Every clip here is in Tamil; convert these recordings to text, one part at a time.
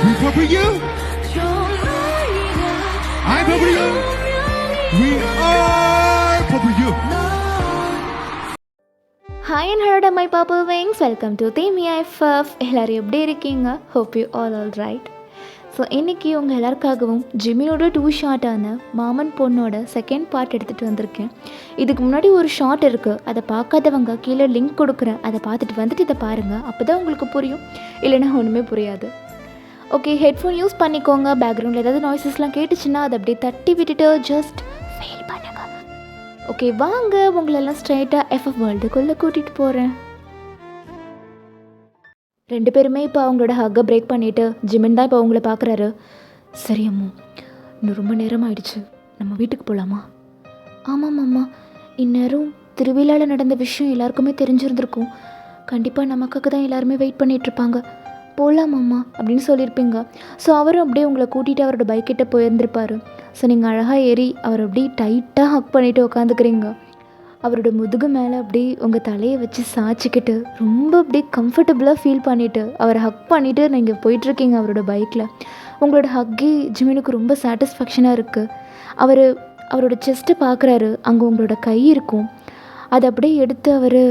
We pray for you. I pray for you. We all pray for you. Hi and hello my பாப்பா விங்ஸ், வெல்கம் டு தீமியா எஃப்எஃப். எல்லோரும் எப்படி இருக்கீங்க? Hope you all right. So இன்றைக்கி உங்கள் எல்லாருக்காகவும் ஜிமினோட 2 ஷார்ட்டான மாமன் பொண்ணோட செகண்ட் பார்ட் எடுத்துகிட்டு வந்திருக்கேன். இதுக்கு முன்னாடி ஒரு ஷார்ட் இருக்குது, அதை பார்க்காதவங்க கீழே லிங்க் கொடுக்குறேன், அதை பார்த்துட்டு வந்துட்டு இதை பாருங்கள். அப்போ தான் உங்களுக்கு புரியும், இல்லைன்னா ஒன்றுமே புரியாது. ஓகே, ஹெட்ஃபோன் யூஸ் பண்ணிக்கோங்க. பேக்ரவுண்டில் ஏதாவது நாய்ஸஸ்லாம் கேட்டுச்சுன்னா அதை அப்படியே தட்டி விட்டுட்டு ஜஸ்ட் ஃபீல் பண்ணுங்க. ஓகே, வாங்க உங்களெல்லாம் ஸ்ட்ரைட்டாக எஃப்எஃப் வேர்ல்டுக்குள்ளே கூட்டிகிட்டு போகிறேன். 2 பேருமே இப்போ அவங்களோட ஹக்கை பிரேக் பண்ணிவிட்டு ஜிமின் தான் இப்போ அவங்கள பார்க்குறாரு. சரி அம்மா, இன்னும் ரொம்ப நேரம் ஆயிடுச்சு, நம்ம வீட்டுக்கு போகலாமா? ஆமாம் அம்மா, இந்நேரம் திருவிழாவில் நடந்த விஷயம் எல்லாருக்குமே தெரிஞ்சிருந்திருக்கும். கண்டிப்பாக நமக்காக தான் எல்லாருமே வெயிட் பண்ணிகிட்ருப்பாங்க. போகலாம் அம்மா அப்படின்னு சொல்லியிருப்பீங்க. ஸோ அவரும் அப்படியே உங்களை கூட்டிகிட்டு அவரோட பைக்கிட்ட போயிருந்திருப்பார். ஸோ நீங்கள் அழகாக ஏறி அவர் அப்படியே டைட்டாக ஹக் பண்ணிவிட்டு உட்காந்துக்கிறீங்க. அவரோட முதுகு மேலே அப்படி உங்கள் தலையை வச்சு சாய்ச்சிக்கிட்டு ரொம்ப அப்படி கம்ஃபர்டபுளாக ஃபீல் பண்ணிவிட்டு அவரை ஹக் பண்ணிவிட்டு நீங்கள் போயிட்டுருக்கீங்க அவரோட பைக்கில். உங்களோட ஹக்கி ஜிமினுக்கு ரொம்ப சாட்டிஸ்ஃபேக்ஷனாக இருக்குது. அவரோட செஸ்ட்டை பார்க்குறாரு, அங்கே உங்களோட கை இருக்கும். அதை அப்படியே எடுத்து அவர்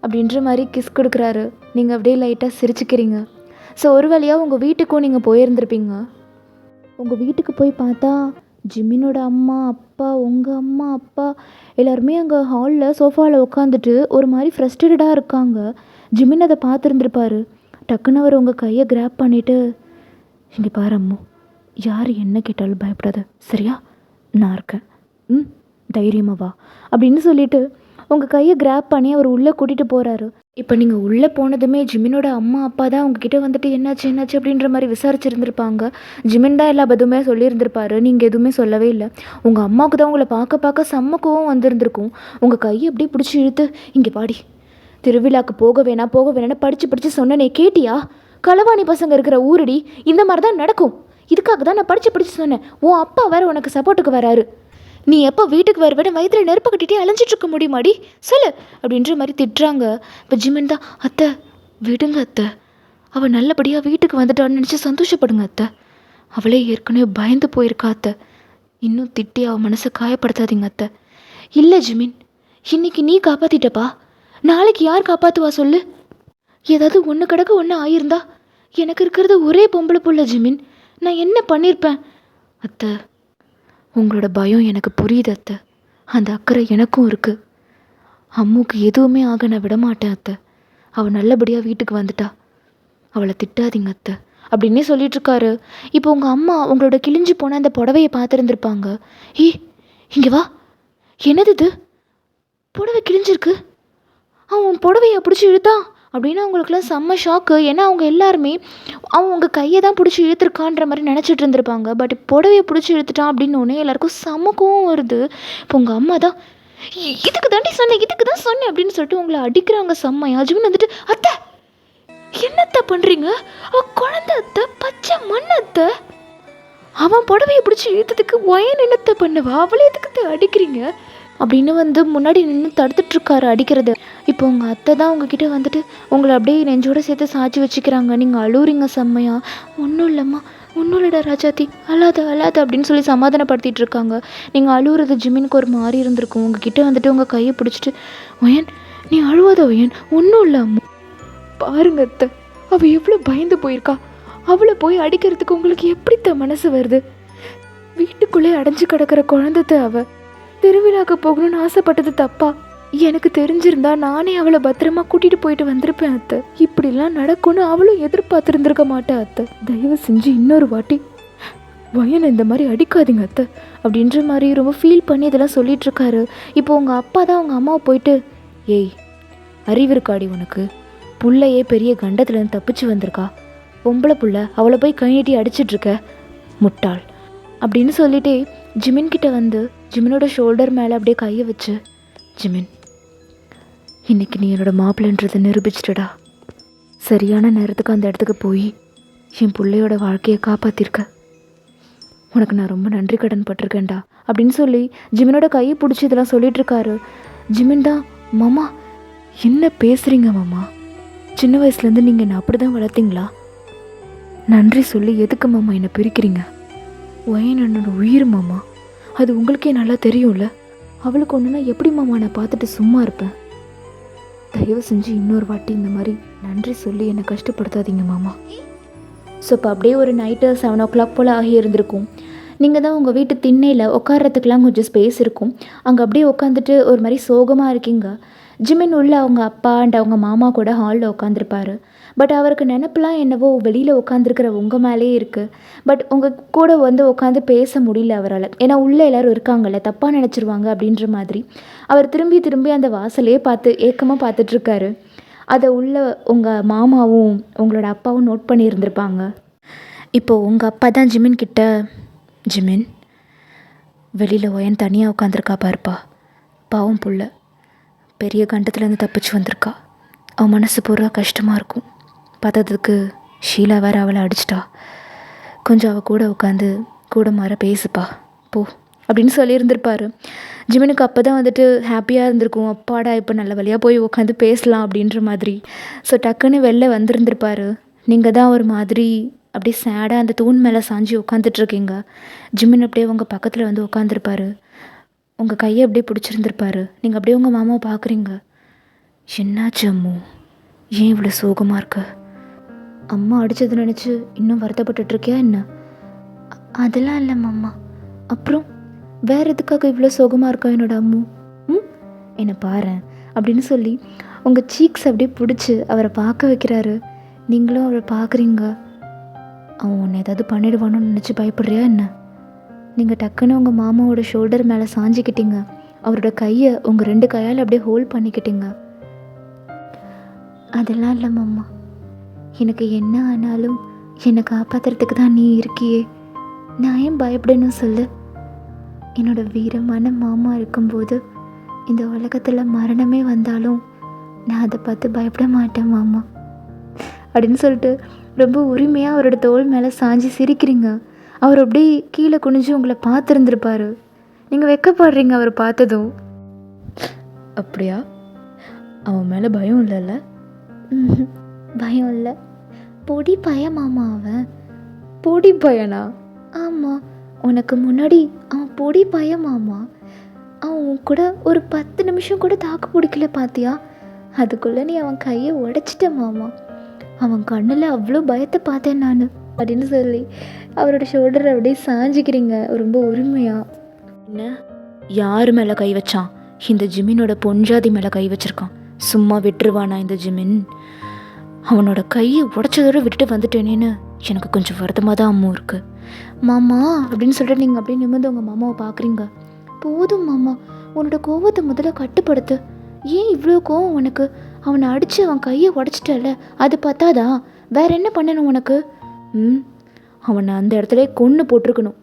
அப்படின்ற மாதிரி கிஸ் கொடுக்குறாரு. நீங்கள் அப்படியே லைட்டாக சிரிச்சுக்கிறீங்க. ஸோ ஒரு வழியாக உங்கள் வீட்டுக்கும் நீங்கள் போயிருந்திருப்பீங்க. உங்கள் வீட்டுக்கு போய் பார்த்தா ஜிமினோட அம்மா அப்பா, உங்கள் அம்மா அப்பா எல்லாருமே அங்கே ஹாலில் சோஃபாவில் உட்காந்துட்டு ஒரு மாதிரி ஃப்ரஸ்ட்ரேட்டடாக இருக்காங்க. ஜிமின் அதை பார்த்துருந்துருப்பார். டக்குன்னு அவர் உங்கள் கையை கிராப் பண்ணிவிட்டு, இங்கே பாரு அம்மு, யார் என்ன கேட்டாலும் பயப்படாத, சரியா? நான் இருக்கேன், தைரியமாக வா அப்படின்னு சொல்லிவிட்டு உங்கள் கையை கிராப் பண்ணி அவர் உள்ளே கூட்டிகிட்டு போகிறாரு. இப்போ நீங்கள் உள்ளே போனதுமே ஜிமினோட அம்மா அப்பா தான் உங்ககிட்ட வந்துட்டு என்னாச்சு அப்படின்ற மாதிரி விசாரிச்சுருந்துருப்பாங்க. ஜிமின் தான் எல்லா எதுவுமே சொல்லியிருந்திருப்பாரு, நீங்கள் எதுவுமே சொல்லவே இல்லை. உங்கள் அம்மாவுக்கு தான் உங்களை பார்க்க செம்ம கோவம் வந்திருந்திருக்கும். உங்கள் கையை அப்படியே பிடிச்சி இழுத்து, இங்கே பாடி, திருவிழாக்கு போக வேணான்னு படித்து சொன்னனே, கேட்டியா? களவாணி பசங்க இருக்கிற ஊரடி, இந்த மாதிரி தான் நடக்கும். இதுக்காக தான் நான் படித்து சொன்னேன். உன் அப்பா வேறு உனக்கு சப்போர்ட்டுக்கு வராரு. நீ எப்போ வீட்டுக்கு வருவேன்னு வயிற்றில் நெருப்பு கட்டிகிட்டே அலைஞ்சிட்ருக்க முடியுமாடி, சொல்லு அப்படின்ற மாதிரி திட்டுறாங்க. இப்போ ஜிமின் தான், அத்தை விடுங்க அத்தை, அவள் நல்லபடியாக வீட்டுக்கு வந்துட்டான்னு நினச்சி சந்தோஷப்படுங்க அத்தை. அவளே ஏற்கனவே பயந்து போயிருக்கா அத்தை, இன்னும் திட்டி அவள் மனசை காயப்படுத்தாதீங்க அத்தை. இல்லை ஜிமின், இன்னைக்கு நீ காப்பாற்றிட்டப்பா, நாளைக்கு யார் காப்பாற்றுவா சொல்லு? ஏதாவது ஒன்று கிடக்க ஒன்று ஆயிருந்தா? எனக்கு இருக்கிறது ஒரே பொம்பளை புள்ள ஜிமின், நான் என்ன பண்ணியிருப்பேன்? அத்தை, உங்களோட பயம் எனக்கு புரியுது அத்தை, அந்த அக்கறை எனக்கும் இருக்குது. அம்முக்கு எதுவுமே ஆக நான் விடமாட்டேன் அத்தை. அவள் நல்லபடியாக வீட்டுக்கு வந்துட்டா, அவளை திட்டாதீங்க அத்தை அப்படின்னே சொல்லிகிட்ருக்காரு. இப்போ உங்கள் அம்மா உங்களோட கிழிஞ்சு போன அந்த புடவையை பார்த்துருந்துருப்பாங்க. இங்கே வா, என்னது இது, புடவை கிழிஞ்சிருக்கு, அவன் புடவையை பிடிச்சி இழுத்தா அப்படின்னு அவங்களுக்குலாம் செம்ம ஷாக்கு. ஏன்னா அவங்க எல்லாருமே அவன் உங்கள் கையை தான் பிடிச்சி இழுத்துருக்கான்ற மாதிரி நினச்சிட்டு இருந்திருப்பாங்க. பட் புடவையை பிடிச்சி இழுத்துட்டான் அப்படின்னு எல்லாருக்கும் செம்ம கோவம் வருது. இப்போ உங்கள் அம்மா தான், இதுக்கு தான் சொன்னேன் அப்படின்னு சொல்லிட்டு உங்களை அடிக்கிறாங்க செம்மையா. அஜுமன் வந்துட்டு, அத்தை என்னத்தை பண்ணுறீங்க, அவன் குழந்தை அத்தை, பச்சை மண் அத்தை, அவன் புடவையை பிடிச்சி இழுத்ததுக்கு ஒயன் என்னத்தை பண்ணுவா, அவளை எதுக்கு அடிக்கிறீங்க அப்படின்னு முன்னாடி நின்று தடுத்துட்ருக்காரு அடிக்கிறது. இப்போ உங்கள் அத்தை தான் உங்ககிட்ட வந்துட்டு உங்களை அப்படியே நெஞ்சோடு சேர்த்து சாய்ச்சி வச்சுக்கிறாங்க. நீங்கள் அழுவுறீங்க செம்மையா. ஒன்றும் இல்லைம்மா, ஒன்றும் இல்லைடா ராஜாத்தி, அழாத அப்படின்னு சொல்லி சமாதானப்படுத்திட்டு இருக்காங்க. நீங்கள் அழுவுறது ஜிமினுக்கு ஒரு மாதிரி இருந்திருக்கும். உங்ககிட்ட வந்துட்டு உங்கள் கையை பிடிச்சிட்டு, ஒயன் நீ அழுவாத ஒயன், ஒன்றும் இல்லை அம்மா, பாருங்க அத்தை, அவள் எவ்வளோ பயந்து போயிருக்கா, அவளை போய் அடிக்கிறதுக்கு உங்களுக்கு எப்படித்த மனசு வருது? வீட்டுக்குள்ளே அடைஞ்சு கிடக்கிற குழந்தை அவள், திருவிழாக்கு போகணும்னு ஆசைப்பட்டது தப்பா? எனக்கு தெரிஞ்சிருந்தா நானே அவளை பத்திரமா கூட்டிகிட்டு போயிட்டு வந்திருப்பேன் அத்தை. இப்படிலாம் நடக்கும்னு அவளும் எதிர்பார்த்துருந்துருக்க மாட்டா அத்தை. தயவு செஞ்சு இன்னொரு வாட்டி வயனை இந்த மாதிரி அடிக்காதீங்க அத்தை அப்படின்ற மாதிரி ரொம்ப ஃபீல் பண்ணி இதெல்லாம் சொல்லிகிட்ருக்காரு. இப்போ உங்கள் அப்பா தான் உங்கள் அம்மாவை போயிட்டு, ஏய் அறிவு இருக்காடி உனக்கு, புள்ளையே பெரிய கண்டத்துலேருந்து தப்பிச்சு வந்திருக்கா, பொம்பளை புள்ள, அவளை போய் கை நீட்டி அடிச்சிட்ருக்க முட்டாள் அப்படின்னு சொல்லிட்டே ஜிமின் கிட்ட வந்து ஜிமினோட ஷோல்டர் மேலே அப்படியே கையை வச்சு, ஜிமின் இன்னைக்கு நீ என்னோட மாப்பிள்ளைன்றதை நிரூபிச்சிட்டடா, சரியான நேரத்துக்கு அந்த இடத்துக்கு போய் என் பிள்ளையோட வாழ்க்கையை காப்பாற்றிருக்க, உனக்கு நான் ரொம்ப நன்றி கடன் பட்டிருக்கேன்டா அப்படின்னு சொல்லி ஜிமினோட கையை பிடிச்சி இதெல்லாம் சொல்லிகிட்ருக்காரு. ஜிமின் தான், மாமா என்ன பேசுகிறீங்க மாமா, சின்ன வயசுலேருந்து நீங்கள் என்ன அப்படி தான் வளர்த்தீங்களா நன்றி சொல்லி எதுக்கு மாமா என்னை பிரிக்கிறீங்க? ஒயன் என்னோட உயிர் மாமா, அது உங்களுக்கே நல்லா தெரியும்ல. அவளுக்கு ஒன்றுனா எப்படி மாமா நான் பார்த்துட்டு சும்மா இருப்பேன்? தயவு செஞ்சு இன்னொரு வாட்டி இந்த மாதிரி நன்றி சொல்லி என்னை கஷ்டப்படுத்தாதீங்க மாமா. ஸோ இப்போ அப்படியே ஒரு நைட்டு 7 o'clock போல் ஆகி இருந்திருக்கும். நீங்கள் தான் உங்கள் வீட்டு திண்ணையில் உட்கார்றதுக்கெலாம் கொஞ்சம் ஸ்பேஸ் இருக்கும். அங்கே அப்படியே உட்காந்துட்டு ஒரு மாதிரி சோகமாக இருக்கீங்க. ஜிமின் உள்ள அவங்க அப்பா அண்ட் அவங்க மாமா கூட ஹாலில் உட்காந்துருப்பாரு. பட் அவருக்கு நினப்பெலாம் என்னவோ வெளியில் உட்காந்துருக்கிற உங்கள் மேலே இருக்குது. பட் உங்கள் கூட வந்து உட்காந்து பேச முடியல அவரால். ஏன்னா உள்ளே எல்லோரும் இருக்காங்கல்ல, தப்பாக நினச்சிருவாங்க அப்படின்ற மாதிரி அவர் திரும்பி திரும்பி அந்த வாசலையே பார்த்து ஏக்கமாக பார்த்துட்ருக்காரு. அதை உள்ள உங்கள் மாமாவும் உங்களோட அப்பாவும் நோட் பண்ணியிருந்திருப்பாங்க. இப்போது உங்கள் அப்பா தான் ஜிமின் கிட்ட, ஜிமின், வெளியில் ஒயன் தனியாக உட்காந்துருக்கா பாருப்பா, பாவம் புள்ள, பெரிய கண்டத்துலேருந்து தப்பிச்சு வந்திருக்கா, அவன் மனசு பூரா கஷ்டமாக இருக்கும். பார்த்ததுக்கு ஷீலா வேறு அவளை அடிச்சிட்டா, கொஞ்சம் அவள் கூட உட்காந்து கூட மாற பேசுப்பா போ அப்படின்னு சொல்லியிருந்திருப்பார். ஜிமினுக்கு அப்போ தான் வந்துட்டு ஹாப்பியாக இருந்திருக்கும். அப்பாடா இப்போ நல்ல வழியாக போய் உட்காந்து பேசலாம் அப்படின்ற மாதிரி. ஸோ டக்குன்னு வெளில வந்திருந்திருப்பார். நீங்கள் தான் ஒரு மாதிரி அப்படியே சேடாக அந்த தூண் மேலே சாஞ்சி உட்காந்துட்ருக்கீங்க. ஜிமின் அப்படியே உங்கள் பக்கத்தில் வந்து உட்காந்துருப்பார். உங்கள் கையை அப்படியே பிடிச்சிருந்துருப்பார். நீங்கள் அப்படியே உங்கள் மாமாவை பார்க்குறீங்க. என்னாச்சு அம்மு, ஏன் இவ்வளோ சோகமாக இருக்க? அம்மா அடித்தது நினச்சி இன்னும் வருத்தப்பட்டுட்ருக்கியா என்ன? அதெல்லாம் இல்லை மாமா. அப்புறம் வேறு எதுக்காக இவ்வளோ சோகமாக இருக்கா என்னோட அம்மு? என்னை பாரு அப்படின்னு சொல்லி உங்கள் சீக்ஸ் அப்படியே பிடிச்சி அவரை பார்க்க வைக்கிறாரு. நீங்களும் அவரை பார்க்குறீங்க. அவன் உன்னை ஏதாவது பண்ணிடுவானோன்னு நினச்சி பயப்படுறியா என்ன? நீங்கள் டக்குன்னு உங்கள் மாமாவோட ஷோல்டர் மேலே சாஞ்சிக்கிட்டீங்க. அவரோட கையை உங்கள் 2 கையால் அப்படியே ஹோல்ட் பண்ணிக்கிட்டீங்க. அதெல்லாம் இல்லை மாமா, எனக்கு என்ன ஆனாலும் என்னை காப்பாற்றுறதுக்கு தான் நீ இருக்கியே, நான் ஏன் பயப்படணும் சொல்லு? என்னோட வீரமான மாமா இருக்கும்போது இந்த உலகத்தில் மரணமே வந்தாலும் நான் அதை பார்த்து பயப்பட மாட்டேன் மாமா அப்படின்னு சொல்லிட்டு ரொம்ப உரிமையாக அவரோட தோள் மேலே சாஞ்சி சிரிக்கிறீங்க. அவர் அப்படியே கீழே குனிஞ்சு உங்களை பார்த்துருந்துருப்பார். நீங்கள் வெக்கப்படுறீங்க அவர் பார்த்ததும். அப்படியா? அவன் மேலே பயம் இல்லைல்ல? பயம் இல்லை. பொடி பையன் மாமா அவன். பொடி பையனா? ஆமாம், உனக்கு முன்னாடி அவன் பொடி பையன் மாமா. அவன் கூட ஒரு 10 நிமிஷம் கூட தாக்கு பிடிக்கல பார்த்தியா? அதுக்குள்ளே நீ அவன் கையை உடைச்சிட்ட மாமா. அவன் கண்ணில் அவ்வளோ பயத்தை பார்த்தேன் நான் அப்படின்னு சொல்லி அவரோட ஷோல்டரை அப்படியே சாஞ்சிக்கிறீங்க ரொம்ப உரிமையாக. என்ன, யார் மேலே கை வச்சான்? இந்த ஜிமினோட பொஞ்சாதி மேலே கை வச்சிருக்கான். சும்மா விட்டுருவானா இந்த ஜிமின்? அவனோட கையை உடைச்சதோடு விட்டுட்டு வந்துட்டேனேன்னு எனக்கு கொஞ்சம் வருத்தமாக தான் அம்மா இருக்குது மாமா அப்படின்னு சொல்லிட்டு நீங்கள் அப்படியே நிமிர்ந்து உங்கள் மாமாவை பார்க்குறீங்க. போதும் மாமா, உன்னோட கோவத்தை முதல்ல கட்டுப்படுத்து. ஏன் இவ்வளோ கோவம் உனக்கு? அவனை அடித்து அவன் கையை உடச்சிட்டல, அது பார்த்தாதா? வேற என்ன பண்ணணும் உனக்கு? அவனை அந்த இடத்துல கொன்று போட்டிருக்கணும்.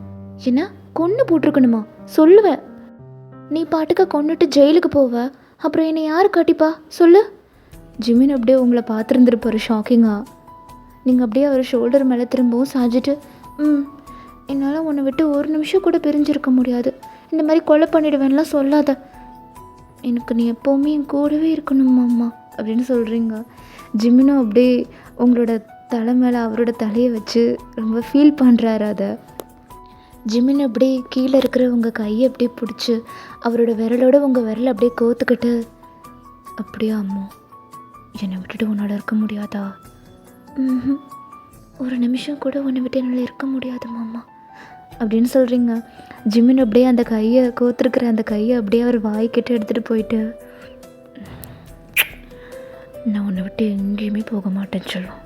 என்ன கொன்று போட்டிருக்கணுமா? சொல்லுவேன். நீ பாட்டுக்க கொன்னுட்டு ஜெயிலுக்கு போவ, அப்புறம் என்னை யார் காட்டிப்பா சொல்லு? ஜிமின் அப்படியே உங்களை பார்த்துருந்துருப்பாரு ஷாக்கிங்காக. நீங்கள் அப்படியே அவர் ஷோல்டர் மேலே திரும்பவும் சாஞ்சிட்டு, என்னால் உன்னை விட்டு ஒரு நிமிஷம் கூட பிரிஞ்சிருக்க முடியாது, இந்த மாதிரி கொலை பண்ணிடுவேன்லாம் சொல்லாத, எனக்கு நீ எப்போவுமே என் கூடவே இருக்கணும் மாமா அப்படின்னு சொல்கிறீங்க. ஜிமினும் அப்படியே உங்களோட தலை மேலே அவரோட தலையை வச்சு ரொம்ப ஃபீல் பண்ணுறாரு. அதை ஜிமின் அப்படியே கீழே இருக்கிற உங்கள் கையை அப்படியே பிடிச்சி அவரோட விரலோட உங்கள் விரலை அப்படியே கோத்துக்கிட்டு, அப்படியா அம்மா, என்னை விட்டுட்டு உன்னோட இருக்க முடியாதா? ஒரு நிமிஷம் கூட உன்னை விட்டு என்னால் இருக்க முடியாது மாமா அப்படின்னு சொல்கிறீங்க. ஜிமின் அப்படியே அந்த கையை கோத்துருக்கிற அந்த கையை அப்படியே அவர் வாய்க்கிட்ட எடுத்துகிட்டு போயிட்டு, நான் உன்னை விட்டு எங்கேயுமே போக மாட்டேன்னு சொல்லும்,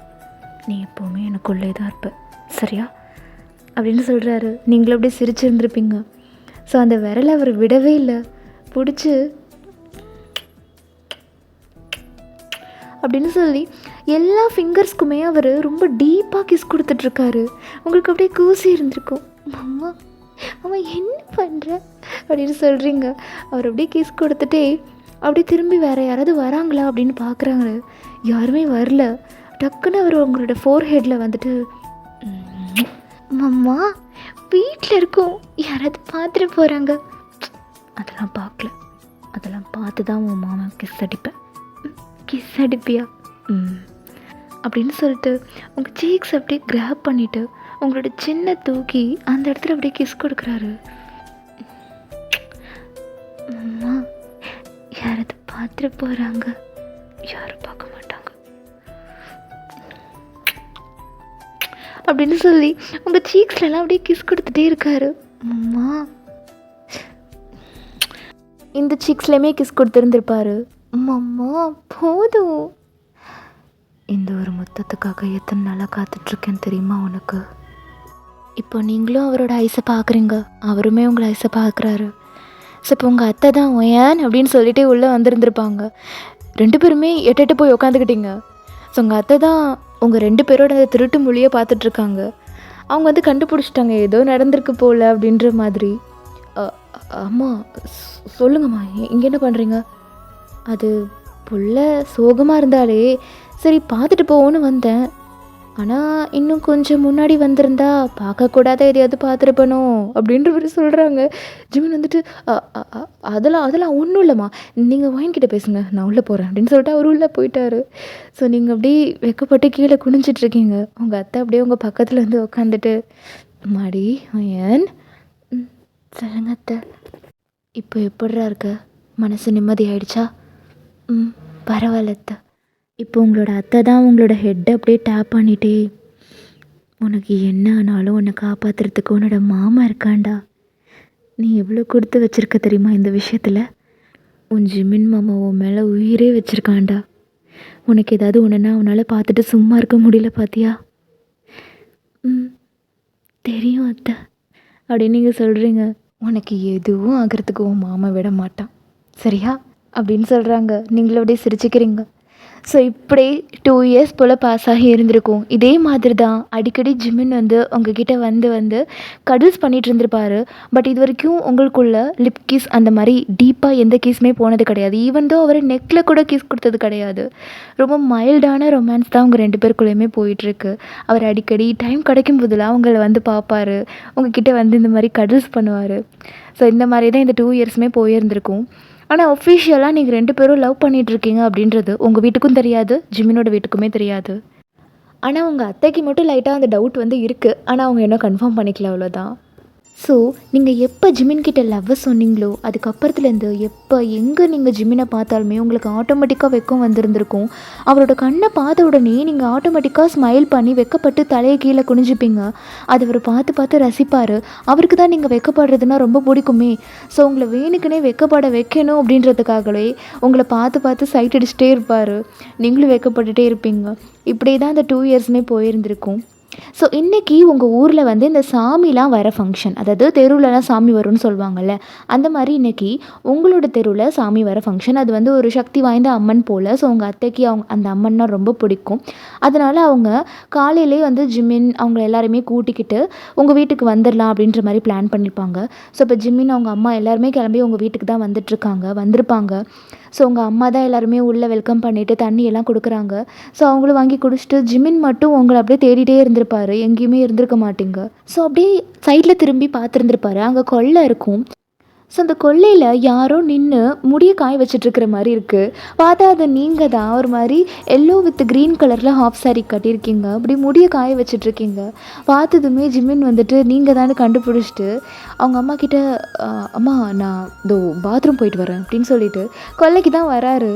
நீ எப்போவுமே எனக்குள்ளே தான் இருப்ப, சரியா அப்படின்னு சொல்கிறாரு. நீங்களும் அப்படியே சிரிச்சிருந்துருப்பீங்க. ஸோ அந்த விரலை அவர் விடவே இல்லை, பிடிச்சி அப்படின்னு சொல்லி எல்லா ஃபிங்கர்ஸ்க்குமே அவர் ரொம்ப டீப்பாக கிஸ் கொடுத்துட்ருக்காரு. உங்களுக்கு அப்படியே கூசி இருந்திருக்கும். அம்மா அம்மா என்ன பண்ணுற அப்படின்னு சொல்கிறீங்க. அவர் அப்படியே கிஸ் கொடுத்துட்டே அப்படியே திரும்பி வேறு யாராவது வராங்களா அப்படின்னு பார்க்குறாங்க. யாருமே வரல. டக்குன்னு அவர் உங்களோட ஃபோர்ஹெட்டில் வந்துட்டு, அம்மா வீட்டில் இருக்கோம், யாராவது பார்த்துட்டு போகிறாங்க. அதெல்லாம் பார்க்கல, அதெல்லாம் பார்த்து தான் உன் மாமா கிஸ் அடிப்பேன். கிஸ் அடிப்பியா? அப்படின்னு சொல்லிட்டு உங்கள் சீக்ஸ் அப்படியே கிராப் பண்ணிவிட்டு உங்களோட சின்ன தூக்கி அந்த இடத்துல அப்படியே கிஸ் கொடுக்குறாரு. அம்மா யாராவது பார்த்துட்டு போகிறாங்க, யாரும் பார்க்க மாட்டாங்க அப்படின்னு சொல்லி உங்கள் சீக்ஸ்லலாம் அப்படியே கிஸ் கொடுத்துட்டே இருக்காரு. அம்மா இந்த சீக்ஸ்லேயுமே கிஸ் கொடுத்துருந்துருப்பாரு. அம்மா போதும், இந்த ஒரு முத்தத்துக்காக எத்தனை நாளாக காத்துட்ருக்கேன்னு தெரியுமா உனக்கு? இப்போ நீங்களும் அவரோட ஐஸை பார்க்குறீங்க, அவருமே உங்களை ஐஸை பார்க்குறாரு. ஸோ இப்போ உங்கள் அத்தை தான் ஏன் அப்படின்னு சொல்லிட்டு உள்ளே வந்திருந்துருப்பாங்க. 2 பேருமே எட்டு போய் உக்காந்துக்கிட்டீங்க. ஸோ உங்கள் அத்தை தான் உங்கள் 2 பேரோட அந்த திருட்டு மொழியை பார்த்துட்ருக்காங்க. அவங்க வந்து கண்டுபிடிச்சிட்டாங்க ஏதோ நடந்திருக்கு போல் அப்படின்ற மாதிரி. அம்மா சொல்லுங்கம்மா, இங்கே என்ன பண்ணுறீங்க? அது புள்ள சோகமாக இருந்தாலே சரி பார்த்துட்டு போவோன்னு வந்தேன். ஆனால் இன்னும் கொஞ்சம் முன்னாடி வந்திருந்தா பார்க்கக்கூடாத எதையாவது பார்த்துருப்பனோ அப்படின்ற மாதிரி சொல்கிறாங்க. ஜிமின் வந்துட்டு அதெல்லாம் ஒன்றும் இல்லைம்மா, நீங்கள் வாங்கிக்கிட்ட பேசுங்க, நான் உள்ளே போகிறேன் அப்படின்னு சொல்லிட்டு அவர் உள்ளே போயிட்டார். ஸோ நீங்கள் அப்படியே வெக்கப்பட்டு கீழே குனிஞ்சிட்ருக்கீங்க. உங்கள் அத்தை அப்படியே உங்கள் பக்கத்தில் வந்து உட்காந்துட்டு மாடி ஏன் சொல்லுங்க அத்தை, இப்போ எப்படிரா இருக்க? மனசு நிம்மதி ஆயிடுச்சா? பரவாயில்ல அத்தை. இப்போ உங்களோட அத்தை தான் உங்களோட ஹெட்டை அப்படியே டேப் பண்ணிட்டே, உனக்கு என்ன ஆனாலும் உன்னை காப்பாற்றுறதுக்கு உன்னோட மாமா இருக்காண்டா. நீ எவ்வளோ கொடுத்து வச்சுருக்க தெரியுமா இந்த விஷயத்தில்? உன் ஜிமின் மாமா உன் மேலே உயிரே வச்சுருக்காண்டா. உனக்கு ஏதாவது ஒன்றுனா அவனால் பார்த்துட்டு சும்மா இருக்க முடியல பார்த்தியா? தெரியும் அத்தை அப்படின்னு நீங்கள் சொல்கிறீங்க. உனக்கு எதுவும் ஆகிறதுக்கு உன் மாமா விட மாட்டான், சரியா அப்படின்னு சொல்கிறாங்க. நீங்களும் அப்படியே சிரிச்சுக்கிறீங்க. ஸோ இப்படி 2 இயர்ஸ் போல் பாஸ் ஆகி இருந்திருக்கும். இதே மாதிரி தான் அடிக்கடி ஜிமின் வந்து உங்ககிட்ட வந்து கடல்ஸ் பண்ணிகிட்டு இருந்திருப்பார். பட் இது வரைக்கும் உங்களுக்குள்ள லிப் கிஸ் அந்த மாதிரி டீப்பாக எந்த கிஸ்மே போனது கிடையாது. ஈவன் தோ அவர் நெக்கில் கூட கிஸ் கொடுத்தது கிடையாது. ரொம்ப மைல்டான ரொமான்ஸ் தான் உங்கள் 2 பேருக்குள்ளேயுமே போயிட்டுருக்கு. அவர் அடிக்கடி டைம் கிடைக்கும் போதெல்லாம் உங்களை வந்து பார்ப்பார், உங்ககிட்ட வந்து இந்த மாதிரி கடல்ஸ் பண்ணுவார். ஸோ இந்த மாதிரி தான் இந்த 2 இயர்ஸுமே போயிருந்திருக்கும். ஆனால் ஒஃபிஷியலாக நீங்கள் 2 பேரும் லவ் பண்ணிகிட்ருக்கீங்க அப்படின்றது உங்கள் வீட்டுக்கும் தெரியாது, ஜிமினோட வீட்டுக்குமே தெரியாது. ஆனால் உங்கள் அத்தைக்கு மட்டும் லைட்டாக அந்த டவுட் வந்து இருக்குது. ஆனால் அவங்க இன்னும் கன்ஃபார்ம் பண்ணிக்கல, அவ்வளோதான். ஸோ நீங்கள் எப்போ ஜிமின்கிட்ட லவ்வை சொன்னீங்களோ அதுக்கப்புறத்துலேருந்து எப்போ எங்கே நீங்கள் ஜிமினை பார்த்தாலுமே உங்களுக்கு ஆட்டோமேட்டிக்காக வெக்கம் வந்திருந்திருக்கும். அவரோட கண்ணை பார்த்த உடனே நீங்கள் ஆட்டோமேட்டிக்காக ஸ்மைல் பண்ணி வெக்கப்பட்டு தலையை கீழே குனிஞ்சிப்பீங்க. அது அவர் பார்த்து ரசிப்பார். அவருக்கு தான் நீங்கள் வெக்கப்படுறதுன்னா ரொம்ப பிடிக்குமே. ஸோ உங்களை வேணுக்குனே வெக்கப்பட வைக்கணும் அப்படின்றதுக்காகவே உங்களை பார்த்து சைட் அடிச்சுட்டே இருப்பார். நீங்களும் வெக்கப்பட்டுட்டே இருப்பீங்க. இப்படி தான் அந்த 2 இயர்ஸுமே போயிருந்திருக்கும். ஸோ இன்றைக்கி உங்கள் ஊரில் வந்து இந்த சாமிலாம் வர ஃபங்க்ஷன், அதாவது தெருவிலலாம் சாமி வரும்னு சொல்லுவாங்கள்ல, அந்த மாதிரி இன்றைக்கி உங்களோட தெருவில் சாமி வர ஃபங்க்ஷன். அது வந்து ஒரு சக்தி வாய்ந்த அம்மன் போல். ஸோ உங்கள் அத்தைக்கு அந்த அம்மன்னா ரொம்ப பிடிக்கும். அதனால் அவங்க காலையிலே வந்து ஜிமின் அவங்க எல்லாருமே கூட்டிக்கிட்டு உங்கள் வீட்டுக்கு வந்துடலாம் அப்படின்ற மாதிரி பிளான் பண்ணியிருப்பாங்க. ஸோ இப்போ ஜிமின் அவங்க அம்மா எல்லாருமே கிளம்பி உங்கள் வீட்டுக்கு தான் வந்திருப்பாங்க. ஸோ உங்கள் அம்மா தான் எல்லாருமே உள்ளே வெல்கம் பண்ணிவிட்டு தண்ணியெல்லாம் கொடுக்குறாங்க. ஸோ அவங்களும் வாங்கி குடிச்சிட்டு ஜிமின் மட்டும் உங்களை அப்படியே தேடிட்டே இருந்திருப்பார், எங்கேயுமே இருந்திருக்க மாட்டீங்க. ஸோ அப்படியே சைடில் திரும்பி பார்த்துருந்துருப்பாரு, அங்கே கொல்லை இருக்கும். ஸோ அந்த கொல்லையில் யாரோ நின்று முடியை காய வச்சிட்ருக்கிற மாதிரி இருக்குது. பார்த்தா அது நீங்கள் தான். ஒரு மாதிரி எல்லோ வித் க்ரீன் கலரில் ஹாஃப் சாரீ கட்டியிருக்கீங்க, அப்படி முடியை காய வச்சிட்ருக்கீங்க. பார்த்ததுமே ஜிமின் வந்துட்டு நீங்கள் தான் கண்டுபிடிச்சிட்டு அவங்க அம்மா கிட்ட, அம்மா நான் இதோ பாத்ரூம் போயிட்டு வரேன் அப்படின்னு சொல்லிட்டு கொல்லைக்கு தான் வராரு.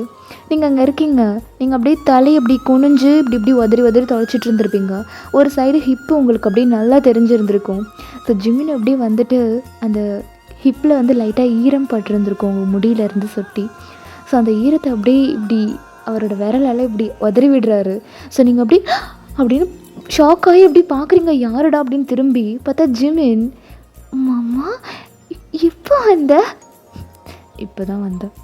நீங்கள் அங்கே இருக்கீங்க. நீங்கள் அப்படியே தலையை இப்படி குனிஞ்சு இப்படி உதறி தொலைச்சிட்டு இருந்திருப்பீங்க. ஒரு சைடு ஹிப்பு உங்களுக்கு அப்படியே நல்லா தெரிஞ்சிருந்திருக்கும். ஸோ ஜிமின் அப்படியே வந்துட்டு அந்த ஹிப்பில் வந்து லைட்டாக ஈரம் பட்டிருந்துருக்கும் உங்கள் முடியிலேருந்து சொட்டி. ஸோ அந்த ஈரத்தை அப்படியே இப்படி அவரோட விரலால் இப்படி உதறி விடுறாரு. ஸோ நீங்கள் அப்படின்னு ஷாக் ஆகி எப்படி பார்க்குறீங்க, யாருடா அப்படின்னு திரும்பி பார்த்தா ஜிமின். மாமா இப்போ இப்போ தான் வந்தேன்.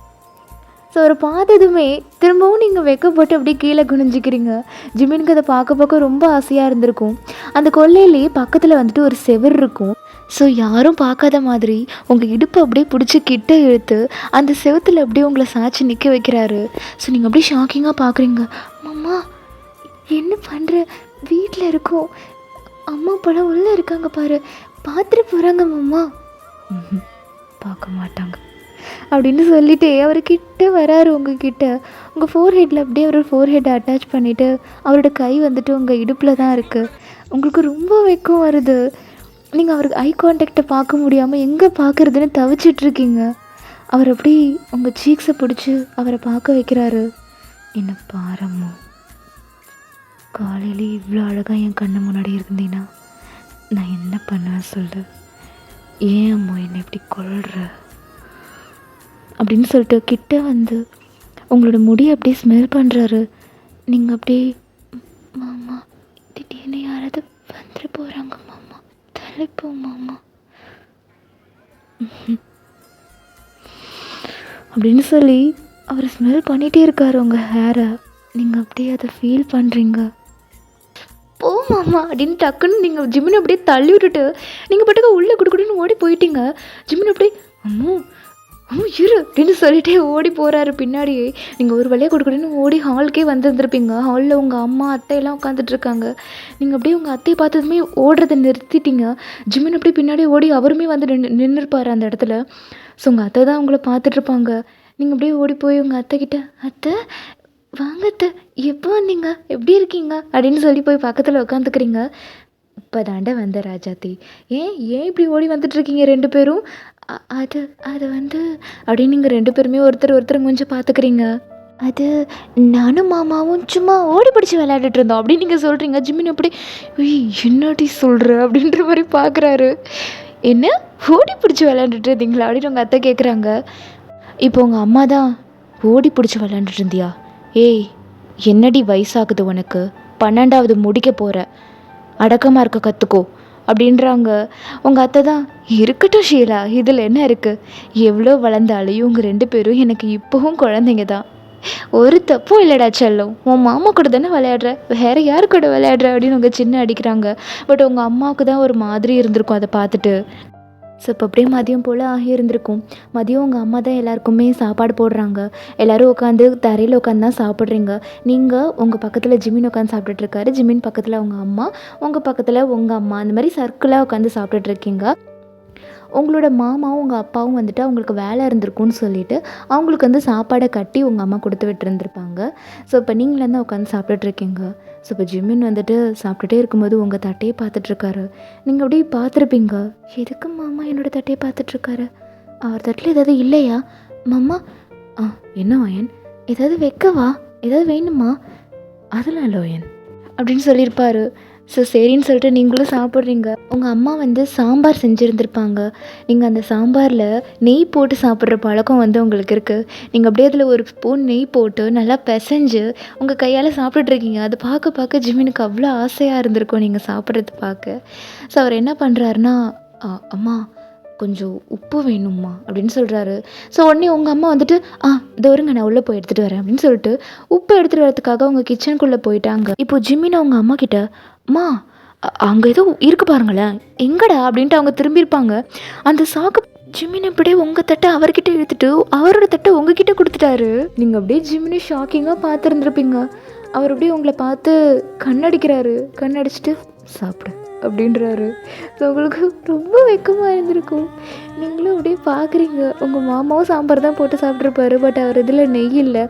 ஸோ அவரை பார்த்ததுமே திரும்பவும் நீங்கள் வெக்கப்பட்டு அப்படியே கீழே குனிஞ்சிக்கிறீங்க. ஜிமினுக்கு அதை பார்க்க ரொம்ப ஆசையாக இருந்திருக்கும். அந்த கொல்லையிலேயே பக்கத்தில் வந்துட்டு ஒரு செவர் இருக்கும். ஸோ யாரும் பார்க்காத மாதிரி உங்கள் இடுப்பை அப்படியே பிடிச்சி கிட்ட இழுத்து அந்த செவத்தில் அப்படியே உங்களை சாய்ச்சி நிற்க வைக்கிறாரு. ஸோ நீங்கள் அப்படியே ஷாக்கிங்காக பார்க்குறீங்க. மாமா என்ன பண்ணுற, வீட்டில் இருக்கோம், அம்மா அப்பாலாம் உள்ளே இருக்காங்க பாரு, பார்த்துட்டு போகிறாங்க மாமா. பார்க்க மாட்டாங்க அப்படின்னு சொல்லிட்டு அவர் கிட்ட வராரு. உங்ககிட்ட உங்கள் ஃபோர்ஹெட்டில் அப்படியே அவரோட ஃபோர்ஹெட்டை அட்டாச் பண்ணிவிட்டு அவரோட கை வந்துட்டு உங்கள் இடுப்பில் தான் இருக்குது. உங்களுக்கு ரொம்ப வெக்கம் வருது. நீங்கள் அவருக்கு ஐ கான்டாக்டை பார்க்க முடியாமல் எங்கே பார்க்குறதுன்னு தவிச்சிட்ருக்கீங்க. அவர் அப்படி உங்கள் சீக்ஸை பிடிச்சி அவரை பார்க்க வைக்கிறாரு. என்ன பாரம்மா, காலையிலே இவ்வளோ அழகாக என் கண்ணு முன்னாடி இருந்தீன்னா நான் என்ன பண்ணுவேன் சொல்லு. ஏன் அம்மா என்னை இப்படி கொள்கிற அப்படின்னு சொல்லிட்டு கிட்ட வந்து உங்களோட முடியை அப்படியே ஸ்மெல் பண்ணுறாரு. நீங்கள் அப்படியே மாமா திடீர்னு யாராவது வந்துட்டு போகிறாங்க மாமா, தலைப்போ மாமா அப்படின்னு சொல்லி அவர் ஸ்மெல் பண்ணிகிட்டே இருக்கார் உங்கள் ஹேரை. நீங்கள் அப்படியே அதை ஃபீல் பண்ணுறீங்க. போ மாமா அப்படின்னு டக்குன்னு நீங்கள் ஜிம்மினை அப்படியே தள்ளி விட்டுட்டு நீங்கள் பாட்டுக்கு உள்ளே குடுக்குடுன்னு ஓடி போயிட்டீங்க. ஜிம்மின் அப்படியே அம்மோ அம்மோ இரு அப்படின்னு சொல்லிட்டே ஓடி போகிறாரு பின்னாடியே. நீங்கள் ஒரு வழியாக கொடுக்கணுன்னு ஓடி ஹாலுக்கே வந்துருந்துருப்பீங்க. ஹாலில் உங்கள் அம்மா அத்தையெல்லாம் உட்காந்துட்ருக்காங்க. நீங்கள் அப்படியே உங்கள் அத்தையை பார்த்ததுமே ஓடுறதை நிறுத்திட்டீங்க. ஜிம்மின் அப்படியே பின்னாடி ஓடி அவருமே வந்து நின்றுருப்பார் அந்த இடத்துல. ஸோ உங்கள் அத்தை தான் உங்களை பார்த்துட்ருப்பாங்க. நீங்கள் அப்படியே ஓடி போய் உங்கள் அத்தைக்கிட்ட அத்தை வாங்க அத்தை, எப்போ வந்தீங்க, எப்படி இருக்கீங்க அப்படின்னு சொல்லி போய் பக்கத்தில் உட்காந்துக்கிறீங்க. இப்போ தாண்ட வந்த ராஜாத்தி, ஏன் இப்படி ஓடி வந்துட்டுருக்கீங்க ரெண்டு பேரும்? அது அது வந்து அப்படின்னு நீங்கள் ரெண்டு பேருமே ஒருத்தர் மூஞ்சி பார்த்துக்கிறீங்க. அது நானும் மாமாவும் சும்மா ஓடி பிடிச்சி விளையாடிட்டு இருந்தோம் அப்படின்னு நீங்கள் சொல்கிறீங்க. ஜிம்மின் அப்படி என்னடி சொல்கிற அப்படின்ற மாதிரி பார்க்குறாரு. என்ன ஓடி பிடிச்சி விளையாண்டுட்டு இருந்தீங்களா அப்படின்னு உங்கள் அத்தை கேட்குறாங்க. இப்போ உங்கள் அம்மா தான் ஓடி பிடிச்சி விளையாண்டுட்டு இருந்தியா? ஏய் என்னடி வயசாகுது உனக்கு, 12வது முடிக்க போகிற, அடக்கமாக இருக்க கற்றுக்கோ அப்படின்றாங்க. உங்கள் அத்தை தான் இருக்கட்டும் ஷீலா, இதில் என்ன இருக்குது, எவ்வளோ வளர்ந்தாலும் இவங்க ரெண்டு பேரும் எனக்கு இப்போவும் குழந்தைங்க தான், ஒரு தப்பும் இல்லைடா செல்லம், உன் மாமா கூட தானே விளையாடுற, வேறு யார் கூட விளையாடுற அப்படின்னு உங்கள் சின்ன அடிக்கிறாங்க. பட் உங்கள் அம்மாவுக்கு தான் ஒரு மாதிரி இருந்திருக்கும் அதை பார்த்துட்டு. ஸோ இப்போ அப்படியே மதியம் போல் ஆகியிருந்திருக்கும். மதியம் உங்கள் அம்மா தான் எல்லாருக்குமே சாப்பாடு போடுறாங்க. எல்லோரும் உட்காந்து தரையில் உட்காந்து தான் சாப்பிட்றீங்க. நீங்கள் உங்கள் பக்கத்தில் ஜிம்மின் உட்காந்து சாப்பிட்டுட்ருக்காரு, ஜிம்மின் பக்கத்தில் உங்கள் அம்மா, உங்கள் பக்கத்தில் உங்கள் அம்மா, அந்த மாதிரி சர்க்கிளாக உட்காந்து சாப்பிட்டுட்ருக்கீங்க. உங்களோட மாமாவும் உங்கள் அப்பாவும் வந்துட்டு அவங்களுக்கு வேலை இருந்திருக்குன்னு சொல்லிவிட்டு அவங்களுக்கு வந்து சாப்பாடை கட்டி உங்கள் அம்மா கொடுத்து விட்டுருந்துருப்பாங்க. ஸோ இப்போ நீங்களே தான் உட்காந்து சாப்பிட்டுட்ருக்கீங்க. ஸோ இப்போ ஜிம்மின் வந்துட்டு சாப்பிட்டுட்டே இருக்கும்போது உங்கள் தட்டையை பார்த்துட்ருக்காரு. நீங்கள் அப்படியே பார்த்துருப்பீங்க, எதுக்கு மாமா என்னோடய தட்டையை பார்த்துட்ருக்காரு, அவர் தட்டில் ஏதாவது இல்லையா மாமா? என்ன ஓயன், ஏதாவது வைக்கவா, ஏதாவது வேணுமா? அதெல்லாம் இல்லை ஓயன் அப்படின்னு சொல்லியிருப்பார். ஸோ சரின்னு சொல்லிட்டு நீங்களும் சாப்பிட்றீங்க. உங்கள் அம்மா வந்து சாம்பார் செஞ்சுருந்துருப்பாங்க. நீங்கள் அந்த சாம்பாரில் நெய் போட்டு சாப்பிட்ற பழக்கம் வந்து உங்களுக்கு இருக்குது. நீங்கள் அப்படியே அதில் ஒரு ஸ்பூன் நெய் போட்டு நல்லா பிசைஞ்சு உங்கள் கையால் சாப்பிட்டுட்ருக்கீங்க. அது பார்க்க ஜிம்மினுக்கு அவ்வளோ ஆசையாக இருந்திருக்கும் நீங்கள் சாப்பிட்றது பார்க்க. ஸோ அவர் என்ன பண்ணுறாருன்னா, அம்மா கொஞ்சம் உப்பு வேணும்மா அப்படின்னு சொல்கிறாரு. ஸோ உடனே உங்கள் அம்மா வந்துட்டு இதோ இருங்க நான் உள்ளே போய் எடுத்துகிட்டு வரேன் அப்படின்னு சொல்லிட்டு உப்பு எடுத்துகிட்டு வரதுக்காக அவங்க கிச்சனுக்குள்ளே போயிட்டாங்க. இப்போது ஜிம்மின் அவங்க அம்மா கிட்ட, அம்மா அங்கே ஏதோ இருக்கு பாருங்களேன், எங்கடா அப்படின்ட்டு அவங்க திரும்பியிருப்பாங்க. அந்த சாக்கு ஜிம்மின் அப்படியே உங்கள் தட்டை அவர்கிட்ட இழுத்துட்டு அவரோட தட்டை உங்ககிட்ட கொடுத்துட்டாரு. நீங்கள் அப்படியே ஜிம்மினி ஷாக்கிங்காக பார்த்துருந்துருப்பீங்க. அவர் அப்படியே உங்களை பார்த்து கண்ணடிக்கிறாரு. கண்ணடிச்சிட்டு சாப்பிடு அப்படின்றாரு. ஸோ உங்களுக்கு ரொம்ப வெக்கமாக இருந்திருக்கும். நீங்களும் அப்படியே பார்க்குறீங்க. உங்கள் மாமாவும் சாம்பார் தான் போட்டு சாப்பிட்ருப்பாரு. பட் அவர் இதில் நெய் இல்லை.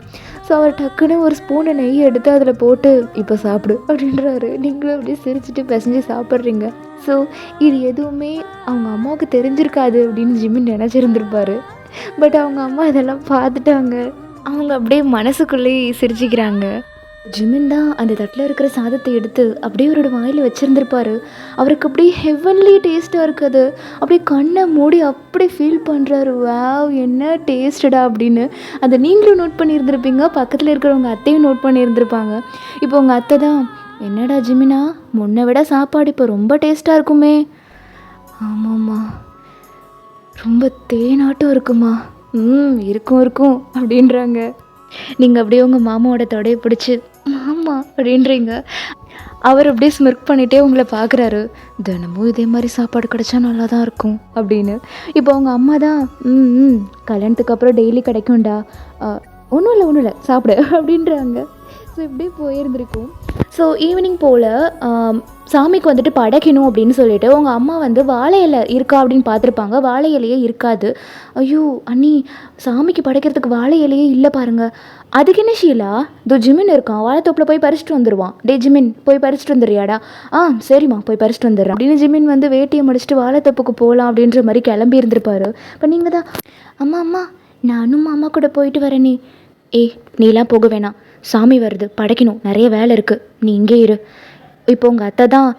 ஸோ அவர் டக்குன்னு ஒரு ஸ்பூனை நெய் எடுத்து அதில் போட்டு இப்போ சாப்பிடு அப்படின்றாரு. நீங்களும் அப்படியே சிரிச்சுட்டு பிசைஞ்சு சாப்பிட்றீங்க. ஸோ இது எதுவுமே அவங்க அம்மாவுக்கு தெரிஞ்சிருக்காது அப்படின்னு ஜிம்மின் நினச்சிருந்துருப்பாரு. பட் அவங்க அம்மா இதெல்லாம் பார்த்துட்டாங்க. அவங்க அப்படியே மனசுக்குள்ளேயே சிரிச்சுக்கிறாங்க. ஜிம்மின் தான் அந்த தட்டில் இருக்கிற சாதத்தை எடுத்து அப்படியே அவரோட வாயில் வச்சுருந்துருப்பாரு. அவருக்கு அப்படியே ஹெவன்லி டேஸ்ட்டாக இருக்குது. அப்படியே கண்ணை மூடி அப்படியே ஃபீல் பண்ணுறாரு, வாவ் என்ன டேஸ்டடா அப்படின்னு. அதை நீங்களும் நோட் பண்ணியிருந்துருப்பீங்க, பக்கத்தில் இருக்கிறவங்க அத்தையும் நோட் பண்ணியிருந்துருப்பாங்க. இப்போ உங்கள் அத்தை தான், என்னடா ஜிம்மினா முன்னை விட சாப்பாடு இப்போ ரொம்ப டேஸ்ட்டாக இருக்குமே. ஆமாம்மா ரொம்ப தேனாட்டம் இருக்குமா. இருக்கும் அப்படின்றாங்க. நீங்கள் அப்படியே உங்கள் மாமாவோட தொடையை பிடிச்சி மாமா அப்படின்றீங்க. அவர் அப்படியே ஸ்மிர்க் பண்ணிகிட்டே உங்களை பார்க்குறாரு. தினமும் இதே மாதிரி சாப்பாடு கிடச்சா நல்லா தான் இருக்கும் அப்படின்னு. இப்போ அவங்க அம்மா தான் கல்யாணத்துக்கு அப்புறம் டெய்லி கிடைக்கும்டா, ஒன்றும் இல்லை சாப்பிடு அப்படின்றாங்க. ஸோ இப்படி போயிருந்திருக்கும். ஸோ ஈவினிங் போல் சாமிக்கு வந்துட்டு படைக்கணும் அப்படின்னு சொல்லிட்டு உங்கள் அம்மா வந்து வாழை இலை இருக்கா அப்படின்னு பார்த்துருப்பாங்க. வாழை இலையே இருக்காது. ஐயோ அண்ணி, சாமிக்கு படைக்கிறதுக்கு வாழை இலையே இல்லை பாருங்கள். அதுக்கு என்ன ஷீலா, இதோ ஜிமின் இருக்கான், வாழைத்தோப்பில் போய் பறிச்சிட்டு வந்துடுவான். டே ஜிமின், போய் பறிச்சிட்டு வந்துடுறியாடா? சரிம்மா, போய் பறிச்சிட்டு வந்துடுறேன் அப்படின்னு ஜிமின் வந்து வேட்டியை முடிச்சுட்டு வாழைத்தோப்புக்கு போகலாம் அப்படின்ற மாதிரி கிளம்பி இருந்திருப்பாரு. இப்போ நீங்கள் தான், அம்மா அம்மா நானும் மாமா கூட போயிட்டு வரேனே. நீலாம் போக வேணாம், சாமி வருது, படைக்கணும், நிறைய வேலை இருக்குது, நீ இங்கே இரு. இப்போ உங்கள் அத்தை தான்,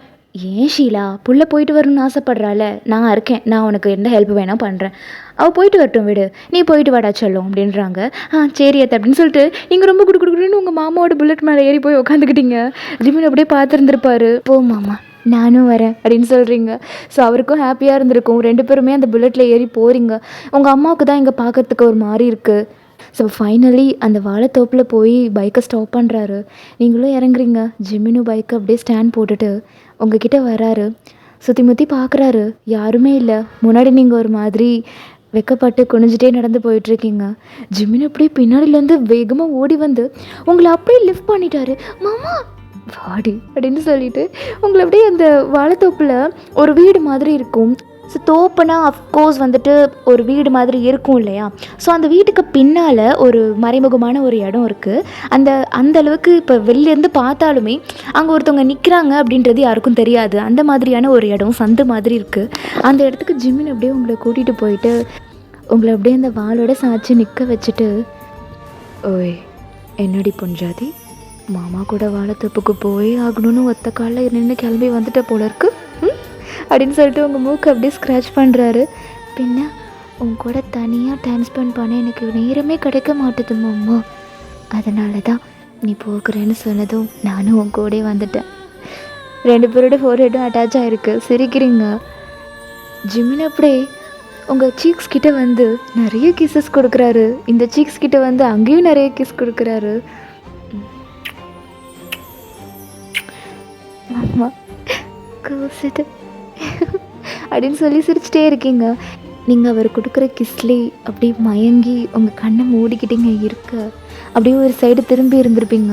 ஏன் ஷீலா, புள்ள போயிட்டு வரணும்னு ஆசைப்பட்றால, நான் இருக்கேன், நான் உனக்கு எந்த ஹெல்ப் வேணால் பண்ணுறேன், அவள் போயிட்டு வரட்டும் விடு, நீ போயிட்டு வாடா சொல்லும் அப்படின்றாங்க. சரி அத்தை அப்படின்னு சொல்லிட்டு நீங்கள் ரொம்ப குடுக்குன்னு உங்கள் மாமாவோட புல்லட் மேலே ஏறி போய் உட்காந்துக்கிட்டீங்க. ஜிமின் அப்படியே பார்த்துருந்துருப்பாரு. போ மாமா நானும் வரேன் அப்படின்னு சொல்கிறீங்க. ஸோ அவருக்கும் ஹாப்பியாக இருந்திருக்கும். 2 பேருமே அந்த புல்லட்டில் ஏறி போகிறீங்க. உங்கள் அம்மாவுக்கு தான் இங்கே பார்க்கறதுக்கு ஒரு மாதிரி இருக்குது. ஸோ ஃபைனலி அந்த வாழைத்தோப்பில் போய் பைக்கை ஸ்டாப் பண்ணுறாரு. நீங்களும் இறங்குறீங்க. ஜிமினும் பைக்கை அப்படியே ஸ்டாண்ட் போட்டுட்டு உங்ககிட்ட வராரு. சுற்றி முற்றி பார்க்குறாரு, யாருமே இல்லை. முன்னாடி நீங்கள் ஒரு மாதிரி வெக்கப்பட்டு குனிஞ்சிட்டே நடந்து போயிட்டுருக்கீங்க. ஜிமின் அப்படியே பின்னாடிலேருந்து வேகமாக ஓடி வந்து உங்களை அப்படியே லிஃப்ட் பண்ணிட்டாரு. மாமா வாடி அப்படின்னு சொல்லிட்டு உங்களை அப்படியே அந்த வாழைத்தோப்பில் ஒரு வீடு மாதிரி இருக்கும். ஸோ தோப்புனா அஃப்கோர்ஸ் வந்துட்டு ஒரு வீடு மாதிரி இருக்கும் இல்லையா? ஸோ அந்த வீட்டுக்கு பின்னால் ஒரு மறைமுகமான ஒரு இடம் இருக்குது. அந்த அளவுக்கு இப்போ வெளிலேருந்து பார்த்தாலுமே அங்கே ஒருத்தவங்க நிற்கிறாங்க அப்படின்றது யாருக்கும் தெரியாது. அந்த மாதிரியான ஒரு இடம், சந்து மாதிரி இருக்குது. அந்த இடத்துக்கு ஜிமின் அப்படியே உங்களை கூட்டிகிட்டு போயிட்டு உங்களை அப்படியே அந்த வாளோட சாய்ச்சி நிற்க வச்சுட்டு, ஓய் என்னடி பொஞ்சாதி, மாமா கூட வாழைத்தோப்புக்கு போய் ஆகணும்னு ஒத்த காலில் நின்று கிளம்பி வந்துட்ட போல இருக்கு அப்படின்னு சொல்லிட்டு உங்கள் மூக்கு அப்படியே ஸ்க்ராட்ச் பண்ணுறாரு. பின்ன உன் கூட தனியாக டைம் ஸ்பெண்ட் பண்ண எனக்கு நேரமே கிடைக்க மாட்டுது மாமா, அதனால தான் நீ போகிறேன்னு சொன்னதும் நானும் உன் கூட வந்துட்டேன். 2 பேரோட ஃபோர்ஹெட்டும் அட்டாச் ஆகிருக்கு. சிரிக்கிறீங்க. ஜிமின் அப்படியே உங்கள் சீக்ஸ் கிட்ட வந்து நிறைய கிஸ்ஸஸ் கொடுக்குறாரு. இந்த சீக்ஸ் கிட்ட வந்து அங்கேயும் நிறைய கிஸ் கொடுக்குறாரு. மாமா கோசிட்டு அப்படின்னு சொல்லி சிரிச்சிட்டே இருக்கீங்க. நீங்கள் அவர் கொடுக்குற கிஸ்லே அப்படியே மயங்கி உங்கள் கண்ணை மூடிக்கிட்டீங்க இருக்க. அப்படியே ஒரு சைடு திரும்பி இருந்திருப்பீங்க.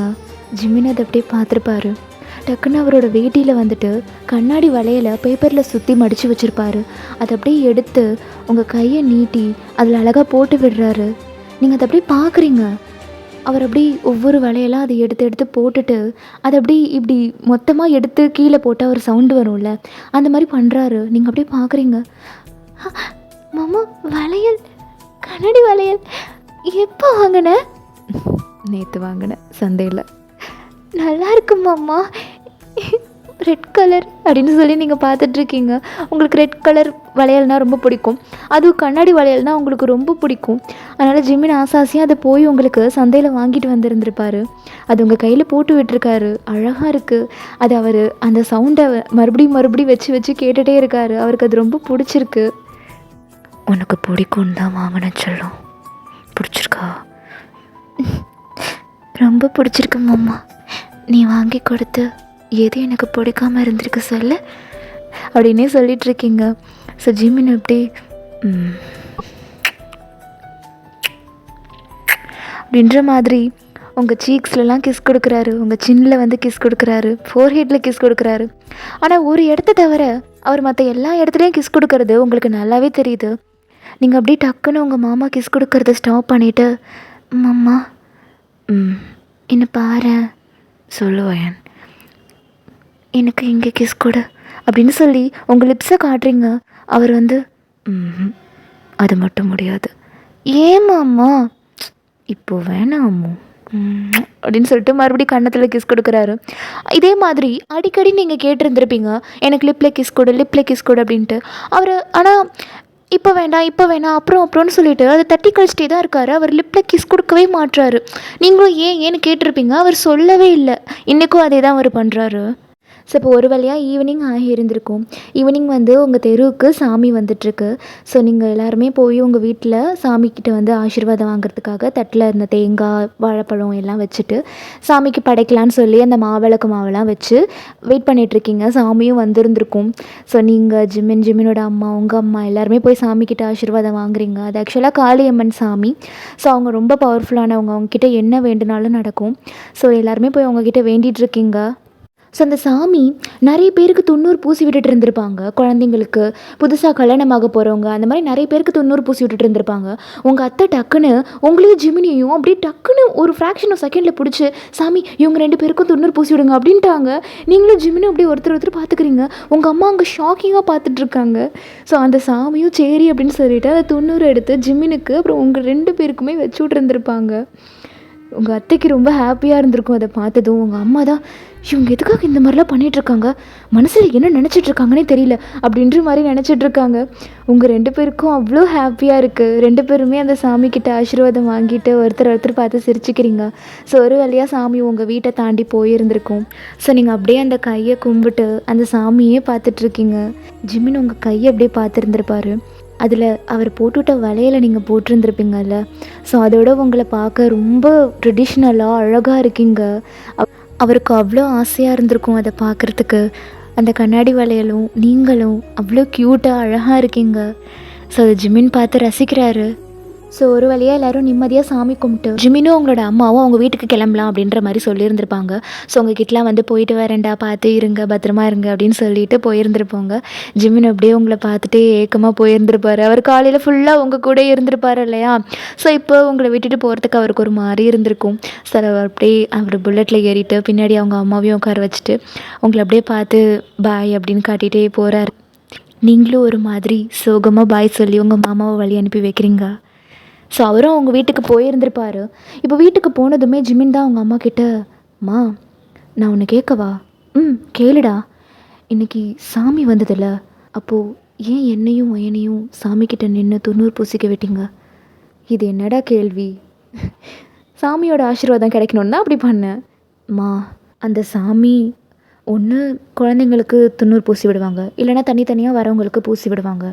ஜிமின் அதை அப்படியே பார்த்துருப்பாரு. டக்குன்னு அவரோட வேட்டியில் வந்துட்டு கண்ணாடி வளையலை பேப்பரில் சுற்றி மடித்து வச்சுருப்பாரு. அதை அப்படியே எடுத்து உங்கள் கையை நீட்டி அதில் அழகாக போட்டு விடுறாரு. நீங்கள் அதை அப்படியே பார்க்குறீங்க. அவர் அப்படி ஒவ்வொரு வளையெல்லாம் அதை எடுத்து போட்டுட்டு அதை அப்படி இப்படி மொத்தமாக எடுத்து கீழே போட்டால் ஒரு சவுண்டு வரும்ல, அந்த மாதிரி பண்ணுறாரு. நீங்கள் அப்படியே பார்க்குறீங்க. மாமா வளையல், கண்ணாடி வளையல் எப்போ வாங்கின? நேற்று வாங்கினேன் சந்தையில். நல்லா இருக்கு மாமா, ரெட் கலர் அப்படின்னு சொல்லி நீங்கள் பார்த்துட்ருக்கீங்க. உங்களுக்கு ரெட் கலர் வளையல்னால் ரொம்ப பிடிக்கும், அதுவும் கண்ணாடி வளையல்னால் உங்களுக்கு ரொம்ப பிடிக்கும். அதனால் ஜிமின் ஆசாசியாக அதை போய் உங்களுக்கு சந்தையில் வாங்கிட்டு வந்திருந்திருப்பார். அது உங்கள் கையில் போட்டு விட்டுருக்காரு. அழகாக இருக்குது. அது அவர் அந்த சவுண்டை மறுபடியும் வச்சு கேட்டுகிட்டே இருக்கார். அவருக்கு அது ரொம்ப பிடிச்சிருக்கு. உனக்கு பிடிக்கும்னு தான் வாங்கினேன் சொல்லும். பிடிச்சிருக்கா? ரொம்ப பிடிச்சிருக்கு மாமா. நீ வாங்கி கொடுத்து எது எனக்கு பிடிக்காமல் இருந்திருக்கு சொல்ல அப்படின்னே சொல்லிகிட்ருக்கீங்க. ஸோ ஜிமின் எப்படி அப்படின்ற மாதிரி உங்கள் சீக்ஸ்லலாம் கிஸ் கொடுக்குறாரு, உங்கள் சின்னில் வந்து கிஸ் கொடுக்குறாரு, ஃபோர்ஹெட்டில் கிஸ் கொடுக்குறாரு. ஆனால் ஒரு இடத்த தவிர அவர் மற்ற எல்லா இடத்துலையும் கிஸ் கொடுக்கறது உங்களுக்கு நல்லாவே தெரியுது. நீங்கள் அப்படியே டக்குன்னு உங்கள் மாமா கிஸ் கொடுக்கறத ஸ்டாப் பண்ணிவிட்டு, மாமா என்ன பாரு சொல்லுவேன், எனக்கு இங்கே கிஸ் கொடு அப்படின்னு சொல்லி உங்கள் லிப்ஸை காட்டுறீங்க. அவர் வந்து அது மட்டும் முடியாது. ஏன் மாமா இப்போ வேணாமோ அப்படின்னு சொல்லிட்டு மறுபடியும் கன்னத்தில் கிஸ் கொடுக்குறாரு. இதே மாதிரி அடிக்கடி நீங்கள் கேட்டிருந்துருப்பீங்க, எனக்கு லிப்பில் கிஸ் கொடு அப்படின்ட்டு. அவர் ஆனால் இப்போ வேண்டாம் அப்புறம்னு சொல்லிட்டு அதை தட்டி கழிச்சிட்டே தான் இருக்காரு. அவர் லிப்பில் கிஸ் கொடுக்கவே மாட்டுறாரு. நீங்களும் ஏன்னு கேட்டிருப்பீங்க. அவர் சொல்லவே இல்லை. இன்றைக்கும் அதே தான் அவர் பண்ணுறாரு. ஸோ இப்போ ஒரு வழியாக ஈவினிங் ஆகியிருந்திருக்கும். ஈவினிங் வந்து உங்கள் தெருவுக்கு சாமி வந்துட்டுருக்கு. ஸோ நீங்கள் எல்லாருமே போய் உங்கள் வீட்டில் சாமிக்கிட்ட வந்து ஆசீர்வாதம் வாங்குறதுக்காக தட்டில் இந்த தேங்காய், வாழைப்பழம் எல்லாம் வச்சுட்டு சாமிக்கு படைக்கலான்னு சொல்லி அந்த மாவிளக்கு மாவெல்லாம் வச்சு வெயிட் பண்ணிகிட்ருக்கீங்க. சாமியும் வந்திருந்திருக்கும். ஸோ நீங்கள் ஜிமினோட அம்மா, உங்கள் அம்மா எல்லாருமே போய் சாமிக்கிட்ட ஆசீர்வாதம் வாங்குறீங்க. அது ஆக்சுவலாக காளியம்மன் சாமி. ஸோ அவங்க ரொம்ப பவர்ஃபுல்லானவங்க. அவங்கக்கிட்ட என்ன வேண்டுனாலும் நடக்கும். ஸோ எல்லாருமே போய் அவங்கக்கிட்ட வேண்டிகிட்ருக்கீங்க. ஸோ அந்த சாமி நிறைய பேருக்கு 90 பூசி விட்டுட்டு இருந்திருப்பாங்க. குழந்தைங்களுக்கு, புதுசாக கல்யாணமாக போகிறவங்க, அந்த மாதிரி நிறைய பேருக்கு 90 பூசி விட்டுட்டு இருந்திருப்பாங்க. உங்கள் அத்தை டக்குன்னு உங்களையும் ஜிமினியையும் அப்படியே டக்குன்னு ஒரு ஃப்ராக்ஷன் ஆஃப் செகண்டில் பிடிச்சி, சாமி இவங்க 2 பேருக்கும் 90 பூசி விடுங்க அப்படின்ட்டாங்க. நீங்களும் ஜிமினும் அப்படியே ஒருத்தர் பார்த்துக்கிறீங்க. உங்கள் அம்மா அங்கே ஷாக்கிங்காக பார்த்துட்ருக்காங்க. ஸோ அந்த சாமியும் சரி அப்படின்னு சொல்லிட்டு அந்த 90 எடுத்து ஜிமினுக்கு அப்புறம் உங்கள் 2 பேருக்குமே வச்சு விட்ருந்துருப்பாங்க. உங்கள் அத்தைக்கு ரொம்ப ஹாப்பியாக இருந்திருக்கும் அதை பார்த்ததும். உங்கள் அம்மா தான், இவங்க எதுக்காக இந்த மாதிரிலாம் பண்ணிகிட்ருக்காங்க, மனசில் என்ன நினச்சிட்ருக்காங்கன்னே தெரியல அப்படின்ற மாதிரி நினச்சிட்ருக்காங்க. உங்கள் 2 பேருக்கும் அவ்வளோ ஹாப்பியாக இருக்குது. 2 பேருமே அந்த சாமிக்கிட்ட ஆசீர்வாதம் வாங்கிட்டு ஒருத்தர் பார்த்து சிரிச்சுக்கிறீங்க. ஸோ ஒரு வழியாக சாமி உங்கள் வீட்டை தாண்டி போயிருந்திருக்கும். ஸோ நீங்கள் அப்படியே அந்த கையை கும்பிட்டு அந்த சாமியே பார்த்துட்ருக்கீங்க. ஜிமின் உங்கள் கையை அப்படியே பார்த்துருந்துருப்பாரு. அதில் அவர் போட்டுவிட்ட வளையலை நீங்கள் போட்டிருந்துருப்பீங்கல்ல. ஸோ அதோட உங்களை பார்க்க ரொம்ப ட்ரெடிஷ்னலாக அழகாக இருக்கீங்க. அவருக்கு அவ்வளோ ஆசையாக இருந்திருக்கும் அதை பார்க்குறதுக்கு. அந்த கண்ணாடி வளையலும் நீங்களும் அவ்வளோ க்யூட்டாக அழகாக இருக்கீங்க. ஸோ அதை ஜிமின் பார்த்து ரசிக்கிறாரு. ஸோ ஒரு வழியாக எல்லோரும் நிம்மதியாக சாமி கும்பிட்டு ஜிமினும் அவங்களோட அம்மாவும் அவங்க வீட்டுக்கு கிளம்பலாம் அப்படின்ற மாதிரி சொல்லியிருந்திருப்பாங்க. ஸோ உங்ககிட்டலாம் வந்து போயிட்டு வரேன்டா, பார்த்து இருங்க, பத்திரமா இருங்க அப்படின்னு சொல்லிட்டு போயிருந்திருப்பாங்க. ஜிமின் அப்படியே உங்களை பார்த்துட்டே ஏக்கமாக போயிருந்திருப்பார். அவர் காலையில் ஃபுல்லாக உங்கள் கூட இருந்திருப்பார் இல்லையா. ஸோ இப்போ உங்களை விட்டுட்டு போகிறதுக்கு அவருக்கு ஒரு மாதிரி இருந்திருக்கும். ஸோ அவர் அப்படியே அவர் புல்லட்டில் ஏறிட்டு பின்னாடி அவங்க அம்மாவையும் உட்கார வச்சுட்டு உங்களை அப்படியே பார்த்து பாய் அப்படின்னு காட்டிகிட்டே போகிறார். நீங்களும் ஒரு மாதிரி சோகமாக பாய் சொல்லி உங்கள் மாமாவை வழி அனுப்பி வைக்கிறீங்க. ஸோ அவரும் அவங்க வீட்டுக்கு போயிருந்திருப்பார். இப்போ வீட்டுக்கு போனதுமே ஜிமின் தான் அவங்க அம்மா கிட்ட, அம்மா நான் உன்னை கேட்கவா? கேளுடா. இன்றைக்கி சாமி வந்ததில்ல, அப்போது ஏன் என்னையும் மயனையும் சாமிக்கிட்ட நின்று 90 பூசிக்க விட்டீங்க? இது என்னடா கேள்வி? சாமியோட ஆசீர்வாதம் கிடைக்கணுன்னு தான் அப்படி பண்ணேன். அம்மா, அந்த சாமி ஒன்று குழந்தைங்களுக்கு 90 பூசி விடுவாங்க, இல்லைனா தனித்தனியாக வரவங்களுக்கு பூசி விடுவாங்க.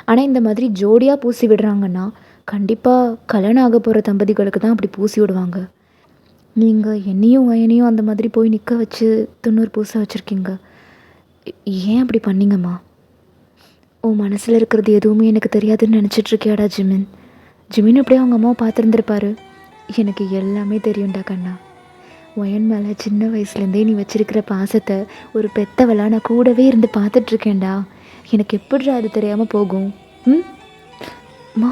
ஆனால் இந்த மாதிரி ஜோடியாக பூசி விடுறாங்கன்னா கண்டிப்பாக கல்யாணம் ஆக போகிற தம்பதிகளுக்கு தான் அப்படி பூசி விடுவாங்க. நீங்கள் என்னையும் வயனையும் அந்த மாதிரி போய் நிற்க வச்சு 90 பூச வச்சுருக்கீங்க. ஏன் அப்படி பண்ணீங்கம்மா? உன் மனசில் இருக்கிறது எதுவுமே எனக்கு தெரியாதுன்னு நினச்சிட்ருக்கியாடா ஜிமின்? ஜிமின் அப்படியே அவங்க அம்மாவை பார்த்துருந்துருப்பாரு. எனக்கு எல்லாமே தெரியும்டா கண்ணா. ஒயன் மேலே சின்ன வயசுலேருந்தே நீ வச்சிருக்கிற பாசத்தை ஒரு பெத்தவளாக நான் கூடவே இருந்து பார்த்துட்ருக்கேன்டா. எனக்கு எப்படிடா அது தெரியாமல் போகும்? மா,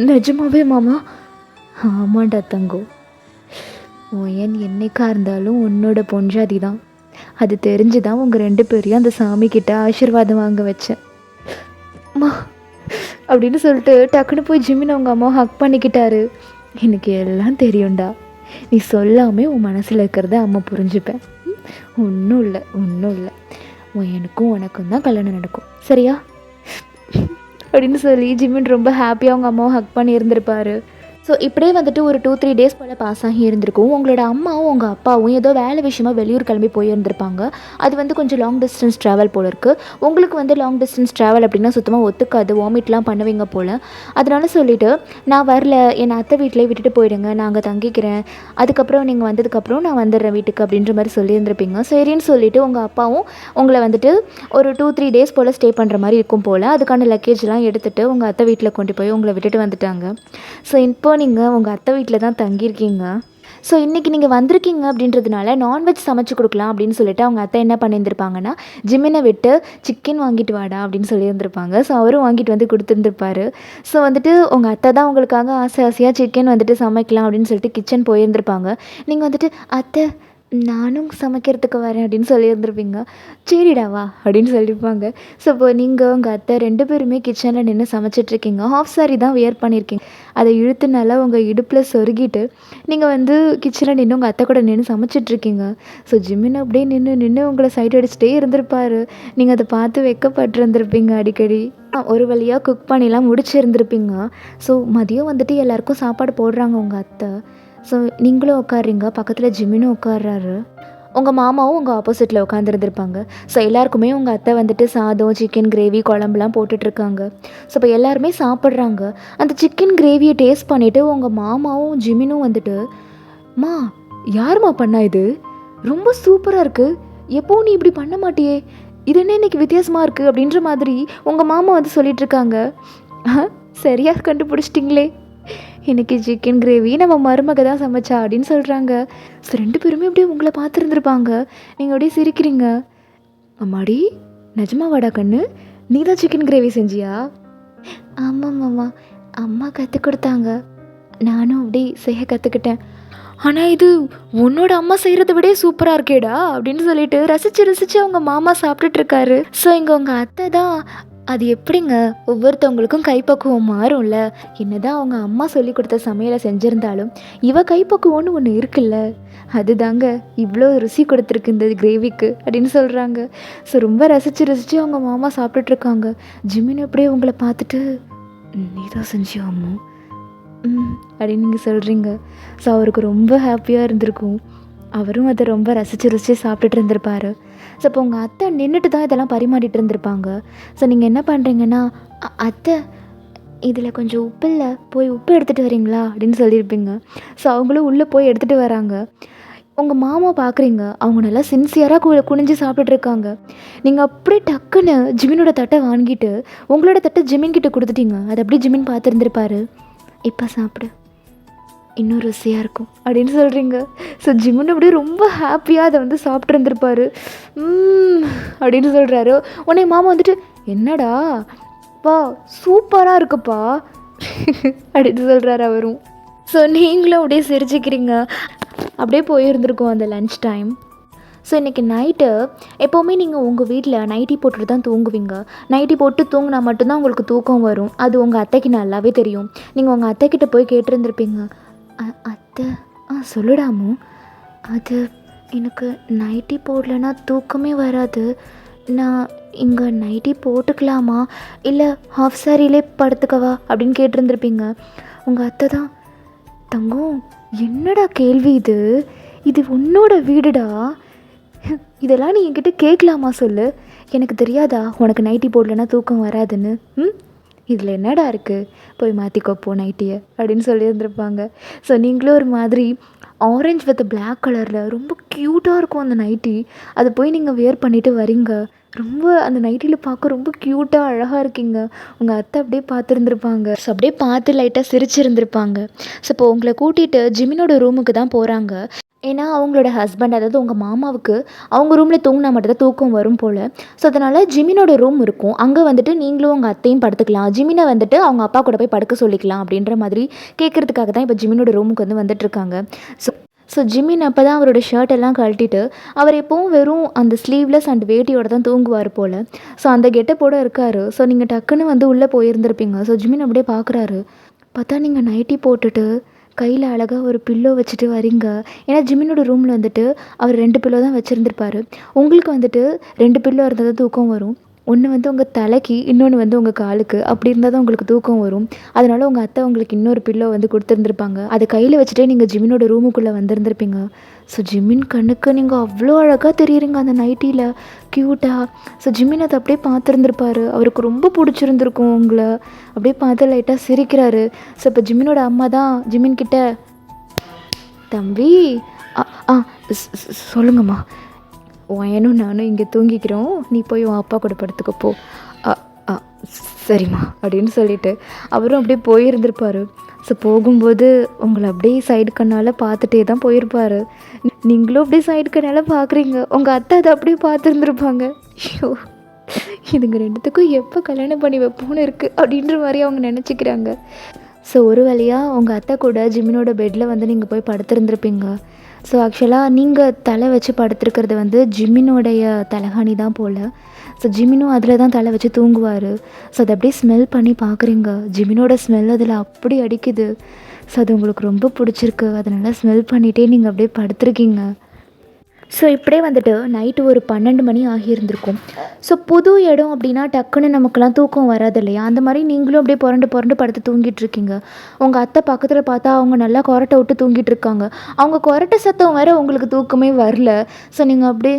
நிஜமாவே மாமா? ஆமாண்டா தங்கோ. ஒயன் என்னைக்காக இருந்தாலும் உன்னோட பொஞ்சாதி தான். அது தெரிஞ்சு தான் உங்கள் 2 பேரையும் அந்த சாமிக்கிட்ட ஆசீர்வாதம் வாங்க வச்சேன் மா அப்படின்னு சொல்லிட்டு டக்குன்னு போய் ஜிமின் அவங்க அம்மா ஹக் பண்ணிக்கிட்டாரு. எனக்கு எல்லாம் தெரியும்டா. நீ சொல்லாமே உன் மனசில் இருக்கிறத அம்மா புரிஞ்சுப்பேன். ஒன்றும் இல்லை. எனக்கும் உனக்கும் தான் கல்யாணம் நடக்கும், சரியா? அப்படின்னு சொல்லி ஜிமின் ரொம்ப ஹாப்பியாக அவங்க அம்மாவை ஹக் பண்ணி இருந்திருப்பாரு. ஸோ இப்படியே வந்துட்டு ஒரு 2-3 டேஸ் போல் பாஸ் ஆகி இருந்திருக்கும். உங்களோட அம்மாவும் உங்கள் அப்பாவும் ஏதோ வேலை விஷயமாக வெளியூர் கிளம்பி போயிருந்திருப்பாங்க. அது வந்து கொஞ்சம் லாங் டிஸ்டன்ஸ் ட்ராவல் போல் இருக்குது. உங்களுக்கு வந்து லாங் டிஸ்டன்ஸ் ட்ராவல் அப்படின்னா சுத்தமாக ஒத்துக்காது, வாமிட்லாம் பண்ணுவீங்க போல். அதனால சொல்லிவிட்டு, நான் வரல, என்னை அத்தை வீட்டிலே விட்டுட்டு போயிடுங்க, நான் அங்கே தங்கிக்கிறேன், அதுக்கப்புறம் நீங்கள் வந்ததுக்கப்புறம் நான் வந்துடுறேன் வீட்டுக்கு அப்படின்ற மாதிரி சொல்லியிருந்திருப்பீங்க. சரின்னு சொல்லிவிட்டு உங்கள் அப்பாவும் உங்களை வந்துட்டு ஒரு 2-3 டேஸ் போல் ஸ்டே பண்ணுற மாதிரி இருக்கும் போல். அதுக்கான லக்கேஜ்லாம் எடுத்துகிட்டு உங்கள் அத்தை வீட்டில் கொண்டு போய் உங்களை விட்டுட்டு வந்துட்டாங்க. ஸோ இப்போ நீங்கள் உங்கள் அத்தை வீட்டில் தான் தங்கியிருக்கீங்க. ஸோ இன்றைக்கி நீங்கள் வந்திருக்கீங்க அப்படின்றதுனால நான்வெஜ் சமைச்சு கொடுக்கலாம் அப்படின்னு சொல்லிட்டு அவங்க அத்தை என்ன பண்ணியிருந்திருப்பாங்கன்னா, ஜிமினை விட்டு சிக்கன் வாங்கிட்டு வாடா அப்படின்னு சொல்லியிருந்திருப்பாங்க. ஸோ அவரும் வாங்கிட்டு வந்து கொடுத்துருந்துருப்பாரு. ஸோ வந்துட்டு உங்கள் அத்தை தான் உங்களுக்காக ஆசையாக சிக்கன் வந்துட்டு சமைக்கலாம் அப்படின்னு சொல்லிட்டு கிச்சன் போயிருந்திருப்பாங்க. நீங்கள் வந்துட்டு, அத்தை நானும் சமைக்கிறதுக்கு வரேன் அப்படின்னு சொல்லியிருந்திருப்பீங்க. சரிடா வா அப்படின்னு சொல்லியிருப்பாங்க. ஸோ இப்போ நீங்கள் உங்கள் அத்தை 2 பேருமே கிச்சனில் நின்று சமைச்சிட்ருக்கீங்க. ஹாஃப் சாரி தான் வியர் பண்ணியிருக்கீங்க. அதை இழுத்து நல்லா உங்கள் இடுப்பில் சொருகிட்டு நீங்கள் வந்து கிச்சனில் நின்று உங்கள் அத்தை கூட நின்று சமைச்சிட்ருக்கீங்க. ஸோ ஜிமின் அப்படியே நின்று உங்களை சைட் அடிச்சுட்டே இருந்திருப்பார். நீங்கள் அதை பார்த்து வெக்கப்பட்டிருந்திருப்பீங்க அடிக்கடி. ஒரு வழியாக குக் பண்ணிலாம் முடிச்சிருந்துருப்பீங்க. ஸோ மதியம் வந்துட்டு எல்லாேருக்கும் சாப்பாடு போடுறாங்க உங்கள் அத்தை. ஸோ நீங்களும் உட்காடுறீங்க, பக்கத்தில் ஜிமினும் உட்கார்றாரு. உங்கள் மாமாவும் உங்கள் ஆப்போசிட்டில் உட்காந்துருந்துருப்பாங்க. ஸோ எல்லாருக்குமே உங்கள் அத்தை வந்துட்டு சாதம், சிக்கன் கிரேவி, குழம்புலாம் போட்டுட்ருக்காங்க. ஸோ இப்போ எல்லாருமே சாப்பிட்றாங்க. அந்த சிக்கன் கிரேவியை டேஸ்ட் பண்ணிவிட்டு உங்கள் மாமாவும் ஜிமினும் வந்துட்டு, மா யாரும்மா பண்ணா இது? ரொம்ப சூப்பராக இருக்குது. எப்போவும் நீ இப்படி பண்ண மாட்டியே, இது என்ன இன்னைக்கு வித்தியாசமாக இருக்குது அப்படின்ற மாதிரி உங்கள் மாமா வந்து சொல்லிகிட்ருக்காங்க. சரியாக கண்டுபிடிச்சிட்டிங்களே, இன்றைக்கி சிக்கன் கிரேவி நம்ம மருமக தான் சமைச்சா அப்படின்னு சொல்கிறாங்க. ஸோ 2 பேருமே அப்படியே உங்களை பார்த்துருந்துருப்பாங்க. நீங்கள் அப்படியே சிரிக்கிறீங்க. அம்மாடி நிஜமாவாடா கண்ணு, நீ தான் சிக்கன் கிரேவி செஞ்சியா? ஆமாம் மாமா, அம்மா கற்றுக் கொடுத்தாங்க, நானும் அப்படி செய்ய கற்றுக்கிட்டேன். ஆனால் இது உன்னோட அம்மா செய்கிறத விட சூப்பராக இருக்கேடா அப்படின்னு சொல்லிட்டு ரசித்து அவங்க மாமா சாப்பிட்டுட்ருக்காரு. ஸோ இங்கே உங்கள் அத்தை தான், அது எப்படிங்க ஒவ்வொருத்தவங்களுக்கும் கைப்பக்குவம் மாறும்ல. என்னதான் அவங்க அம்மா சொல்லி கொடுத்த சமையலை செஞ்சுருந்தாலும் இவ கைப்பக்குவம்னு ஒன்று இருக்குல்ல, அதுதாங்க இவ்வளோ ருசி கொடுத்துருக்கு இந்த கிரேவிக்கு அப்படின்னு சொல்கிறாங்க. ஸோ ரொம்ப ரசித்து அவங்க மாமா சாப்பிட்டுட்ருக்காங்க. ஜிமின் அப்படியே உங்களை பார்த்துட்டு, நீ தான் செஞ்சியா அம்மா அப்படின்னு நீங்கள் சொல்கிறீங்க. ஸோ அவருக்கு ரொம்ப ஹாப்பியாக இருந்திருக்கும். அவரும் அதை ரொம்ப ரசித்து சாப்பிட்டுட்டு இருந்திருப்பார். ஸோ இப்போ உங்கள் அத்தை நின்றுட்டு தான் இதெல்லாம் பரிமாறிட்டு இருந்திருப்பாங்க. ஸோ நீங்கள் என்ன பண்ணுறீங்கன்னா, அத்தை இதில் கொஞ்சம் உப்பு இல்லை, போய் உப்பு எடுத்துகிட்டு வரீங்களா அப்படின்னு சொல்லியிருப்பீங்க. ஸோ அவங்களும் உள்ளே போய் எடுத்துகிட்டு வராங்க. உங்கள் மாமா பார்க்குறீங்க, அவங்க நல்லா சின்சியராக குனிஞ்சு சாப்பிட்டுட்ருக்காங்க. நீங்கள் அப்படியே டக்குன்னு ஜிமினோட தட்டை வாங்கிட்டு உங்களோட தட்டை ஜிமின் கிட்ட கொடுத்துட்டீங்க. அது அப்படியே ஜிமின் பார்த்துருந்துருப்பாரு. இப்போ சாப்பிடு, இன்னும் ருசியாக இருக்கும் அப்படின்னு சொல்கிறீங்க. ஸோ ஜிமின் அப்படியே ரொம்ப ஹாப்பியாக அதை வந்து சாப்பிட்ருந்துருப்பாரு. அப்படின்னு சொல்கிறாரு. உடனே மாமா வந்துட்டு, என்னடா பா சூப்பராக இருக்குப்பா அப்படின்னு சொல்கிறாரு அவரும். ஸோ நீங்களும் அப்படியே சிரிச்சுக்கிறீங்க. அப்படியே போயிருந்துருக்கோம் அந்த லன்ச் டைம். ஸோ இன்றைக்கி நைட்டு எப்போவுமே நீங்கள் உங்கள் வீட்டில் நைட்டி போட்டுட்டு தான் தூங்குவீங்க. நைட்டி போட்டு தூங்கினா மட்டும்தான் உங்களுக்கு தூக்கம் வரும். அது உங்கள் அத்தைக்கு நல்லாவே தெரியும். நீங்கள் உங்கள் அத்தைக்கிட்ட போய் கேட்டிருந்துருப்பீங்க, அத்தை சொல்லுடாமோ, அது எனக்கு நைட்டி போடலன்னா தூக்கமே வராது, நான் இங்கே நைட்டி போட்டுக்கலாமா இல்லை ஹாஃப் சாரியிலே படுத்துக்கவா அப்படின்னு கேட்டிருந்துருப்பீங்க. உங்கள் அத்தை தான், தங்கம் என்னடா கேள்வி இது, இது உன்னோட வீடுடா, இதெல்லாம் நீ என்கிட்ட கேட்கலாமா சொல்லு, எனக்கு தெரியாதா உனக்கு நைட்டி போடலன்னா தூக்கம் வராதுன்னு? இதில் என்னடா இருக்குது, போய் மாற்றிக்கோப்போ நைட்டியை அப்படின்னு சொல்லியிருந்துருப்பாங்க. ஸோ நீங்களும் ஒரு மாதிரி ஆரஞ்ச் வித் பிளாக் கலரில் ரொம்ப க்யூட்டாக இருக்கும் அந்த நைட்டி, அதை போய் நீங்கள் வியர் பண்ணிவிட்டு வரீங்க. ரொம்ப அந்த நைட்டியில் பார்க்க ரொம்ப க்யூட்டாக அழகாக இருக்கீங்க. உங்கள் அத்தை அப்படியே பார்த்துருந்துருப்பாங்க. ஸோ அப்படியே பார்த்து லைட்டாக சிரிச்சிருந்துருப்பாங்க. ஸோ இப்போ உங்களை கூட்டிகிட்டு ஜிமினோட ரூமுக்கு தான் போகிறாங்க. ஏன்னா அவங்களோட ஹஸ்பண்ட், அதாவது உங்கள் மாமாவுக்கு அவங்க ரூமில் தூங்கினா மட்டும்தான் தூக்கம் வரும் போல். ஸோ அதனால் ஜிமினோட ரூம் இருக்கும், அங்கே வந்துட்டு நீங்களும் உங்கள் அத்தையும் படுத்துக்கலாம், ஜிமினை வந்துட்டு அவங்க அப்பா கூட போய் படுக்க சொல்லிக்கலாம் அப்படின்ற மாதிரி கேட்குறதுக்காக தான் இப்போ ஜிமினோட ரூமுக்கு வந்து வந்துட்டுருக்காங்க. ஸோ ஜிமின் அப்போ தான் அவரோட ஷர்ட் எல்லாம் கழட்டிட்டு, அவர் எப்போவும் வெறும் அந்த ஸ்லீவ்லெஸ் அண்ட் வேட்டியோட தான் தூங்குவார் போல். ஸோ அந்த கெட்டப்போடு இருக்கார். ஸோ நீங்கள் டக்குன்னு வந்து உள்ளே போயிருந்திருப்பீங்க. ஸோ ஜிமின் அப்படியே பார்க்குறாரு. பார்த்தா நீங்கள் நைட்டி போட்டுட்டு கையில் அழகாக ஒரு பில்லோ வச்சுட்டு வரீங்க. ஏன்னா ஜிமினோட ரூமில் வந்துட்டு அவர் 2 பில்லோ தான் வச்சுருந்துருப்பார். உங்களுக்கு வந்துட்டு 2 பில்லோ இருந்தால் தான் தூக்கம் வரும். ஒன்று வந்து உங்கள் தலைக்கு, இன்னொன்று வந்து உங்கள் காலுக்கு, அப்படி இருந்தால் தான் உங்களுக்கு தூக்கம் வரும். அதனால் உங்கள் அத்தை உங்களுக்கு இன்னொரு பில்லோ வந்து கொடுத்துருந்துருப்பாங்க. அதை கையில் வச்சுட்டே நீங்கள் ஜிமினோட ரூமுக்குள்ளே வந்திருந்துருப்பீங்க. ஸோ ஜிமின் கண்ணுக்கு நீங்கள் அவ்வளோ அழகாக தெரியுறீங்க அந்த நைட்டியில், க்யூட்டாக. ஸோ ஜிமின் அதை அப்படியே பார்த்துருந்துருப்பாரு. அவருக்கு ரொம்ப பிடிச்சிருந்துருக்கும் உங்களை. அப்படியே பார்த்து லைட்டாக சிரிக்கிறாரு. ஸோ இப்போ ஜிமினோட அம்மா தான் ஜிமின் கிட்ட, தம்பி சொல்லுங்கம்மா, ஏனும் நானும் இங்கே தூங்கிக்கிறோம், நீ போய் உன் அப்பா கூட படுத்துக்கப்போ. சரிம்மா அப்படின்னு சொல்லிட்டு அவரும் அப்படியே போயிருந்திருப்பார். ஸோ போகும்போது உங்களை அப்படியே சைடு கண்ணால் பார்த்துட்டே தான் போயிருப்பார். நீங்களும் அப்படியே சைடு கண்ணால் பார்க்குறீங்க. உங்கள் அத்தை அதை அப்படியே பார்த்துருந்துருப்பாங்க. ஐயோ, இதுங்க 2த்துக்கும் எப்போ கல்யாணம் பண்ணி வைப்போன்னு இருக்குது அப்படின்ற மாதிரி அவங்க நினச்சிக்கிறாங்க. ஸோ ஒரு வழியாக உங்கள் அத்தை கூட ஜிமினோட பெட்டில் வந்து நீங்கள் போய் படுத்துருந்துருப்பீங்க. ஸோ ஆக்சுவலாக நீங்கள் தலை வச்சு படுத்துருக்கிறது வந்து ஜிமினோடைய தலகாணி தான் போல். ஸோ ஜிமினும் அதில் தான் தலை வச்சு தூங்குவார். ஸோ அதை அப்படியே ஸ்மெல் பண்ணி பார்க்குறீங்க. ஜிமினோட ஸ்மெல் அதில் அப்படி அடிக்குது. ஸோ அது உங்களுக்கு ரொம்ப பிடிச்சிருக்கு. அதை நல்லா ஸ்மெல் பண்ணிகிட்டே நீங்கள் அப்படியே படுத்துருக்கீங்க. ஸோ இப்படியே வந்துட்டு நைட்டு ஒரு 12 மணி ஆகியிருந்திருக்கும். ஸோ புது இடம் அப்படின்னா டக்குன்னு நமக்கெல்லாம் தூக்கம் வராது இல்லையா? அந்த மாதிரி நீங்களும் அப்படியே புரண்டு புரண்டு படுத்து தூங்கிட்டு இருக்கீங்க. உங்கள் அத்தை பக்கத்தில் பார்த்தா அவங்க நல்லா கொரட்டை விட்டு தூங்கிட்டு இருக்காங்க. அவங்க கொரட்டை சத்தம் வேற உங்களுக்கு தூக்கமே வரல. ஸோ நீங்கள் அப்படியே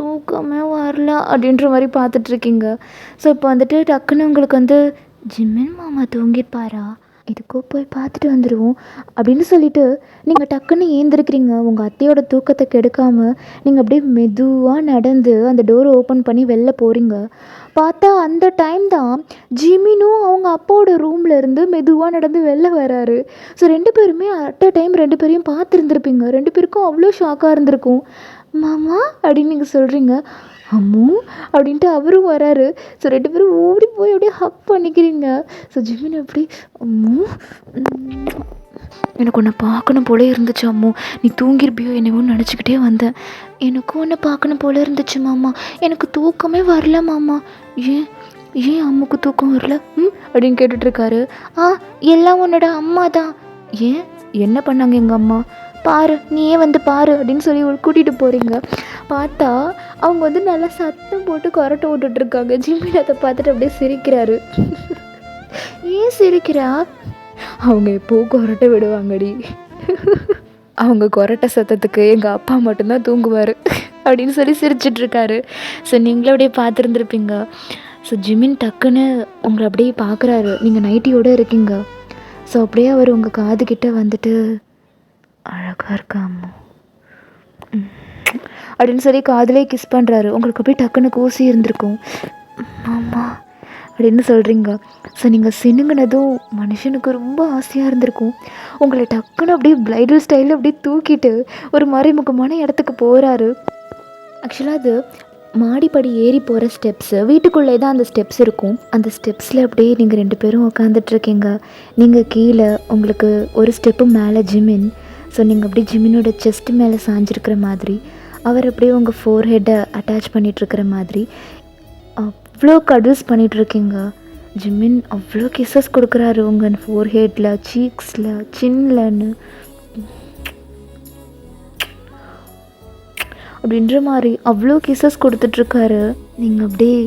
தூக்கமே வரல அப்படின்ற மாதிரி பார்த்துட்ருக்கீங்க. ஸோ இப்போ வந்துட்டு டக்குன்னு உங்களுக்கு வந்து ஜிம்மின் மாமா தூங்கிருப்பாரா, இதுக்கோ போய் பார்த்துட்டு வந்துடுவோம் அப்படின்னு சொல்லிட்டு நீங்கள் டக்குன்னு ஏந்திருக்கிறீங்க. உங்கள் அத்தையோட தூக்கத்தை கெடுக்காமல் நீங்கள் அப்படியே மெதுவாக நடந்து அந்த டோரை ஓப்பன் பண்ணி வெளில போகிறீங்க. பார்த்தா அந்த டைம் தான் ஜிமினும் அவங்க அப்பாவோட ரூமில் இருந்து மெதுவாக நடந்து வெளில வராரு. ஸோ 2 பேருமே அட் அ டைம் 2 பேரையும் பார்த்துருந்துருப்பீங்க. 2 பேருக்கும் அவ்வளோ ஷாக்காக இருந்திருக்கும். மாமா அப்படின்னு நீங்கள் சொல்கிறீங்க. அம்மு அப்படின்ட்டு அவரும் வராரு. ஸோ 2 பேரும் ஓடி போய் அப்படியே ஹக் பண்ணிக்கிறீங்க. ஸோ ஜிமின் அப்படி அம்மு எனக்கு உன்னை பார்க்கணும் போல இருந்துச்சு அம்மு, நீ தூங்கிருப்பியோ என்னவோ நினச்சிக்கிட்டே வந்தேன். எனக்கும் உன்னை பார்க்கணும் போல இருந்துச்சு மாமா, எனக்கு தூக்கமே வரல மாமா. ஏன் ஏன் அம்முக்கு தூக்கம் வரல அப்படின்னு கேட்டுட்ருக்காரு. எல்லாம் உன்னோட அம்மா தான். ஏன் என்ன பண்ணாங்க எங்கள் அம்மா? பாரு, நீயே வந்து பாரு அப்படின்னு சொல்லி கூட்டிகிட்டு போகிறீங்க. பார்த்தா அவங்க வந்து நல்லா சத்தம் போட்டு கொரட்டை விட்டுட்ருக்காங்க. ஜிம்மின் அதை பார்த்துட்டு அப்படியே சிரிக்கிறாரு. ஏன் சிரிக்கிறா? அவங்க எப்போவும் கொரட்டை விடுவாங்கடி, அவங்க கொரட்டை சத்தத்துக்கு எங்கள் அப்பா மட்டும்தான் தூங்குவார் அப்படின்னு சொல்லி சிரிச்சிட்ருக்காரு. ஸோ நீங்களும் அப்படியே பார்த்துருந்துருப்பீங்க. ஸோ ஜிமின் டக்குன்னு உங்களை அப்படியே பார்க்குறாரு. நீங்கள் நைட்டியோடு இருக்கீங்க. ஸோ அப்படியே அவர் உங்கள் காதுகிட்ட வந்துட்டு அழகாக இருக்காமோ அப்படின்னு சொல்லி காதிலே கிஸ் பண்ணுறாரு. உங்களுக்கு அப்படியே டக்குன்னு கூசி இருந்திருக்கும். மாமா அப்படின்னு சொல்கிறீங்க. ஸோ நீங்கள் சினுங்கினதும் மனுஷனுக்கு ரொம்ப ஆசையாக இருந்திருக்கும். உங்களை டக்குன்னு அப்படியே பிரைடல் ஸ்டைலில் அப்படியே தூக்கிட்டு ஒரு மறைமுகமான இடத்துக்கு போகிறாரு. ஆக்சுவலாக அது மாடிப்படி ஏறி போகிற ஸ்டெப்ஸு, வீட்டுக்குள்ளே தான் அந்த ஸ்டெப்ஸ் இருக்கும். அந்த ஸ்டெப்ஸில் அப்படியே நீங்கள் 2 பேரும் உட்காந்துட்ருக்கீங்க. நீங்கள் கீழே, உங்களுக்கு ஒரு ஸ்டெப்பு மேலே ஜிமின். ஸோ நீங்கள் அப்படியே ஜிமினோட செஸ்ட் மேலே சாஞ்சிருக்கிற மாதிரி, அவர் அப்படியே உங்கள் ஃபோர்ஹெட்டை அட்டாச் பண்ணிகிட்ருக்கிற மாதிரி அவ்வளோ கடல்ஸ் பண்ணிகிட்ருக்கீங்க. ஜிமின் அவ்வளோ கிஸ்ஸஸ் கொடுக்குறாரு உங்கள் ஃபோர்ஹெட்டில், சீக்ஸில், சின்லன்னு அப்படின்ற மாதிரி அவ்வளோ கிஸ்ஸஸ் கொடுத்துட்ருக்காரு. நீங்கள் அப்படியே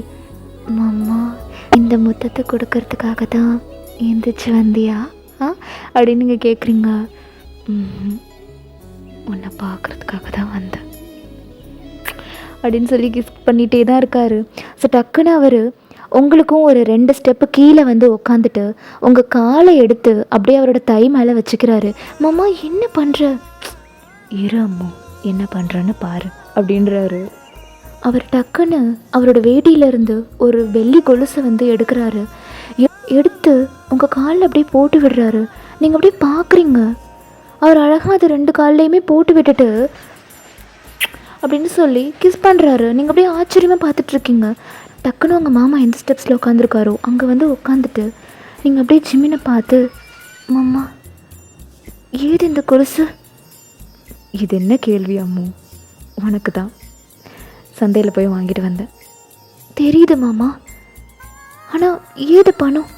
மாமா இந்த முத்தத்தை கொடுக்கறதுக்காக தான் எழுந்திரிச்சு வந்தியா அப்படின்னு நீங்கள் கேட்குறீங்க. உன்னை பார்க்குறதுக்காக தான் வந்தேன் அப்படின்னு சொல்லி கிஸ் பண்ணிகிட்டே தான் இருக்கார். ஸோ டக்குன்னு அவர் உங்களுக்கும் ஒரு 2 ஸ்டெப்பு கீழே வந்து உக்காந்துட்டு உங்கள் காலை எடுத்து அப்படியே அவரோட தை மேலே வச்சுக்கிறாரு. மாமா என்ன பண்ணுற? இரு அம்மு, என்ன பண்ணுறன்னு பாரு அப்படின்றாரு. அவர் டக்குன்னு அவரோட வேட்டியிலேருந்து ஒரு வெள்ளி கொலுசை வந்து எடுக்கிறாரு. எடுத்து உங்கள் காலில் அப்படியே போட்டு விடுறாரு. நீங்கள் அப்படியே பார்க்குறீங்க. அவர் அழகாக அது 2 கால்லையுமே போட்டு விட்டுட்டு அப்படின்னு சொல்லி கிஸ் பண்ணுறாரு. நீங்கள் அப்படியே ஆச்சரியமாக பார்த்துட்ருக்கீங்க. டக்குன்னு உங்கள் மாமா எந்த ஸ்டெப்ஸில் உட்காந்துருக்காரோ அங்கே வந்து உட்காந்துட்டு நீங்கள் அப்படியே ஜிம்மினை பார்த்து, மாமா ஏது இந்த கொலுசு? இது என்ன கேள்வி அம்மு? உனக்கு தான், சந்தையில் போய் வாங்கிட்டு வந்தேன். தெரியுது மாமா, ஆனால் ஏது பணம்?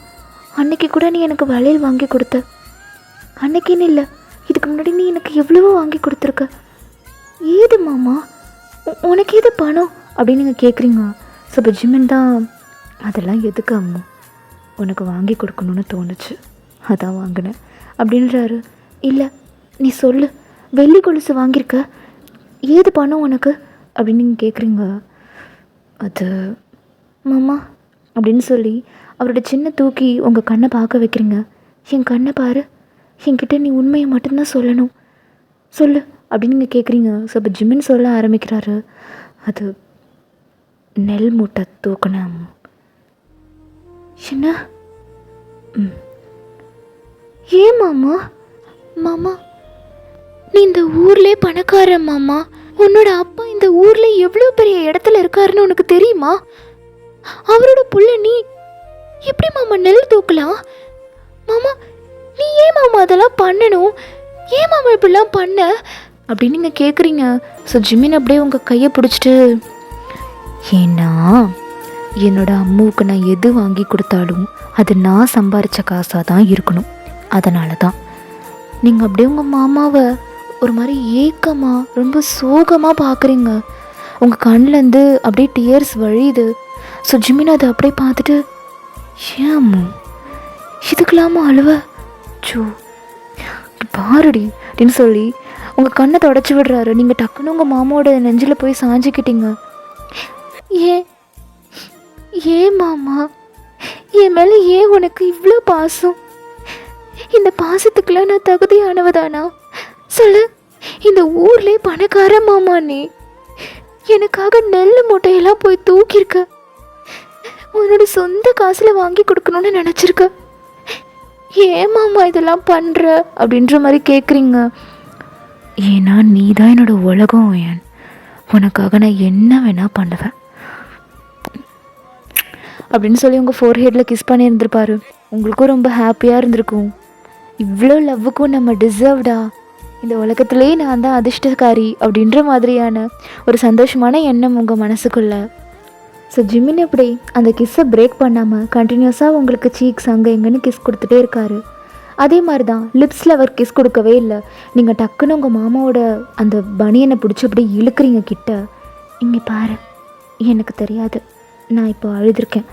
அன்னைக்கு கூட நீ எனக்கு வளையல் வாங்கி கொடுத்த. அன்னைக்குன்னு இல்லை, இதுக்கு முன்னாடி நீ எனக்கு எவ்வளவோ வாங்கி கொடுத்துருக்க. ஏது மாமா, உனக்கு ஏது பணம் அப்படின்னு நீங்கள் கேட்குறீங்க. ஸோ இப்போ ஜிம்மின் தான், அதெல்லாம் எதுக்கு அம்மு, உனக்கு வாங்கி கொடுக்கணுன்னு தோணுச்சு, அதான் வாங்கினேன் அப்படின்றாரு. இல்லை நீ சொல்லு, வெள்ளி கொலுசு வாங்கியிருக்க, ஏது பணம் உனக்கு அப்படின்னு நீங்கள் கேட்குறீங்க. அது மாமா அப்படின்னு சொல்லி அவரோட சின்ன தூக்கி உங்கள் கண்ணை பார்க்க வைக்கிறீங்க. என் கண்ணை பாரு, என்கிட்ட நீ உண்மையை மட்டும்தான் சொல்லணும், சொல்லு அப்படின்னு நீங்கள் கேட்குறீங்க. ஸோ இப்போ ஜிம்மின் சொல்ல ஆரம்பிக்கிறாரு. அது நெல் மூட்டை தூக்கினேன். என்ன? ஏன் மாமா? மாமா நீ இந்த ஊர்லே பணக்கார மாமா. உன்னோட அப்பா இந்த ஊர்ல எவ்வளோ பெரிய இடத்துல இருக்காருன்னு உனக்கு தெரியுமா? அவரோட புள்ள நீ எப்படி மாமா நெல் தூக்கலாம்? மாமா நீ ஏன் மாமா அதெல்லாம் பண்ணணும்? ஏன் மாமா இப்படிலாம் பண்ண அப்படின்னு நீங்கள் கேட்குறீங்க. ஸோ ஜிம்மின் அப்படியே உங்கள் கையை பிடிச்சிட்டு, ஏன்னா என்னோட அம்மாவுக்கு நான் எது வாங்கி கொடுத்தாலும் அது நான் சம்பாரித்த காசாக தான் இருக்கணும், அதனால தான் நீங்கள் அப்படியே உங்கள் மாமாவை ஒரு மாதிரி ஏக்கமாக ரொம்ப சோகமாக பார்க்குறீங்க. உங்கள் கண்ணிலேருந்து அப்படியே டியர்ஸ் வழியுது. ஸோ ஜிமின் அதை அப்படியே பார்த்துட்டு, ஏன் அம்மு இதுக்கெல்லாமா அழுவ, சோ பாருடி அப்படின்னு சொல்லி உங்கள் கண்ணை தொடச்சி விடுறாரு. நீங்கள் டக்குன்னு உங்கள் மாமாவோட நெஞ்சில் போய் சாஞ்சிக்கிட்டீங்க. ஏன் ஏன் மாமா, என் மேலே ஏன் உனக்கு இவ்வளோ பாசம்? இந்த பாசத்துக்கெல்லாம் நான் தகுதியானவதானா சொல்லு? இந்த ஊர்லேயே பணக்கார மாமா நீ, எனக்காக நெல் மூட்டையெல்லாம் போய் தூக்கியிருக்க, உன்னோட சொந்த காசில் வாங்கி கொடுக்கணும்னு நினச்சிருக்க. ஏன் மாமா இதெல்லாம் பண்ணுற அப்படின்ற மாதிரி கேட்குறீங்க. ஏன்னா நீ தான் என்னோட உலகம். ஏன் உனக்காக நான் என்ன வேணால் பண்ணுவேன் அப்படின்னு சொல்லி உங்கள் ஃபோர்ஹெட்டில் கிஸ் பண்ணி இருந்திருப்பாரு. உங்களுக்கும் ரொம்ப ஹாப்பியாக இருந்திருக்கும். இவ்வளோ லவ்வுக்கும் நம்ம டிசர்வ்டா, இந்த உலகத்துலேயே நான் தான் அதிர்ஷ்டக்காரி அப்படின்ற மாதிரியான ஒரு சந்தோஷமான எண்ணம் உங்கள் மனசுக்குள்ளே. ஸோ ஜிமின் எப்படி அந்த கிஸ்ஸை பிரேக் பண்ணாமல் கண்டினியூஸாக உங்களுக்கு சீக்ஸ் அங்கே எங்கன்னு கிஸ் கொடுத்துட்டே இருக்காரு. அதே மாதிரி தான் லிப்ஸில் அவர் கிஸ் கொடுக்கவே இல்லை. நீங்கள் டக்குன்னு உங்கள் மாமாவோட அந்த பனியனை பிடிச்சி அப்படியே இழுக்கிறீங்க கிட்ட. இங்கே பாரு, எனக்கு தெரியாது, நான் இப்போ அழுதுருக்கேன்,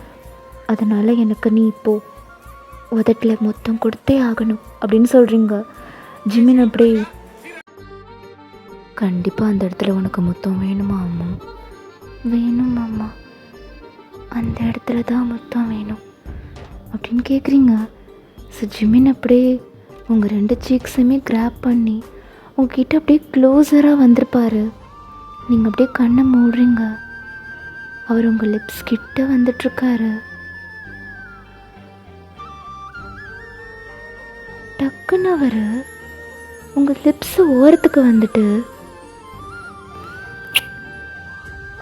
அதனால் எனக்கு நீ இப்போது உதட்டில் மொத்தம் கொடுத்தே ஆகணும் அப்படின்னு சொல்கிறீங்க. ஜிமின் அப்படி, கண்டிப்பாக அந்த இடத்துல உனக்கு மொத்தம் வேணுமா அம்மா? வேணும் அம்மா, அந்த இடத்துல தான் மொத்தம் வேணும் அப்படின்னு கேட்குறீங்க. ஸோ ஜிமின் அப்படியே உங்கள் 2 சீக்ஸுமே கிராப் பண்ணி உங்ககிட்ட அப்படியே க்ளோஸராக வந்திருப்பார். நீங்கள் அப்படியே கண்ணை மூடுறீங்க. அவர் உங்கள் லிப்ஸ் கிட்ட வந்துட்டுருக்காரு. டக்குன்னு அவர் உங்கள் லிப்ஸ் ஓரத்துக்கு வந்துட்டு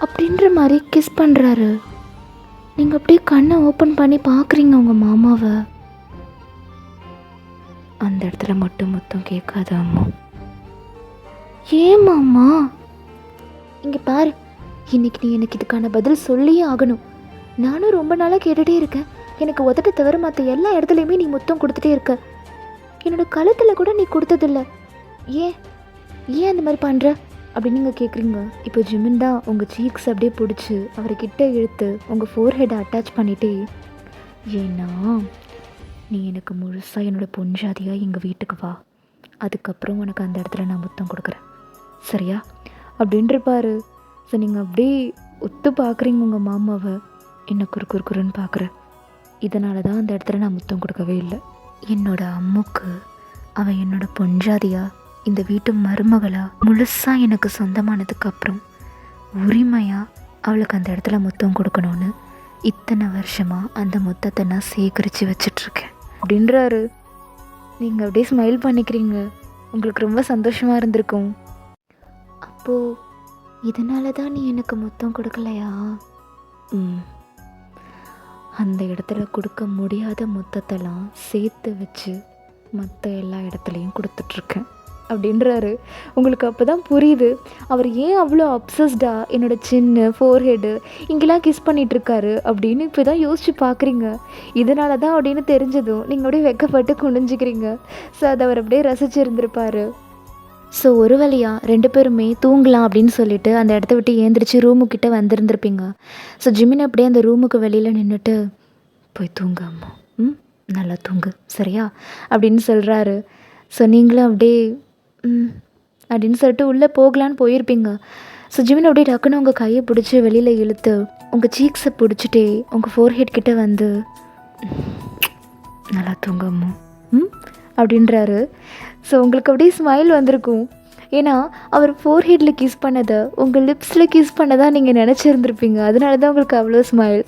அப்படின்ற மாதிரி கிஸ் பண்ணுறாரு. நீங்கள் அப்படியே கண்ணை ஓப்பன் பண்ணி பார்க்குறீங்க உங்கள் மாமாவை. அந்த இடத்துல மட்டும் மொத்தம் கேட்காத அம்மா. ஏன் மாமா? இங்கே பாரு, இன்னைக்கு நீ எனக்கு இதுக்கான பதில் சொல்லியே ஆகணும். நானும் ரொம்ப நாளாக கேட்டுகிட்டே இருக்கேன். எனக்கு உதட்ட தவிர மற்ற எல்லா இடத்துலையுமே நீ மொத்தம் கொடுத்துட்டே இருக்க. என்னோட கழுத்தில் கூட நீ கொடுத்ததில்ல. ஏன் ஏன் அந்த மாதிரி பண்ணுற அப்படின்னு நீங்கள் கேட்குறீங்க. இப்போ ஜிமின் தான் உங்கள் சீக்ஸ் அப்படியே பிடிச்சி அவர்கிட்ட இழுத்து உங்கள் ஃபோர்ஹெட்டை அட்டாச் பண்ணிட்டே, ஏன்னா நீ எனக்கு முழுசாக என்னோடய பொஞ்சாதியாக எங்கள் வீட்டுக்கு வா, அதுக்கப்புறம் உனக்கு அந்த இடத்துல நான் முத்தம் கொடுக்குறேன், சரியா அப்படின்றப்பாரு. ஸோ நீங்கள் அப்படியே ஒத்து பார்க்குறீங்க உங்கள் மாமாவை. என்ன குறுக்குன்னு பார்க்குற, இதனால தான் அந்த இடத்துல நான் முத்தம் கொடுக்கவே இல்லை. என்னோடய அம்முக்கு அவன் என்னோட பொஞ்சாதியாக, இந்த வீட்டு மருமகளாக முழுசாக எனக்கு சொந்தமானதுக்கப்புறம் உரிமையாக அவளுக்கு அந்த இடத்துல முத்தம் கொடுக்கணும்னு இத்தனை வருஷமாக அந்த முத்தத்தை நான் சேகரித்து வச்சிட்ருக்கேன் அப்படின்றாரு. நீங்கள் அப்படியே ஸ்மைல் பண்ணிக்கிறீங்க. உங்களுக்கு ரொம்ப சந்தோஷமாக இருந்திருக்கும். அப்போது இதனால தான் நீ எனக்கு முத்தம் கொடுக்கலையா? அந்த இடத்துல கொடுக்க முடியாத முத்தத்தெல்லாம் சேர்த்து வச்சு மற்ற எல்லா இடத்துலையும் கொடுத்துட்ருக்கேன் அப்படின்றாரு. உங்களுக்கு அப்போ தான் புரியுது அவர் ஏன் அவ்வளோ அப்சஸ்டாக என்னோடய சின்ன ஃபோர்ஹெட்டு இங்கெல்லாம் கிஸ் பண்ணிகிட்ருக்காரு அப்படின்னு இப்போ தான் யோசிச்சு பார்க்குறீங்க. இதனால தான் அப்படின்னு தெரிஞ்சதும் நீங்கள் அப்படியே வெக்கப்பட்டு குனிஞ்சிக்கிறீங்க. ஸோ அதை அவர் அப்படியே ரசிச்சுருந்துருப்பார். ஸோ ஒரு வழியாக 2 பேருமே தூங்கலாம் அப்படின்னு சொல்லிட்டு அந்த இடத்த விட்டு ஏந்திரிச்சு ரூமுக்கிட்ட வந்திருந்துருப்பீங்க. ஸோ ஜிமின் அப்படியே அந்த ரூமுக்கு வெளியில் நின்றுட்டு, போய் தூங்க அம்மா, நல்லா தூங்கு சரியா அப்படின்னு சொல்கிறாரு. ஸோ நீங்களும் அப்படியே அப்படின்னு சொல்லிட்டு உள்ளே போகலான்னு போயிருப்பீங்க. ஸோ ஜிமின் அப்படியே டக்குன்னு உங்கள் கையை பிடிச்சி வெளியில் இழுத்து உங்கள் சீக்ஸை பிடிச்சிட்டே உங்கள் ஃபோர்ஹெட் கிட்டே வந்து, நல்லா தூங்கம்மா அப்படின்றாரு. ஸோ உங்களுக்கு அப்படியே ஸ்மைல் வந்திருக்கும். ஏன்னா அவர் ஃபோர்ஹெட்டில் கிஸ் பண்ணதை உங்கள் லிப்ஸில் கிஸ் பண்ணதாக நீங்கள் நினச்சிருந்துருப்பீங்க. அதனால தான் உங்களுக்கு அவ்வளோ ஸ்மைல்.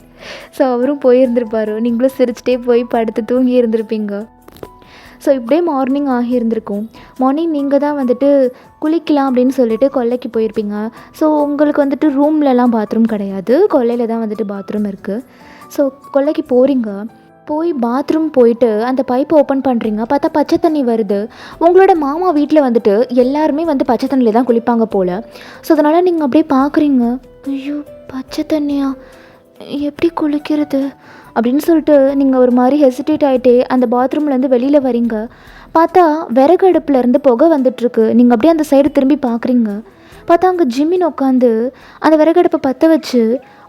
ஸோ அவரும் போயிருந்திருப்பார். நீங்களும் சிரிச்சிட்டே போய் படுத்து தூங்கி இருந்திருப்பீங்க. ஸோ இப்படியே மார்னிங் ஆகியிருந்திருக்கும். மார்னிங் நீங்கள் தான் வந்துட்டு குளிக்கலாம் அப்படின்னு சொல்லிட்டு கொல்லைக்கு போயிருப்பீங்க. ஸோ உங்களுக்கு வந்துட்டு ரூம்லலாம் பாத்ரூம் கிடையாது, கொல்லையில் தான் வந்துட்டு பாத்ரூம் இருக்குது. ஸோ கொல்லைக்கு போகிறீங்க. போய் பாத்ரூம் போயிட்டு அந்த பைப்பை ஓப்பன் பண்ணுறீங்க. பார்த்தா பச்சை தண்ணி வருது. உங்களோட மாமா வீட்டில் வந்துட்டு எல்லாருமே வந்து பச்சை தண்ணியில் தான் குளிப்பாங்க போல். ஸோ அதனால் நீங்கள் அப்படியே பார்க்குறீங்க, ஐயோ பச்சை தண்ணியா, எப்படி குளிக்கிறது அப்படின்னு சொல்லிட்டு நீங்கள் ஒரு மாதிரி ஹெசிடேட் ஆகிட்டே அந்த பாத்ரூம்லேருந்து வெளியில் வரீங்க. பார்த்தா விறகு அடுப்பில் இருந்து புகை வந்துட்டுருக்கு. நீங்கள் அப்படியே அந்த சைடு திரும்பி பார்க்குறீங்க. பார்த்தா அங்கே ஜிம்மின் உட்காந்து அந்த விறகு அடுப்பை பற்ற வச்சு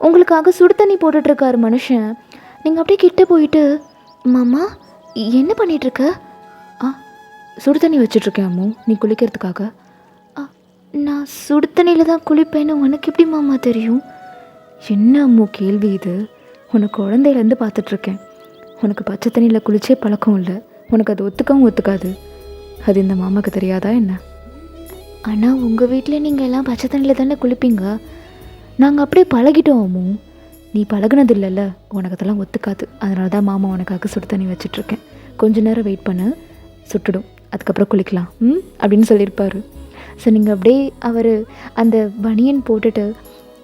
உங்களுக்காக சுடு தண்ணி போட்டுட்ருக்காரு மனுஷன். நீங்கள் அப்படியே கிட்டே போயிட்டு, மாமா என்ன பண்ணிகிட்ருக்க? சுடு தண்ணி வச்சிட்ருக்கேன் அம்மு, நீ குளிக்கிறதுக்காக. நான் சுடு தண்ணியில் தான் குளிப்பேன்னு உனக்கு எப்படி மாமா தெரியும்? என்ன அம்மு கேள்வி இது? உனக்கு குழந்தையிலேருந்து பார்த்துட்ருக்கேன். உனக்கு பச்சை தண்ணியில் குளிச்சே பழக்கம் இல்லை. உனக்கு அது ஒத்துக்கவும் ஒத்துக்காது. அது இந்த மாமாவுக்கு தெரியாதா என்ன? ஆனால் உங்கள் வீட்டில் நீங்கள் எல்லாம் பச்சை தண்ணியில் தானே குளிப்பீங்க. நாங்கள் அப்படியே பழகிட்டோம் அம்மு. நீ பழகினது இல்லைல்ல, உனக்கு அதெல்லாம் ஒத்துக்காது. அதனால தான் மாமா உனக்காக சுடு தண்ணி வச்சிட்ருக்கேன். கொஞ்ச நேரம் வெயிட் பண்ணு, சுட்டுடும், அதுக்கப்புறம் குளிக்கலாம் அப்படின்னு சொல்லியிருப்பார். ஸோ நீங்கள் அப்படியே அவர் அந்த பனியன் போட்டுட்டு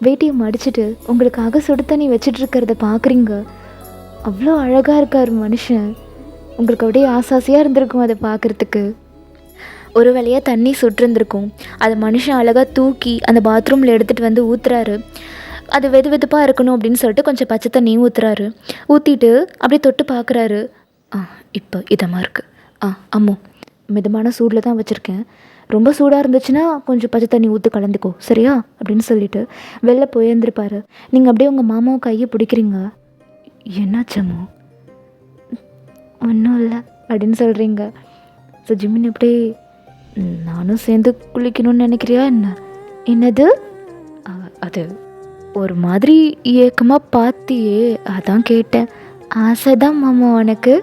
வேட்டியை மடிச்சுட்டு உங்களுக்காக சுடு தண்ணி வச்சிட்ருக்கிறத பார்க்குறீங்க. அவ்வளோ அழகாக இருக்கார் மனுஷன். உங்களுக்கு அப்படியே ஆசாசியாக இருந்திருக்கும் அதை பார்க்குறதுக்கு. ஒரு வழியாக தண்ணி சுட்டிருந்துருக்கும். அதை மனுஷன் அழகாக தூக்கி அந்த பாத்ரூமில் எடுத்துகிட்டு வந்து ஊற்றுறாரு. அது வெது வெதுப்பாக இருக்கணும் அப்படின்னு சொல்லிட்டு கொஞ்சம் பச்சை தண்ணியும் ஊற்றுறாரு. ஊற்றிட்டு அப்படியே தொட்டு பார்க்குறாரு. இப்போ இதமாக இருக்குது. அம்மு, மிதமான சூடில் தான் வச்சுருக்கேன். ரொம்ப சூடாக இருந்துச்சுன்னா கொஞ்சம் பச்சை தண்ணி ஊற்றி கலந்துக்கோ, சரியா அப்படின்னு சொல்லிட்டு வெளில போயிருந்துருப்பார். நீங்கள் அப்படியே உங்கள் மாமாவை கையை பிடிக்கிறீங்க. என்னாச்சம்மோ? ஒன்றும் இல்லை அப்படின்னு சொல்கிறீங்க. ஸோ ஜிம்மின் அப்படியே, நானும் சேர்ந்து குளிக்கணும்னு நினைக்கிறியா என்ன? என்னது? அது ஒரு மாதிரி ஏக்கமாக பார்த்தியே, அதான் கேட்டேன். ஆசை தான் மாமா உனக்கு?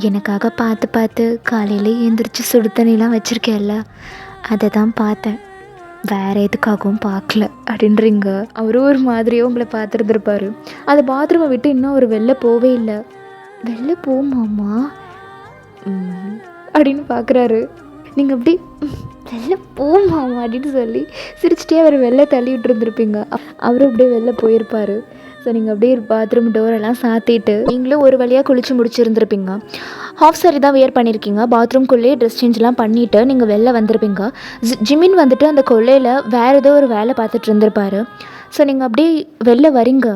எனக்காக பார்த்து பார்த்து காலையில் எழுந்திரிச்சு சுடு தண்ணிலாம் வச்சுருக்கேன்ல, அதை தான் பார்த்தேன், வேறு எதுக்காகவும் பார்க்கல அப்படின்றீங்க. அவரும் ஒரு மாதிரியே உங்களை பார்த்துருந்துருப்பார். அந்த பாத்ரூமை விட்டு இன்னும் அவர் வெளில போவே இல்லை. வெளில போமாம்மா அப்படின்னு பார்க்குறாரு. நீங்கள் அப்படி வெளில போமாம்மா அப்படின்னு சொல்லி சிரிச்சிட்டே அவர் வெளில தள்ளி விட்டுருந்துருப்பீங்க. அவரும் அப்படியே வெளில போயிருப்பார். ஸோ நீங்கள் அப்படியே பாத்ரூம் டோரெல்லாம் சாத்திட்டு நீங்களும் ஒரு வழியாக குளித்து முடிச்சிருந்துருப்பீங்க. ஹாஃப் சாரி தான் வியர் பண்ணியிருக்கீங்க. பாத்ரூம்குள்ளேயே ட்ரெஸ் சேஞ்செலாம் பண்ணிவிட்டு நீங்கள் வெளில வந்திருப்பீங்க. ஜிமின் வந்துட்டு அந்த கொள்ளையில் வேறு ஏதோ ஒரு வேலை பார்த்துட்டு இருந்திருப்பார். ஸோ நீங்கள் அப்படியே வெளில வரீங்க.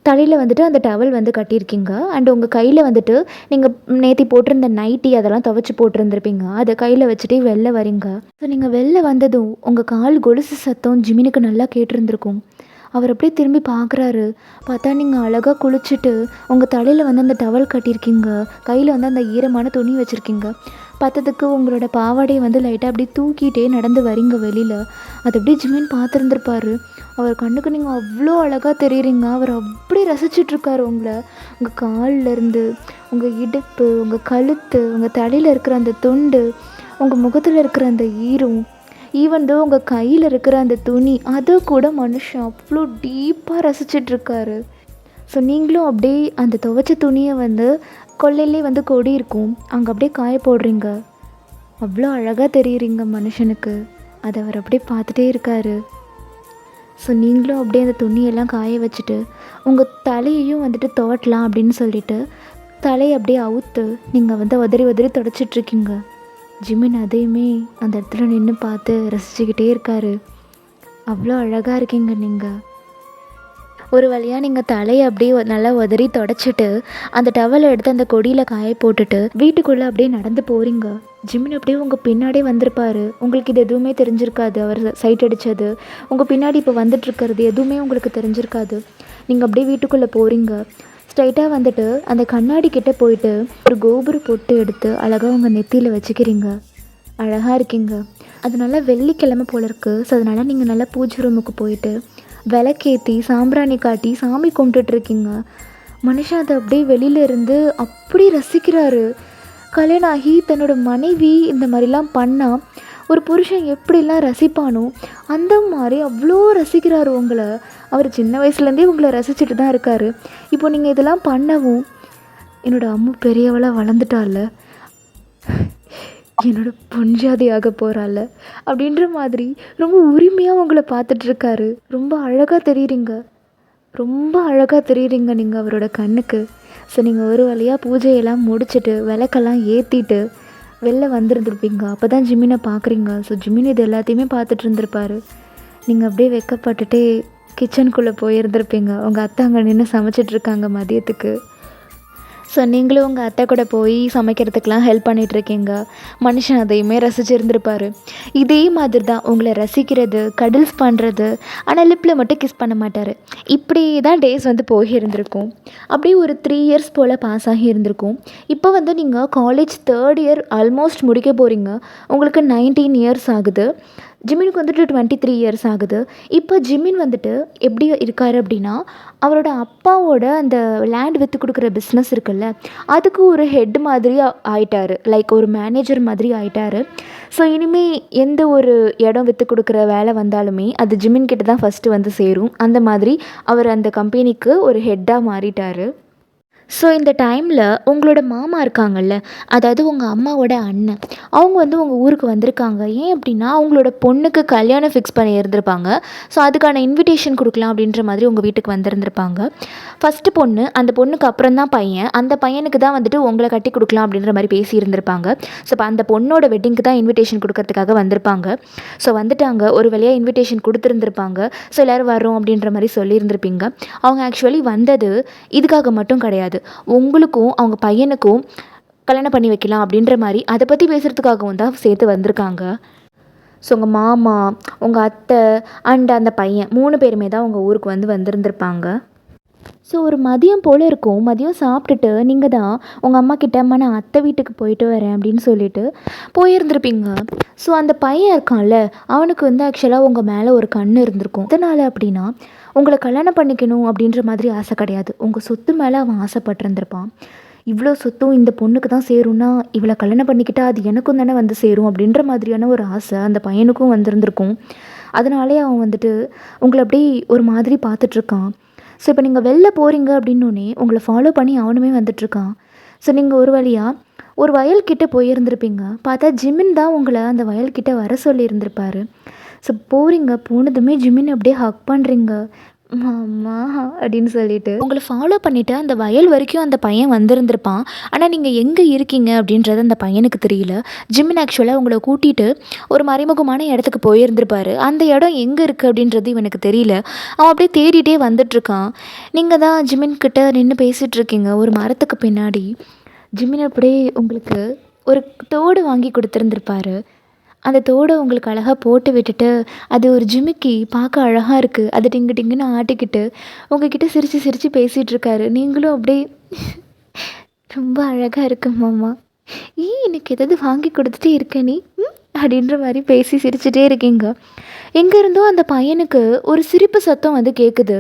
தலையில் வந்துட்டு அந்த டவல் வந்து கட்டியிருக்கீங்க. அண்ட் உங்கள் கையில் வந்துட்டு நீங்கள் நேற்று போட்டிருந்த நைட்டி அதெல்லாம் துவைச்சி போட்டிருந்துருப்பீங்க. அதை கையில் வச்சுட்டு வெளில வரீங்க. ஸோ நீங்கள் வெளில வந்ததும் உங்கள் கால் கொலுசு சத்தம் ஜிமினுக்கு நல்லா கேட்டிருந்துருக்கும். அவர் அப்படியே திரும்பி பார்க்குறாரு. பார்த்தா நீங்கள் அழகாக குளிச்சுட்டு உங்கள் தலையில் வந்து அந்த டவல் கட்டியிருக்கீங்க. கையில் வந்து அந்த ஈரமான துணி வச்சுருக்கீங்க. பார்த்ததுக்கு உங்களோட பாவாடையை வந்து லைட்டாக அப்படி தூக்கிட்டே நடந்து வரீங்க வெளியில். அது அப்படியே ஜிமின் பார்த்துருந்துருப்பார். அவர் கண்ணுக்கு நீங்கள் அவ்வளோ அழகாக தெரியுறீங்க. அவர் அப்படி ரசிச்சிட்ருக்காரு உங்களை. உங்கள் காலிலேருந்து உங்கள் இடுப்பு, உங்கள் கழுத்து, உங்கள் தலையில் இருக்கிற அந்த துண்டு, உங்கள் முகத்தில் இருக்கிற அந்த ஈரம், ஈவன் தோ உங்கள் கையில் இருக்கிற அந்த துணி, அதை கூட மனுஷன் அவ்வளோ டீப்பாக ரசிச்சிட்ருக்காரு. ஸோ நீங்களும் அப்படியே அந்த துவைச்ச துணியை வந்து கொள்ளையிலே வந்து கொடி இருக்கும், அங்கே அப்படியே காய போடுறீங்க. அவ்வளோ அழகாக தெரியுறீங்க மனுஷனுக்கு. அதை அவர் அப்படியே பார்த்துட்டே இருக்காரு. ஸோ நீங்களும் அப்படியே அந்த துணியெல்லாம் காய வச்சுட்டு உங்கள் தலையையும் வந்துட்டு துவட்டலாம் அப்படின்னு சொல்லிட்டு தலையை அப்படியே அவுத்து நீங்கள் வந்து உதறி உதறி தொடச்சிட்ருக்கீங்க. ஜிமின் அதையுமே அந்த இடத்துல நின்று பார்த்து ரசிச்சுக்கிட்டே இருக்காரு. அவ்வளோ அழகாக இருக்கீங்க நீங்கள். ஒரு வழியாக நீங்கள் தலையை அப்படியே நல்லா உதறி தொடச்சிட்டு அந்த டவலை எடுத்து அந்த கொடியில் காய போட்டுட்டு வீட்டுக்குள்ளே அப்படியே நடந்து போகிறீங்க. ஜிமின் அப்படியே உங்கள் பின்னாடியே வந்திருப்பார். உங்களுக்கு இது எதுவுமே தெரிஞ்சிருக்காது. அவர் சைட் அடித்தது, உங்கள் பின்னாடி இப்போ வந்துட்டுருக்கிறது எதுவுமே உங்களுக்கு தெரிஞ்சிருக்காது. நீங்கள் அப்படியே வீட்டுக்குள்ளே போகிறீங்க. ஸ்ட்ரைட்டாக வந்துட்டு அந்த கண்ணாடி கிட்டே போயிட்டு ஒரு கோபுர பொட்டு எடுத்து அழகாக உங்கள் நெத்தியில் வச்சுக்கிறீங்க. அழகாக இருக்கீங்க. அது நல்லா வெள்ளிக்கிழமை போல இருக்குது. ஸோ அதனால் நீங்கள் நல்லா பூஜை ரூமுக்கு போயிட்டு விளக்கேற்றி சாம்பிராணி காட்டி சாமி கும்பிட்டுட்ருக்கீங்க. மனுஷன் அதை அப்படியே வெளியிலேருந்து அப்படி ரசிக்கிறாரு. கல்யாணம் ஆகி தன்னோட மனைவி இந்த மாதிரிலாம் பண்ணால் ஒரு புருஷன் எப்படிலாம் ரசிப்பானோ அந்த மாதிரி அவ்வளோ ரசிக்கிறாரு உங்களை. அவர் சின்ன வயசுலேருந்தே உங்களை ரசிச்சுட்டு தான் இருக்கார். இப்போ நீங்கள் இதெல்லாம் பண்ணவும் என்னோடய அம்மா பெரியவளாக வளர்ந்துட்டால, என்னோட பொஞ்சாதி ஆக போகிறாள் அப்படின்ற மாதிரி ரொம்ப உரிமையாக உங்களை பார்த்துட்ருக்காரு. ரொம்ப அழகாக தெரியுறீங்க, ரொம்ப அழகாக தெரியுறீங்க நீங்கள் அவரோட கண்ணுக்கு. ஸோ நீங்கள் ஒரு வழியாக பூஜையெல்லாம் முடிச்சுட்டு விளக்கெல்லாம் ஏற்றிட்டு வெளில வந்துருந்துருப்பீங்க. அப்போ தான் ஜிமினை பார்க்குறீங்க. ஸோ ஜிமின் இது எல்லாத்தையுமே பார்த்துட்டு இருந்திருப்பார். நீங்கள் அப்படியே வெக்கப்பட்டுட்டே கிச்சனுக்குள்ளே போயிருந்துருப்பீங்க. உங்கள் அத்தை அங்கே நின்று சமைச்சிட்ருக்காங்க மதியத்துக்கு. ஸோ நீங்களும் உங்கள் அத்தை கூட போய் சமைக்கிறதுக்கெலாம் ஹெல்ப் பண்ணிகிட்ருக்கீங்க. மனுஷன் அதையுமே ரசிச்சிருந்துருப்பார். இதே மாதிரி தான் உங்களை ரசிக்கிறது, கடல்ஸ் பண்ணுறது, ஆனால் லிப்பில் மட்டும் கிஸ் பண்ண மாட்டார். இப்படி தான் டேஸ் வந்து போய் இருந்திருக்கும். அப்படியே ஒரு 3 இயர்ஸ் போல் பாஸ் ஆகி இருந்திருக்கும். இப்போ வந்து நீங்கள் காலேஜ் 3rd இயர் ஆல்மோஸ்ட் முடிக்க போகிறீங்க. உங்களுக்கு 19 இயர்ஸ் ஆகுது. ஜிமினுக்கு வந்துட்டு 23 இயர்ஸ் ஆகுது. இப்போ ஜிமின் வந்துட்டு எப்படி இருக்கார் அப்படின்னா, அவரோட அப்பாவோட அந்த லேண்ட் விற்று கொடுக்குற பிஸ்னஸ் இருக்குல்ல, அதுக்கு ஒரு ஹெட் மாதிரி ஆயிட்டார். லைக் ஒரு மேனேஜர் மாதிரி ஆயிட்டார். ஸோ இனிமேல் எந்த ஒரு இடம் விற்று கொடுக்குற வேலை வந்தாலுமே அது ஜிமின் கிட்ட தான் ஃபஸ்ட்டு வந்து சேரும். அந்த மாதிரி அவர் அந்த கம்பெனிக்கு ஒரு ஹெட்டாக மாறிட்டார். ஸோ இந்த டைமில் உங்களோட மாமா இருக்காங்கல்ல, அதாவது உங்கள் அம்மாவோட அண்ணன், அவங்க வந்து உங்கள் ஊருக்கு வந்திருக்காங்க. ஏன் அப்படின்னா அவங்களோட பொண்ணுக்கு கல்யாணம் ஃபிக்ஸ் பண்ணி இருந்திருப்பாங்க. ஸோ அதுக்கான இன்விடேஷன் கொடுக்கலாம் அப்படின்ற மாதிரி உங்கள் வீட்டுக்கு வந்திருந்திருப்பாங்க. ஃபஸ்ட்டு பொண்ணு, அந்த பொண்ணுக்கு அப்புறம் தான் பையன், அந்த பையனுக்கு தான் வந்துட்டு உங்களை கட்டி கொடுக்கலாம் அப்படின்ற மாதிரி பேசியிருந்திருப்பாங்க. ஸோ இப்போ அந்த பொண்ணோட வெட்டிங்க்கு தான் இன்விடேஷன் கொடுக்கறதுக்காக வந்திருப்பாங்க. ஸோ வந்துட்டாங்க, ஒரு வழியாக இன்விடேஷன் கொடுத்துருந்துருப்பாங்க. ஸோ எல்லோரும் வரோம் அப்படின்ற மாதிரி சொல்லியிருந்திருப்பீங்க. அவங்க ஆக்சுவலி வந்தது இதுக்காக மட்டும் கிடையாது, உங்களுக்கும் அவங்க பையனுக்கும் கல்யாணம் பண்ணி வைக்கலாம் அப்படின்ற மாதிரி அதை பற்றி பேசுகிறதுக்காகவும் தான் சேர்த்து வந்திருக்காங்க. ஸோ உங்கள் மாமா, உங்கள் அத்தை அண்ட் அந்த பையன் 3 பேருமே தான் உங்கள் ஊருக்கு வந்திருந்திருப்பாங்க. ஸோ ஒரு மதியம் போல் இருக்கும். மதியம் சாப்பிட்டுட்டு நீங்கள் தான் உங்கள் அம்மா கிட்ட, அம்மா நான் அத்தை வீட்டுக்கு போயிட்டு வரேன் அப்படின்னு சொல்லிட்டு போயிருந்திருப்பீங்க. ஸோ அந்த பையன் இருக்கான்ல, அவனுக்கு வந்து ஆக்சுவலாக உங்கள் மேலே ஒரு கண் இருந்திருக்கும். அதனால் அப்படின்னா உங்களை கல்யாணம் பண்ணிக்கணும் அப்படின்ற மாதிரி ஆசை கிடையாது, உங்கள் சொத்து மேலே அவன் ஆசைப்பட்டிருந்திருப்பான். இவ்வளோ சொத்தும் இந்த பொண்ணுக்கு தான் சேரும்னா இவளை கல்யாணம் பண்ணிக்கிட்டால் அது எனக்கும் தானே வந்து சேரும் அப்படின்ற மாதிரியான ஒரு ஆசை அந்த பையனுக்கும் வந்திருந்திருக்கும். அதனாலே அவன் வந்துட்டு உங்களை அப்படியே ஒரு மாதிரி பார்த்துட்ருக்கான். ஸோ இப்போ நீங்கள் வெளில போகிறீங்க அப்படின்னோடனே உங்களை ஃபாலோ பண்ணி அவனுமே வந்துட்டுருக்கான். ஸோ நீங்கள் ஒரு வழியாக ஒரு வயல்கிட்ட போயிருந்திருப்பீங்க. பார்த்தா ஜிமின் தான் உங்களை அந்த வயல்கிட்ட வர சொல்லியிருந்திருப்பார். ஸோ போகிறீங்க, போனதுமே ஜிமின் அப்படியே ஹக் பண்ணுறீங்க, மாமா அப்படின்னு சொல்லிட்டு உங்களை ஃபாலோ பண்ணிவிட்டு அந்த வயல் வரைக்கும் அந்த பையன் வந்திருந்திருப்பான். ஆனால் நீங்கள் எங்கே இருக்கீங்க அப்படின்றது அந்த பையனுக்கு தெரியல. ஜிமின் ஆக்சுவலாக உங்களை கூட்டிகிட்டு ஒரு மறைமுகமான இடத்துக்கு போயிருந்திருப்பார். அந்த இடம் எங்கே இருக்குது அப்படின்றது இவனுக்கு தெரியல. அவன் அப்படியே தேடிட்டே வந்துட்டுருக்கான். நீங்கள் தான் ஜிமின் கிட்ட நின்று பேசிகிட்ருக்கீங்க ஒரு மரத்துக்கு பின்னாடி. ஜிமின் அப்படியே உங்களுக்கு ஒரு தோடு வாங்கி கொடுத்துருந்துருப்பாரு. அந்த தோடை உங்களுக்கு அழகாக போட்டு விட்டுட்டு, அது ஒரு ஜிமிக்கி பார்க்க அழகாக இருக்குது, அது டிங்கு டிங்குன்னு ஆட்டிக்கிட்டு உங்ககிட்ட சிரித்து சிரித்து பேசிகிட்ருக்காரு. நீங்களும் அப்படியே ரொம்ப அழகாக இருக்கு மாமா, எனக்கு எதாவது வாங்கி கொடுத்துட்டே இருக்க நீ அப்படின்ற மாதிரி பேசி சிரிச்சுட்டே இருக்கீங்க. எங்கே இருந்தோ அந்த பையனுக்கு ஒரு சிரிப்பு சத்தம் வந்து கேட்குது.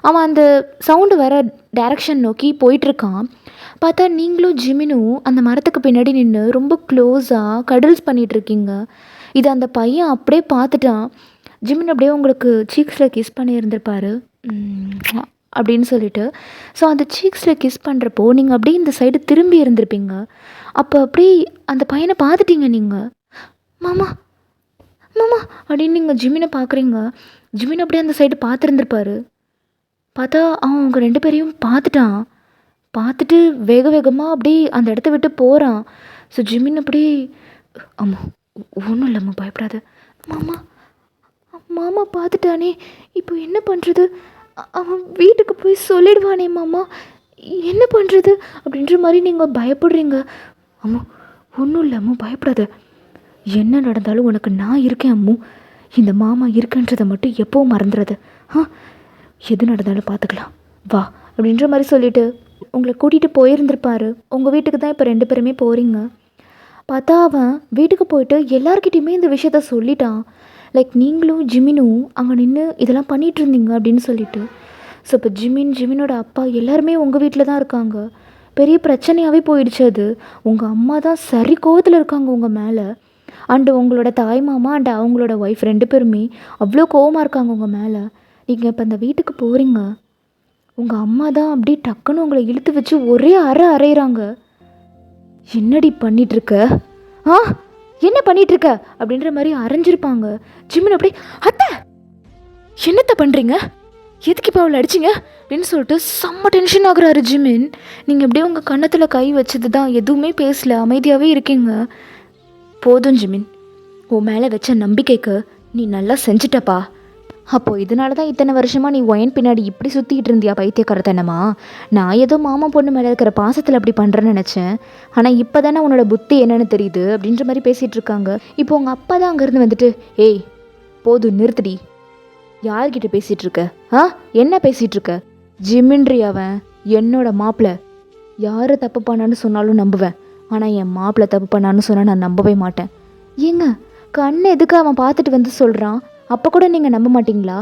அவன் அந்த சவுண்டு வர டைரக்ஷன் நோக்கி போயிட்டுருக்கான். பார்த்தா நீங்களும் ஜிமினும் அந்த மரத்துக்கு பின்னாடி நின்று ரொம்ப க்ளோஸாக கடல்ஸ் பண்ணிகிட்ருக்கீங்க. இது அந்த பையன் அப்படியே பார்த்துட்டான். ஜிமின் அப்படியே உங்களுக்கு சீக்ஸில் கிஸ் பண்ணியிருந்திருப்பார் அப்படின்னு சொல்லிட்டு. ஸோ அந்த சீக்ஸில் கிஸ் பண்ணுறப்போ நீங்கள் அப்படியே இந்த சைடு திரும்பி இருந்திருப்பீங்க. அப்போ அப்படியே அந்த பையனை பார்த்துட்டீங்க நீங்கள். மாமா மாமா அப்படின்னு நீங்கள் ஜிமினை பார்க்குறீங்க. ஜிமின் அப்படியே அந்த சைடு பார்த்துருந்துருப்பாரு. பார்த்தா அவன் அவங்க 2 பேரையும் பார்த்துட்டான். பார்த்துட்டு வேக வேகமாக அப்படியே அந்த இடத்த விட்டு போகிறான். ஸோ ஜிமின் அப்படியே, ஆமாம் ஒன்றும் இல்லைம்மா பயப்படாத, மாமா மாமா பார்த்துட்டானே இப்போ என்ன பண்ணுறது, அவன் வீட்டுக்கு போய் சொல்லிடுவானே மாமா, என்ன பண்ணுறது அப்படின்ற மாதிரி நீங்கள் பயப்படுறீங்க. அம்மா ஒன்றும் இல்லை அம்மா பயப்படாத, என்ன நடந்தாலும் உனக்கு நான் இருக்கேன் அம்மு, இந்த மாமா இருக்குன்றதை மட்டும் எப்போவும் மறந்துடாத, எது நடந்தாலும் பார்த்துக்கலாம் வா அப்படின்ற மாதிரி சொல்லிவிட்டு உங்களை கூட்டிகிட்டு போயிருந்திருப்பார். உங்கள் வீட்டுக்கு தான் இப்போ 2 பேருமே போகிறீங்க. பார்த்தா அவன் வீட்டுக்கு போயிட்டு எல்லார்கிட்டையுமே இந்த விஷயத்த சொல்லிட்டான். லைக் நீங்களும் ஜிமினும் அங்கே நின்று இதெல்லாம் பண்ணிகிட்டு இருந்தீங்க அப்படின்னு சொல்லிட்டு. ஸோ இப்போ ஜிமினோட அப்பா எல்லாருமே உங்கள் வீட்டில் தான் இருக்காங்க. பெரிய பிரச்சனையாகவே போயிடுச்சு அது. உங்கள் அம்மா தான் சரி கோவத்தில் இருக்காங்க உங்கள் மேலே. அண்டு உங்களோட தாய் மாமா அண்டு அவங்களோட ஒய்ஃப் 2 பேருமே அவ்வளோ கோவமாக இருக்காங்க உங்கள் மேலே. நீங்கள் இப்போ அந்த வீட்டுக்கு போகிறீங்க, உங்கள் அம்மா தான் அப்படியே டக்குன்னு உங்களை இழுத்து வச்சு ஒரே அரைகிறாங்க. என்னடி பண்ணிகிட்ருக்க, என்ன பண்ணிகிட்ருக்க அப்படின்ற மாதிரி அரைஞ்சிருப்பாங்க. ஜிமின் அப்படியே, அத்தை என்னத்தை பண்ணுறீங்க, எதுக்கு இப்போ அவளை அடிச்சிங்க அப்படின்னு சொல்லிட்டு செம்ம டென்ஷன் ஆகுறாரு ஜிமின். நீங்கள் அப்படியே உங்கள் கன்னத்தில் கை வச்சது தான், எதுவுமே பேசல, அமைதியாகவே இருக்கீங்க. போதும் ஜிமின், உன் மேலே வச்ச நம்பிக்கைக்கு நீ நல்லா செஞ்சிட்டப்பா, அப்போது இதனால தான் இத்தனை வருஷமாக நீ ஒயன் பின்னாடி இப்படி சுற்றிக்கிட்டு இருந்தியா பைத்தியக்காரத்தனமா? நான் ஏதோ மாமா பொண்ணு மேலே இருக்கிற பாசத்தில் அப்படி பண்ணுறேன்னு நினச்சேன். ஆனால் இப்போ தானே உன்னோட புத்தி என்னன்னு தெரியுது அப்படின்ற மாதிரி பேசிகிட்டு இருக்காங்க. இப்போ உங்கள் அப்பா தான் அங்கேருந்து வந்துட்டு, ஏய் போதும் நிறுத்துடி, யார்கிட்ட பேசிகிட்டு இருக்க? என்ன பேசிகிட்டு இருக்க? ஜிம்மின்றி அவன் என்னோட மாப்பிள்ளை. யார் தப்பு பண்ணான்னு சொன்னாலும் நம்புவேன், ஆனால் என் மாப்பிள்ளை தப்பு பண்ணான்னு சொன்னால் நான் நம்பவே மாட்டேன். ஏங்க கண்ணு எதுக்கு அவன் பார்த்துட்டு வந்து சொல்கிறான், அப்போ கூட நீங்கள் நம்ப மாட்டிங்களா?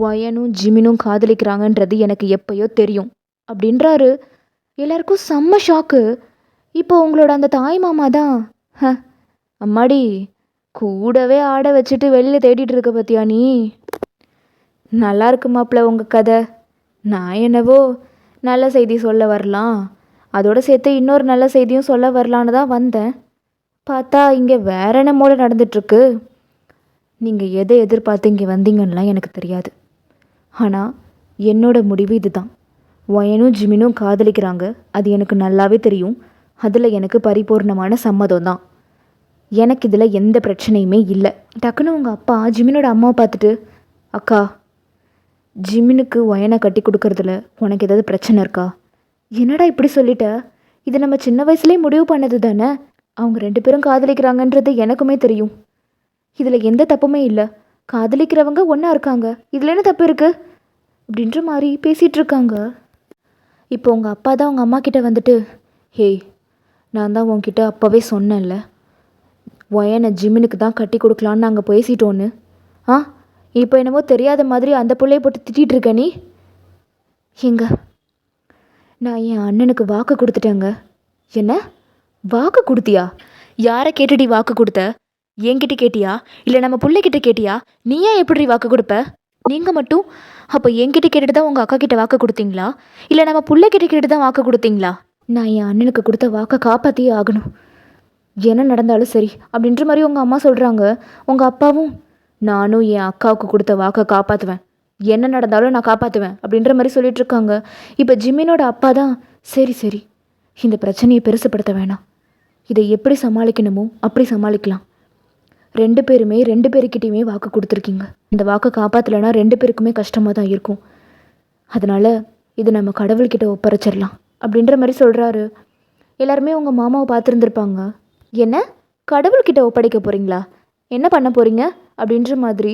ஒயனும் ஜிமினும் காதலிக்கிறாங்கன்றது எனக்கு எப்பயோ தெரியும் அப்படின்றாரு. எல்லாருக்கும் செம்ம ஷாக்கு. இப்போ உங்களோட அந்த தாய் மாமா தான், அம்மாடி கூடவே ஆட வச்சுட்டு வெளியில் தேடிட்டு இருக்க பத்தியா நீ? நல்லா இருக்கு மாப்பிள்ள உங்கள் கதை. நான் என்னவோ நல்ல செய்தி சொல்ல வரலாம், அதோடு சேர்த்து இன்னொரு நல்ல செய்தியும் சொல்ல வரலான்னு தான் வந்தேன். பார்த்தா இங்கே வேற என்னமோட நடந்துட்டுருக்கு. நீங்கள் எதை எதிர்பார்த்து இங்கே வந்தீங்கன்னெலாம் எனக்கு தெரியாது, ஆனால் என்னோட முடிவு இதுதான். ஒயனும் ஜிமினும் காதலிக்கிறாங்க, அது எனக்கு நல்லாவே தெரியும். அதில் எனக்கு பரிபூர்ணமான சம்மதம் தான். எனக்கு இதில் எந்த பிரச்சனையுமே இல்லை. டக்குன்னு உங்கள் அப்பா ஜிமினோட அம்மாவை பார்த்துட்டு, அக்கா ஜிமினுக்கு ஒயனை கட்டி கொடுக்கறதுல உனக்கு ஏதாவது பிரச்சனை இருக்கா? என்னடா இப்படி சொல்லிட்ட? இது நம்ம சின்ன வயசுலேயே முடிவு பண்ணது தானே. அவங்க 2 பேரும் காதலிக்கிறாங்கன்றது எனக்குமே தெரியும். இதில் எந்த தப்புமே இல்லை. காதலிக்கிறவங்க ஒன்றா இருக்காங்க, இதில் என்ன தப்பு இருக்குது அப்படின்ற மாதிரி பேசிகிட்டு இருக்காங்க. இப்போ உங்கள் அப்பா தான் உங்கள் அம்மா கிட்ட வந்துட்டு, ஹேய் நான் தான் உன்கிட்ட அப்போவே சொன்னேன்ல, ஒயனை ஜிமினுக்கு தான் கட்டி கொடுக்கலான்னு நாங்கள் பேசிட்டோன்னு. இப்போ என்னமோ தெரியாத மாதிரி அந்த பிள்ளைய போட்டு திட்டிகிட்டு இருக்க நீ. எங்க நான் என் அண்ணனுக்கு வாக்கு கொடுத்துட்டேங்க. என்ன வாக்கு கொடுத்தியா? யாரை கேட்டுடி வாக்கு கொடுத்த? என்கிட்ட கேட்டியா இல்லை நம்ம பிள்ளைகிட்ட கேட்டியா? நீயா எப்படி வாக்கு கொடுப்ப? நீங்கள் மட்டும் அப்போ என்கிட்ட கேட்டுட்டு தான் உங்கள் அக்கா கிட்ட வாக்கு கொடுத்தீங்களா, இல்லை நம்ம பிள்ளைகிட்ட கேட்டு தான் வாக்கு கொடுத்தீங்களா? நான் என் அண்ணனுக்கு கொடுத்த வாக்கை காப்பாற்றியே ஆகணும், என்ன நடந்தாலும் சரி அப்படின்ற மாதிரி உங்கள் அம்மா சொல்கிறாங்க. உங்கள் அப்பாவும், நானும் என் அக்காவுக்கு கொடுத்த வாக்கை காப்பாற்றுவேன், என்ன நடந்தாலும் நான் காப்பாற்றுவேன் அப்படின்ற மாதிரி சொல்லிட்டு இருக்காங்க. இப்போ ஜிம்மினோட அப்பா தான், சரி சரி இந்த பிரச்சனையை பெருசுப்படுத்த வேணாம், இதை எப்படி சமாளிக்கணுமோ அப்படி சமாளிக்கலாம். 2 பேருமே 2 பேருக்கிட்டையுமே வாக்கு கொடுத்துருக்கீங்க. இந்த வாக்கை காப்பாற்றலைன்னா 2 பேருக்குமே கஷ்டமாக தான் இருக்கும். அதனால் இது நம்ம கடவுள்கிட்ட ஒப்படைச்சிடலாம் அப்படின்ற மாதிரி சொல்கிறாரு. எல்லாருமே உங்கள் மாமாவை பார்த்துருந்துருப்பாங்க. என்ன கடவுள்கிட்ட ஒப்படைக்க போகிறீங்களா? என்ன பண்ண போகிறீங்க அப்படின்ற மாதிரி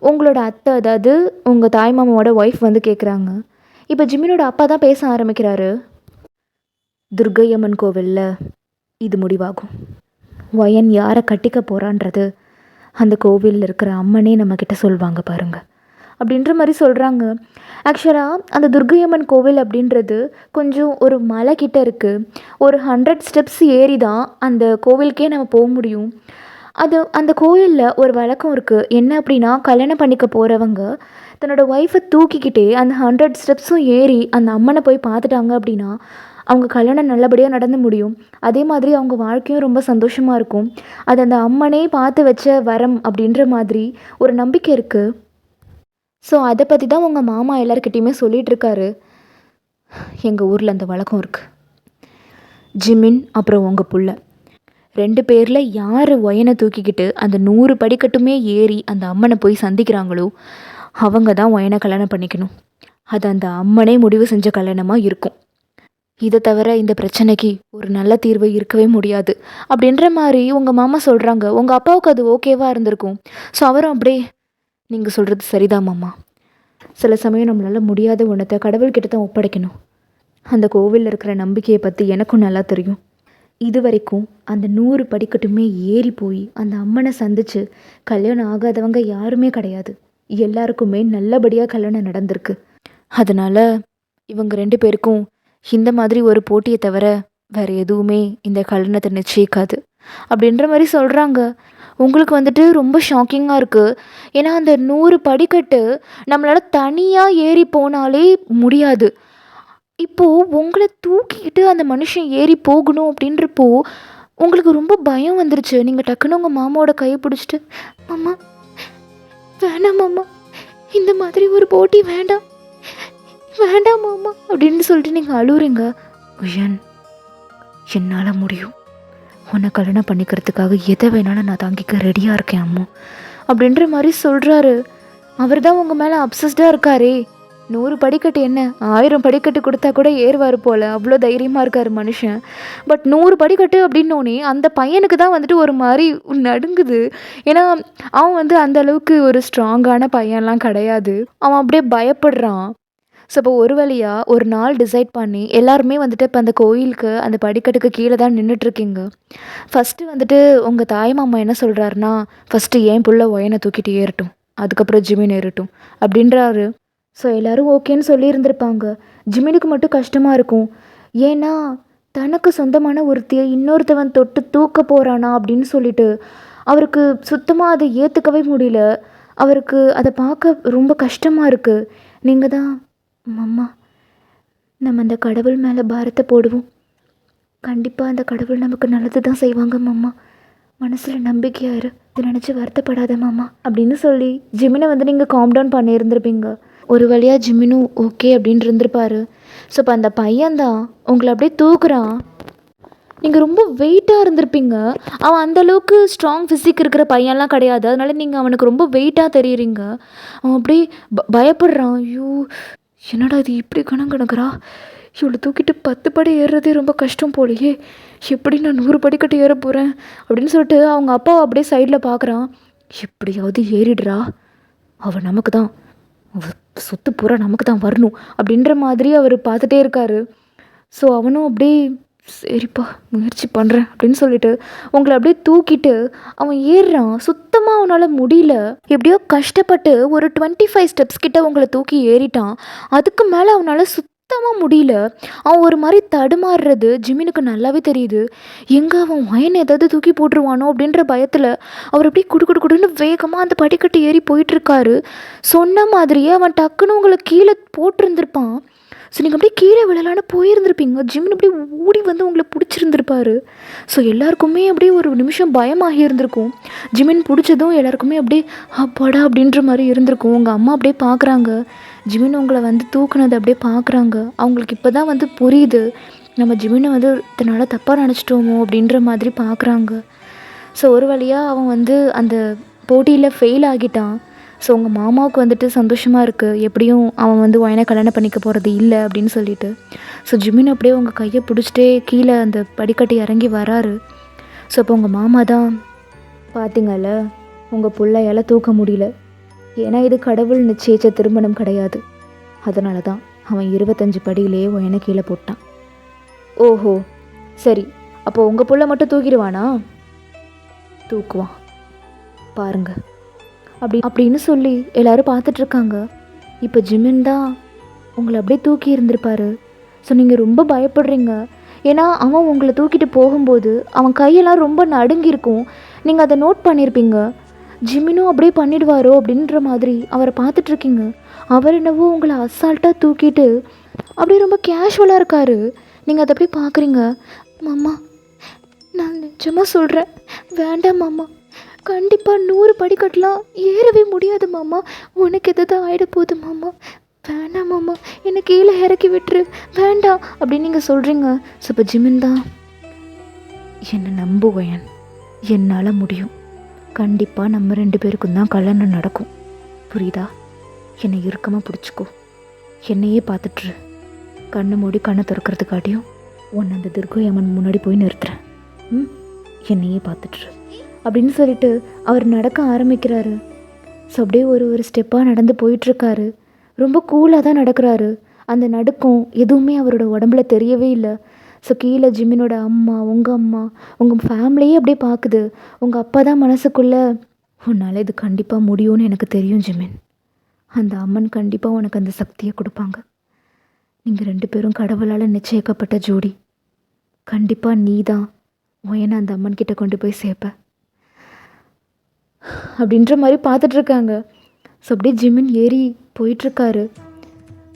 உங்களோட அத்தை, அதாவது உங்கள் தாய் மாமாவோட ஒய்ஃப் வந்து கேட்குறாங்க. இப்போ ஜிம்மினோட அப்பா தான் பேச ஆரம்பிக்கிறாரு. துர்க்கையம்மன் கோவிலில் இது முடிவாகும். ஒயன் யாரை கட்டிக்க போகிறான்றது அந்த கோவிலில் இருக்கிற அம்மனே நம்மக்கிட்ட சொல்லுவாங்க பாருங்கள் அப்படின்ற மாதிரி சொல்கிறாங்க. ஆக்சுவலாக அந்த துர்க்கையம்மன் கோவில் அப்படின்றது கொஞ்சம் ஒரு மலை கிட்ட இருக்குது. ஒரு 100 ஸ்டெப்ஸ் ஏறி தான் அந்த கோவிலுக்கே நம்ம போக முடியும். அந்த கோயிலில் ஒரு வழக்கம் இருக்குது. என்ன அப்படின்னா, கல்யாணம் பண்ணிக்க போகிறவங்க தன்னோட ஒய்ஃபை தூக்கிக்கிட்டே அந்த 100 ஸ்டெப்ஸும் ஏறி அந்த அம்மனை போய் பார்த்துட்டாங்க அப்படின்னா அவங்க கல்யாணம் நல்லபடியாக நடந்து முடியும். அதே மாதிரி அவங்க வாழ்க்கையும் ரொம்ப சந்தோஷமாக இருக்கும். அது அந்த அம்மனே பார்த்து வச்ச வரம் அப்படின்ற மாதிரி ஒரு நம்பிக்கை இருக்குது. ஸோ அதை பற்றி தான் உங்கள் மாமா எல்லாருக்கிட்டையுமே சொல்லிகிட்ருக்காரு. எங்கள் ஊரில் அந்த வழக்கம் இருக்குது. ஜிமின் அப்புறம் உங்கள் புள்ள 2 பேரில் யார் ஒயனை தூக்கிக்கிட்டு அந்த 100 படிக்கட்டுமே ஏறி அந்த அம்மனை போய் சந்திக்கிறாங்களோ அவங்க தான் ஒயனை கல்யாணம் பண்ணிக்கணும். அது அந்த அம்மனே முடிவு செஞ்ச கல்யாணமாக இருக்கும். இதை தவிர இந்த பிரச்சனைக்கு ஒரு நல்ல தீர்வு இருக்கவே முடியாது அப்படின்ற மாதிரி உங்கள் மாமா சொல்கிறாங்க. உங்கள் அப்பாவுக்கு அது ஓகேவாக இருந்திருக்கும். ஸோ அவரும் அப்படியே, நீங்கள் சொல்கிறது சரிதான் மாமா, சில சமயம் நம்மளால் முடியாத ஒன்றத்தை கடவுள்கிட்ட தான் ஒப்படைக்கணும். அந்த கோவிலில் இருக்கிற நம்பிக்கையை பற்றி எனக்கும் நல்லா தெரியும். இது வரைக்கும் அந்த 100 படிக்கட்டுமே ஏறி போய் அந்த அம்மனை சந்தித்து கல்யாணம் ஆகாதவங்க யாருமே கிடையாது. எல்லாருக்குமே நல்லபடியாக கல்யாணம் நடந்திருக்கு. அதனால் இவங்க 2 பேருக்கும் இந்த மாதிரி ஒரு போட்டியை தவிர வேறு எதுவுமே இந்த கல்யாணத்தை நிச்சயிக்காது அப்படின்ற மாதிரி சொல்கிறாங்க. உங்களுக்கு வந்துட்டு ரொம்ப ஷாக்கிங்காக இருக்குது. ஏன்னா அந்த 100 படிக்கட்டு நம்மளால் தனியாக ஏறி போனாலே முடியாது. இப்போது உங்களை தூக்கிக்கிட்டு அந்த மனுஷன் ஏறி போகணும் அப்படின்றப்போ உங்களுக்கு ரொம்ப பயம் வந்துருச்சு. நீங்கள் டக்குன்னு உங்கள் மாமாவோட கையை பிடிச்சிட்டு, மாமா வேண்டாம் மாமா, இந்த மாதிரி ஒரு போட்டி வேண்டாம் வேண்டாம் மாமா அப்படின்னு சொல்லிட்டு நீங்கள் அழுவுறீங்க. உயன், என்னால் முடியும், உன்னை கல்யாணம் பண்ணிக்கிறதுக்காக எதை வேணாலும் நான் தாங்கிக்க ரெடியாக இருக்கேன் அம்மா அப்படின்ற மாதிரி சொல்கிறாரு. அவர் தான் உங்கள் மேலே அப்சஸ்டாக இருக்காரே. 100 படிக்கட்டு என்ன, 1000 படிக்கட்டு கொடுத்தா கூட ஏறுவார் போல், அவ்வளோ தைரியமாக இருக்கார் மனுஷன். பட் 100 படிக்கட்டு அப்படின்னோடனே அந்த பையனுக்கு தான் வந்துட்டு ஒரு மாதிரி நடுங்குது. ஏன்னா அவன் வந்து அந்த அளவுக்கு ஒரு ஸ்ட்ராங்கான பையன்லாம் கிடையாது. அவன் அப்படியே பயப்படுறான். ஸோ இப்போ ஒரு வழியாக ஒரு நாள் டிசைட் பண்ணி எல்லாருமே வந்துட்டு இப்போ அந்த கோயிலுக்கு அந்த படிக்கட்டுக்கு கீழே தான் நின்றுட்டுருக்கீங்க. ஃபஸ்ட்டு வந்துட்டு உங்கள் தாய் மாமா என்ன சொல்கிறாருன்னா, ஃபஸ்ட்டு என் புள்ள ஒயனை தூக்கிட்டு ஏறட்டும், அதுக்கப்புறம் ஜிமின் ஏறட்டும் அப்படின்றாரு. ஸோ எல்லோரும் ஓகேன்னு சொல்லியிருந்திருப்பாங்க. ஜிமினுக்கு மட்டும் கஷ்டமாக இருக்கும். ஏன்னா தனக்கு சொந்தமான ஒருத்தியை இன்னொருத்தவன் தொட்டு தூக்க போகிறானா அப்படின்னு சொல்லிட்டு அவருக்கு சுத்தமாக அதை ஏற்றுக்கவே முடியல. அவருக்கு அதை பார்க்க ரொம்ப கஷ்டமாக இருக்குது. நீங்கள் தான் மம்மா, நம்ம அந்த கடவுள் மேலே பாரத்தை போடுவோம். கண்டிப்பாக அந்த கடவுள் நமக்கு நல்லது தான் செய்வாங்க மாமா. மனசில் நம்பிக்கையாரு, இதை நினச்சி வருத்தப்படாத மாமா அப்படின்னு சொல்லி ஜிமினை வந்து நீங்கள் காம் டவுன் பண்ணியிருந்திருப்பீங்க. ஒரு வழியாக ஜிமினும் ஓகே அப்படின்னு இருந்திருப்பாரு. ஸோ இப்போ அந்த பையன்தான் உங்களை அப்படியே தூக்குறான். நீங்கள் ரொம்ப வெயிட்டாக இருந்திருப்பீங்க. அவன் அந்தளவுக்கு ஸ்ட்ராங் ஃபிசிக் இருக்கிற பையன்லாம் கிடையாது. அதனால நீங்கள் அவனுக்கு ரொம்ப வெயிட்டாக தெரியுறீங்க. அவன் அப்படியே பயப்படுறான். ஐயோ என்னடா இது இப்படி கணக்கணக்கிறா, இவ்வளோ தூக்கிட்டு 10 படி ஏறுறதே ரொம்ப கஷ்டம் போலையே, எப்படி நான் 100 படிக்கட்டு ஏற போகிறேன் அப்படின்னு சொல்லிட்டு அவங்க அப்பாவை அப்படியே சைடில் பார்க்குறான். எப்படியாவது ஏறிடுறா, அவள் நமக்கு தான், சொத்து பூரா நமக்கு தான் வரணும் அப்படின்ற மாதிரி அவர் பார்த்துட்டே இருக்காரு. ஸோ அவனும் அப்படியே சரிப்பா முயற்சி பண்ணுறேன் அப்படின்னு சொல்லிட்டு உங்களை அப்படியே தூக்கிட்டு அவன் ஏறுறான். சுத்தமாக அவனால் முடியல. எப்படியோ கஷ்டப்பட்டு ஒரு 25 ஸ்டெப்ஸ் கிட்ட உங்களை தூக்கி ஏறிட்டான். அதுக்கு மேலே அவனால் சுத்தமாக முடியல. அவன் ஒரு மாதிரி தடுமாறுறது ஜிமினுக்கு நல்லாவே தெரியுது. எங்கே அவன் வயனை ஏதாவது தூக்கி போட்டுருவானோ அப்படின்ற பயத்தில் அவர் அப்படியே குடுன்னு வேகமாக அந்த படிக்கட்டு ஏறி போயிட்டுருக்காரு. சொன்ன மாதிரியே அவன் டக்குன்னு உங்களை கீழே போட்டிருந்திருப்பான். ஸோ நீங்கள் அப்படியே கீழே விழலான்னு போயிருந்திருப்பீங்க. ஜிமின் அப்படியே ஓடி வந்து உங்களை பிடிச்சிருந்துருப்பாரு. ஸோ எல்லாருக்குமே அப்படியே ஒரு நிமிஷம் பயமாகி இருந்திருக்கும். ஜிமின் பிடிச்சதும் எல்லாருக்குமே அப்படியே அப்பாடா அப்படின்ற மாதிரி இருந்திருக்கும். உங்கள் அம்மா அப்படியே பார்க்குறாங்க, ஜிமின் உங்களை வந்து தூக்குனது அப்படியே பார்க்குறாங்க. அவங்களுக்கு இப்போ தான் வந்து புரியுது, நம்ம ஜிமினை வந்து இதனால் தப்பாக நினச்சிட்டோமோ அப்படின்ற மாதிரி பார்க்குறாங்க. ஸோ ஒரு வழியாக அவன் வந்து அந்த போட்டியில் ஃபெயில் ஆகிட்டான். ஸோ உங்கள் மாமாவுக்கு வந்துட்டு சந்தோஷமாக இருக்குது, எப்படியும் அவன் வந்து ஒயனை கல்யாணம் பண்ணிக்க போகிறது இல்லை அப்படின்னு சொல்லிட்டு. ஸோ ஜிமின் அப்படியே உங்கள் கையை பிடிச்சிட்டே கீழே அந்த படிக்கட்டு இறங்கி வராரு. ஸோ அப்போ உங்கள் மாமா தான், பார்த்தீங்கல்ல உங்கள் பிள்ளையால் தூக்க முடியல, ஏன்னா இது கடவுள் நிச்சயிச்ச திருமணம் கிடையாது, அதனால தான் அவன் 25 படியிலேயே ஒயனை கீழே போட்டான். ஓஹோ சரி, அப்போ உங்கள் பிள்ளை மட்டும் தூக்கிடுவானா? தூக்குவான் பாருங்க அப்படின்னு சொல்லி எல்லாரும் பார்த்துட்ருக்காங்க. இப்போ ஜிமின் தான் உங்களை அப்படியே தூக்கி இருந்திருப்பாரு. ஸோ நீங்கள் ரொம்ப பயப்படுறீங்க. ஏன்னா அவன் உங்களை தூக்கிட்டு போகும்போது அவன் கையெல்லாம் ரொம்ப நடுங்கியிருக்கும். நீங்கள் அதை நோட் பண்ணியிருப்பீங்க. ஜிமினும் அப்படியே பண்ணிடுவாரோ அப்படின்ற மாதிரி அவரை பார்த்துட்ருக்கீங்க. அவர் என்னவோ உங்களை அசால்ட்டாக தூக்கிட்டு அப்படியே ரொம்ப கேஷுவலாக இருக்கார். நீங்கள் அதை அப்படியே பார்க்குறீங்க. மாமா நான் நிஜமாக சொல்கிறேன், வேண்டாம் மாமா, கண்டிப்பாக 100 படிக்கட்டெலாம் ஏறவே முடியாது மாமா, உனக்கு எதாவது ஆகிட போகுது மாமா, வேண்டாம் மாமா, என்னை கீழே இறக்கி விட்டுரு, வேண்டாம் அப்படின்னு நீங்கள் சொல்கிறீங்க. ஸோ இப்போ ஜிமின் தான், என்னை நம்புவேன், என்னால் முடியும், கண்டிப்பாக நம்ம 2 பேருக்கும் தான் கல்யாணம் நடக்கும், புரியுதா? என்னை இறுக்கமாக பிடிச்சிக்கோ, என்னையே பார்த்துட்ரு, கண்ணை மூடி கண்ணை திறக்கிறதுக்காட்டியும் உன்னை அந்த துர்கையம்மன் முன்னாடி போய் நிறுத்துறேன், என்னையே பார்த்துட்ரு அப்படின்னு சொல்லிட்டு அவர் நடக்க ஆரம்பிக்கிறாரு. ஸோ அப்படியே ஒரு ஸ்டெப்பாக நடந்து போயிட்டுருக்காரு. ரொம்ப கூலாக தான் நடக்கிறாரு. அந்த நடுக்கம் எதுவுமே அவரோட உடம்புல தெரியவே இல்லை. ஸோ கீழே ஜிமினோட அம்மா, உங்கள் ஃபேமிலியே அப்படியே பார்க்குது. உங்கள் அப்பா தான் மனசுக்குள்ளே, உன்னால் இது கண்டிப்பாக முடியும்னு எனக்கு தெரியும் ஜிமின், அந்த அம்மன் கண்டிப்பாக உனக்கு அந்த சக்தியை கொடுப்பாங்க, நீங்கள் 2 பேரும் கடவுளால் நிச்சயிக்கப்பட்ட ஜோடி, கண்டிப்பாக நீ தான் ஒயனை அந்த அம்மன் கிட்ட கொண்டு போய் சேர்ப்ப அப்படின்ற மாதிரி பார்த்துட்ருக்காங்க. ஸோ அப்படியே ஜிமின் ஏறி போயிட்டுருக்காரு.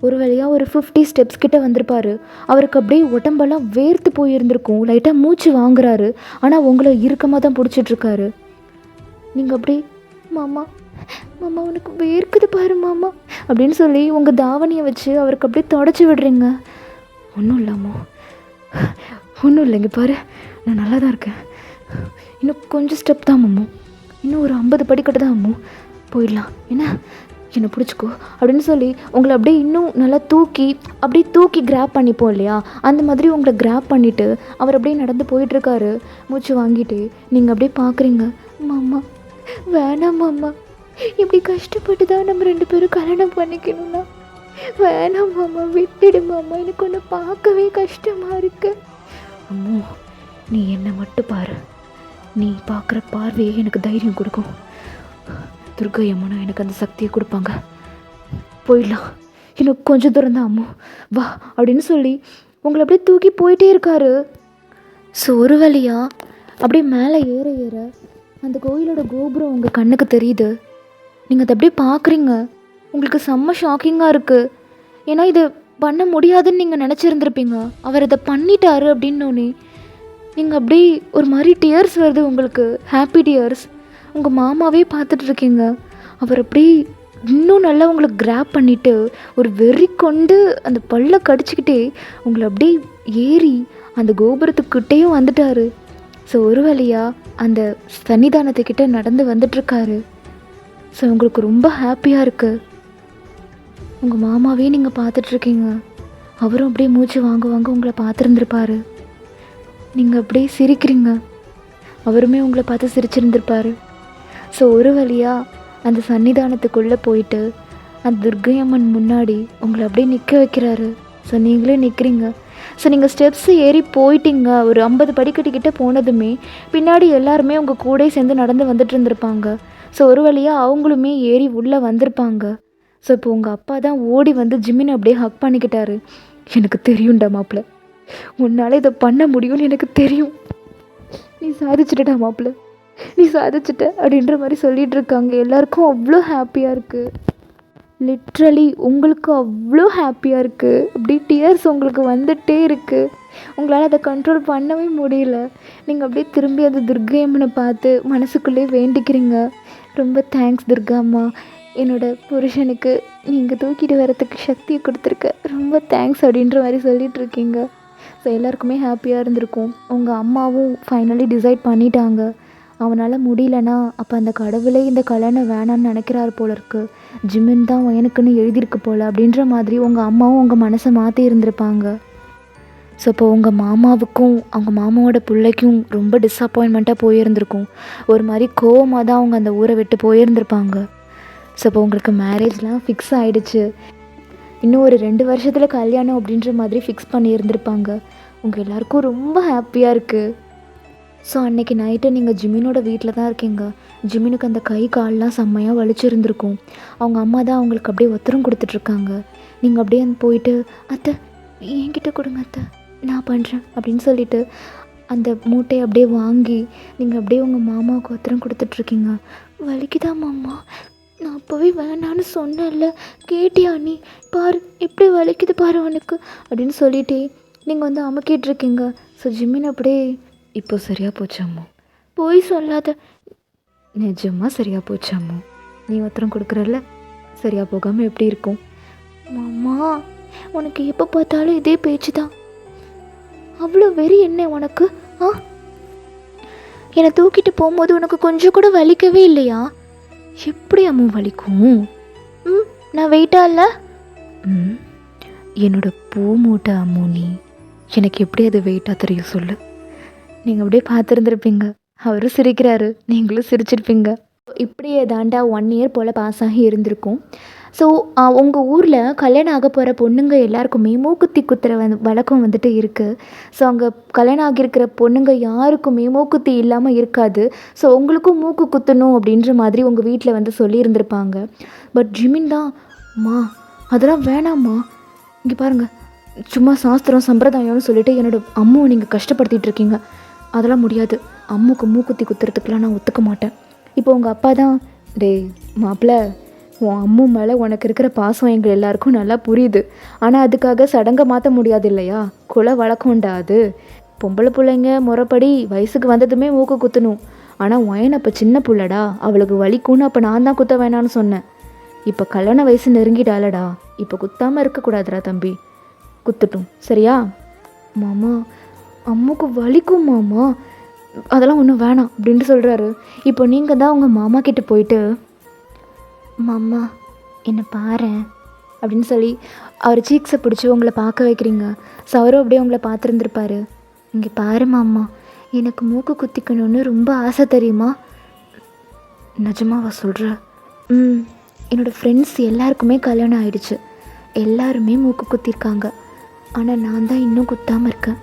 ஒரு வழியாக ஒரு 50 ஸ்டெப்ஸ் கிட்ட வந்திருப்பார். அவருக்கு அப்படியே உடம்பெல்லாம் வேர்த்து போயிருந்திருக்கும். லைட்டாக மூச்சு வாங்குறாரு. ஆனால் உங்களை இறுக்கமாக தான் பிடிச்சிட்ருக்காரு. நீங்கள் அப்படியே மாமா மாமா உனக்கு வேர்க்குது பாரு மாமா அப்படின்னு சொல்லி உங்கள் தாவணியை வச்சு அவருக்கு அப்படியே தொடச்சி விடுறீங்க. ஒன்றும் இல்லாமோ, ஒன்றும் இல்லைங்க பாரு, நான் நல்லா தான் இருக்கேன், இன்னும் கொஞ்சம் ஸ்டெப் தான் மாமா, இன்னும் ஒரு 50 படிக்கட்டு தான் அம்மு, போயிடலாம் என்ன, என்னை பிடிச்சிக்கோ அப்படின்னு சொல்லி உங்களை அப்படியே இன்னும் நல்லா தூக்கி கிராப் பண்ணிப்போம் இல்லையா, அந்த மாதிரி உங்களை கிராப் பண்ணிவிட்டு அவர் அப்படியே நடந்து போயிட்டுருக்காரு மூச்சு வாங்கிட்டு. நீங்கள் அப்படியே பார்க்குறீங்க, மாமா வேணாம் மாமா, இப்படி கஷ்டப்பட்டு தான் நம்ம 2 பேரும் கல்யாணம் பண்ணிக்கணும்னா வேணாம் மாமா, விட்டுடு மாமா, எனக்கு ஒன்று பார்க்கவே கஷ்டமாக இருக்கு. அம்மோ நீ என்னை மட்டும் பாரு, நீ பார்க்குற பார்வையே எனக்கு தைரியம் கொடுக்கும். துர்கா அம்மனும் எனக்கு அந்த சக்தியை கொடுப்பாங்க, போயிடலாம், இன்னும் கொஞ்சம் தூரம் தான் அம்மு, வா அப்படின்னு சொல்லி உங்களை அப்படியே தூக்கி போயிட்டே இருக்காரு. ஸோ ஒரு வழியாக அப்படியே மேலே ஏற அந்த கோயிலோட கோபுரம் உங்கள் கண்ணுக்கு தெரியுது. நீங்கள் அதை அப்படியே பார்க்குறீங்க. உங்களுக்கு செம்ம ஷாக்கிங்காக இருக்குது. ஏன்னா இது பண்ண முடியாதுன்னு நீங்கள் நினச்சிருந்துருப்பீங்க. அவர் இதை பண்ணிட்டாரு அப்படின்னோடனே நீங்கள் அப்படியே ஒரு மாதிரி டியர்ஸ் வருது உங்களுக்கு, ஹாப்பி டியர்ஸ். உங்கள் மாமாவே பார்த்துட்ருக்கீங்க. அவர் அப்படியே இன்னும் நல்லா உங்களை கிராப் பண்ணிவிட்டு ஒரு வெறி கொண்டு அந்த பல்லை கடிச்சிக்கிட்டே உங்களை அப்படியே ஏறி அந்த கோபுரத்துக்கிட்டேயும் வந்துட்டார். ஸோ ஒரு வழியாக அந்த சன்னிதானத்துக்கிட்ட நடந்து வந்துட்டுருக்காரு. ஸோ உங்களுக்கு ரொம்ப ஹாப்பியாக இருக்குது. உங்கள் மாமாவே நீங்கள் பார்த்துட்ருக்கீங்க. அவரும் அப்படியே மூச்சு வாங்க உங்களை பார்த்துருந்துருப்பாரு. நீங்கள் அப்படியே சிரிக்கிறீங்க, அவருமே உங்களை பார்த்து சிரிச்சிருந்துருப்பார். ஸோ ஒரு வழியாக அந்த சன்னிதானத்துக்குள்ளே போயிட்டு அந்த துர்கை அம்மன் முன்னாடி உங்களை அப்படியே நிற்க வைக்கிறாரு. ஸோ நீங்களே நிற்கிறீங்க. ஸோ நீங்கள் ஸ்டெப்ஸு ஏறி போயிட்டீங்க. ஒரு 50 படிக்கட்டுக்கிட்ட போனதுமே பின்னாடி எல்லாருமே உங்கள் கூட சேர்ந்து நடந்து வந்துட்டு இருந்திருப்பாங்க. ஸோ ஒரு வழியாக அவங்களுமே ஏறி உள்ளே வந்திருப்பாங்க. ஸோ இப்போ உங்கள் அப்பா தான் ஓடி வந்து ஜிம்மினை அப்படியே ஹக் பண்ணிக்கிட்டாரு. எனக்கு தெரியும்டா மாப்பிள்ள, உன்னால் இதை பண்ண முடியும்னு எனக்கு தெரியும், நீ சாதிச்சிட்டடா மாப்பிள்ள, நீ சாதிச்சிட்ட அப்படின்ற மாதிரி சொல்லிகிட்டு இருக்காங்க. எல்லாருக்கும் அவ்வளோ ஹாப்பியாக இருக்குது. லிட்ரலி உங்களுக்கு அவ்வளோ ஹாப்பியாக இருக்குது. அப்படி டியர்ஸ் உங்களுக்கு வந்துகிட்டே இருக்குது. உங்களால் அதை கண்ட்ரோல் பண்ணவே முடியல. நீங்கள் அப்படியே திரும்பி அந்த துர்கை அம்மனை பார்த்து மனசுக்குள்ளே வேண்டிக்கிறீங்க. ரொம்ப தேங்க்ஸ் துர்கா அம்மா, என்னோடய புருஷனுக்கு நீங்கள் தூக்கிட்டு வரத்துக்கு சக்தியை கொடுத்துருக்க, ரொம்ப தேங்க்ஸ் அப்படின்ற மாதிரி சொல்லிகிட்டு இருக்கீங்க. ஸோ எல்லாருக்குமே ஹாப்பியாக இருந்திருக்கும். உங்கள் அம்மாவும் ஃபைனலி டிசைட் பண்ணிட்டாங்க. அவனால் முடியலன்னா அப்போ அந்த கடவுளே இந்த கல்யாணம் வேணான்னு நினைக்கிறாரு போல இருக்குது, ஜிம்மின் தான் எனக்குன்னு எழுதியிருக்கு போல் அப்படின்ற மாதிரி உங்கள் அம்மாவும் உங்கள் மனசை மாற்றி இருந்திருப்பாங்க. ஸோ இப்போ உங்கள் மாமாவுக்கும் அவங்க மாமாவோட பிள்ளைக்கும் ரொம்ப டிஸப்பாயின்மெண்ட்டாக போயிருந்திருக்கும். ஒரு மாதிரி கோவமாக தான் அவங்க அந்த ஊரை விட்டு போயிருந்திருப்பாங்க. ஸோ இப்போ உங்களுக்கு மேரேஜ்லாம் ஃபிக்ஸ் ஆகிடுச்சு. இன்னும் ஒரு 2 வருஷத்தில் கல்யாணம் அப்படின்ற மாதிரி ஃபிக்ஸ் பண்ணியிருந்திருப்பாங்க. உங்கள் எல்லாருக்கும் ரொம்ப ஹாப்பியாக இருக்குது. ஸோ அன்றைக்கி நைட்டு நீங்கள் ஜிமினோட வீட்டில் தான் இருக்கீங்க. ஜிமினுக்கு அந்த கை கால்லாம் செம்மையாக வலிச்சிருந்துருக்கும். அவங்க அம்மா தான் அவங்களுக்கு அப்படியே ஒத்தரம் கொடுத்துட்ருக்காங்க. நீங்கள் அப்படியே போயிட்டு, அத்தை என்கிட்ட கொடுங்க அத்தை, நான் பண்ணுறேன் அப்படின்னு சொல்லிவிட்டு அந்த மூட்டையை அப்படியே வாங்கி நீங்கள் அப்படியே உங்கள் மாமாவுக்கு ஒத்தரம் கொடுத்துட்ருக்கீங்க. வலிக்குதா மாமா, நான் அப்போவே வேணான்னு சொன்னேன்ல, கேட்டியா நீ, பாரு எப்படி வலிக்குது பாரு அவனுக்கு அப்படின்னு சொல்லிட்டே நீங்கள் வந்து அமுக்கிட்டுருக்கீங்க. ஸோ ஜிம்மின் அப்படியே, இப்போ சரியாக போச்சாமோ, போய் சொல்லாத, நிஜமாக சரியாக போச்சாமோ, நீ ஒத்தரம் கொடுக்குறல்ல, சரியாக போகாமல் எப்படி இருக்கும் மாமா, உனக்கு எப்போ பார்த்தாலும் இதே பேச்சு தான், அவ்வளோ வெறி என்ன உனக்கு? என்னை தூக்கிட்டு போகும்போது உனக்கு கொஞ்சம் கூட வலிக்கவே இல்லையா? எப்படி அம்மா வலிக்கும்? நான் வெயிட்டா இல்லை? என்னோட பூ மூட்டை அம்மு நீ, எனக்கு எப்படி அது வெயிட்டாக தெரியும் சொல்லு. நீங்கள் அப்படியே பார்த்துருந்துருப்பீங்க. அவரும் சிரிக்கிறாரு, நீங்களும் சிரிச்சிருப்பீங்க. இப்படியே தாண்டா 1 இயர் போல் பாஸ் ஆகி இருந்திருக்கும். ஸோ உங்கள் ஊரில் கல்யாணம் ஆக போகிற பொண்ணுங்க எல்லாருக்குமே மூக்குத்தி குத்துற வழக்கம் வந்துட்டு இருக்குது. ஸோ அங்கே கல்யாணம் ஆகியிருக்கிற பொண்ணுங்க யாருக்குமே மூக்குத்தி இல்லாமல் இருக்காது. ஸோ உங்களுக்கும் மூக்கு குத்தணும் அப்படின்ற மாதிரி உங்கள் வீட்டில் வந்து சொல்லியிருந்திருப்பாங்க. பட் ஜிமின் தான், அம்மா அதெல்லாம் வேணாம்மா, இங்கே பாருங்கள், சும்மா சாஸ்திரம் சம்பிரதாயம்னு சொல்லிட்டு என்னோடய அம்மாவை நீங்கள் கஷ்டப்படுத்திகிட்டு இருக்கீங்க, அதெல்லாம் முடியாது, அம்முக்கு மூக்குத்தி குத்துறதுக்கெலாம் நான் ஒத்துக்க மாட்டேன். இப்போ உங்கள் அப்பா தான், டேய் மாப்பிள்ள, உன் அம்மு மேலே உனக்கு இருக்கிற பாசம் எங்கள் எல்லாருக்கும் நல்லா புரியுது, ஆனால் அதுக்காக சடங்கை மாற்ற முடியாது இல்லையா, குல வழக்கம்டா அது. பொம்பளை பிள்ளைங்க முறைப்படி வயசுக்கு வந்ததுமே மூக்கு குத்தணும். ஆனால் ஒயன் அப்போ சின்ன பிள்ளடா, அவளுக்கு வலிக்கும்னு அப்போ நான் தான் குத்த வேணான்னு சொன்னேன். இப்போ கல்யாண வயசு நெருங்கிட்டாலடா, இப்போ குத்தாமல் இருக்கக்கூடாதுடா தம்பி, குத்துட்டும் சரியா? மாமா அம்முக்கு வலிக்கும் மாமா, அதெல்லாம் ஒன்றும் வேணாம் அப்படின்ட்டு சொல்கிறாரு. இப்போ நீங்கள் தான் உங்கள் மாமா கிட்ட போயிட்டு, மாமா என்னை பாரேன் அப்படின்னு சொல்லி அவர் சீக்ஸை பிடிச்சி உங்களை பார்க்க வைக்கிறீங்க. ஸோ அவரும் அப்படியே உங்களை பார்த்துருந்துருப்பாரு. இங்கே பாரு மாமா, எனக்கு மூக்கு குத்திக்கணும்னு ரொம்ப ஆசை தெரியுமா? நிஜமாவா சொல்கிற? என்னோடய ஃப்ரெண்ட்ஸ் எல்லாருக்குமே கல்யாணம் ஆயிடுச்சு, எல்லாருமே மூக்கு குத்திருக்காங்க. ஆனால் நான் தான் இன்னும் குத்தாமல் இருக்கேன்.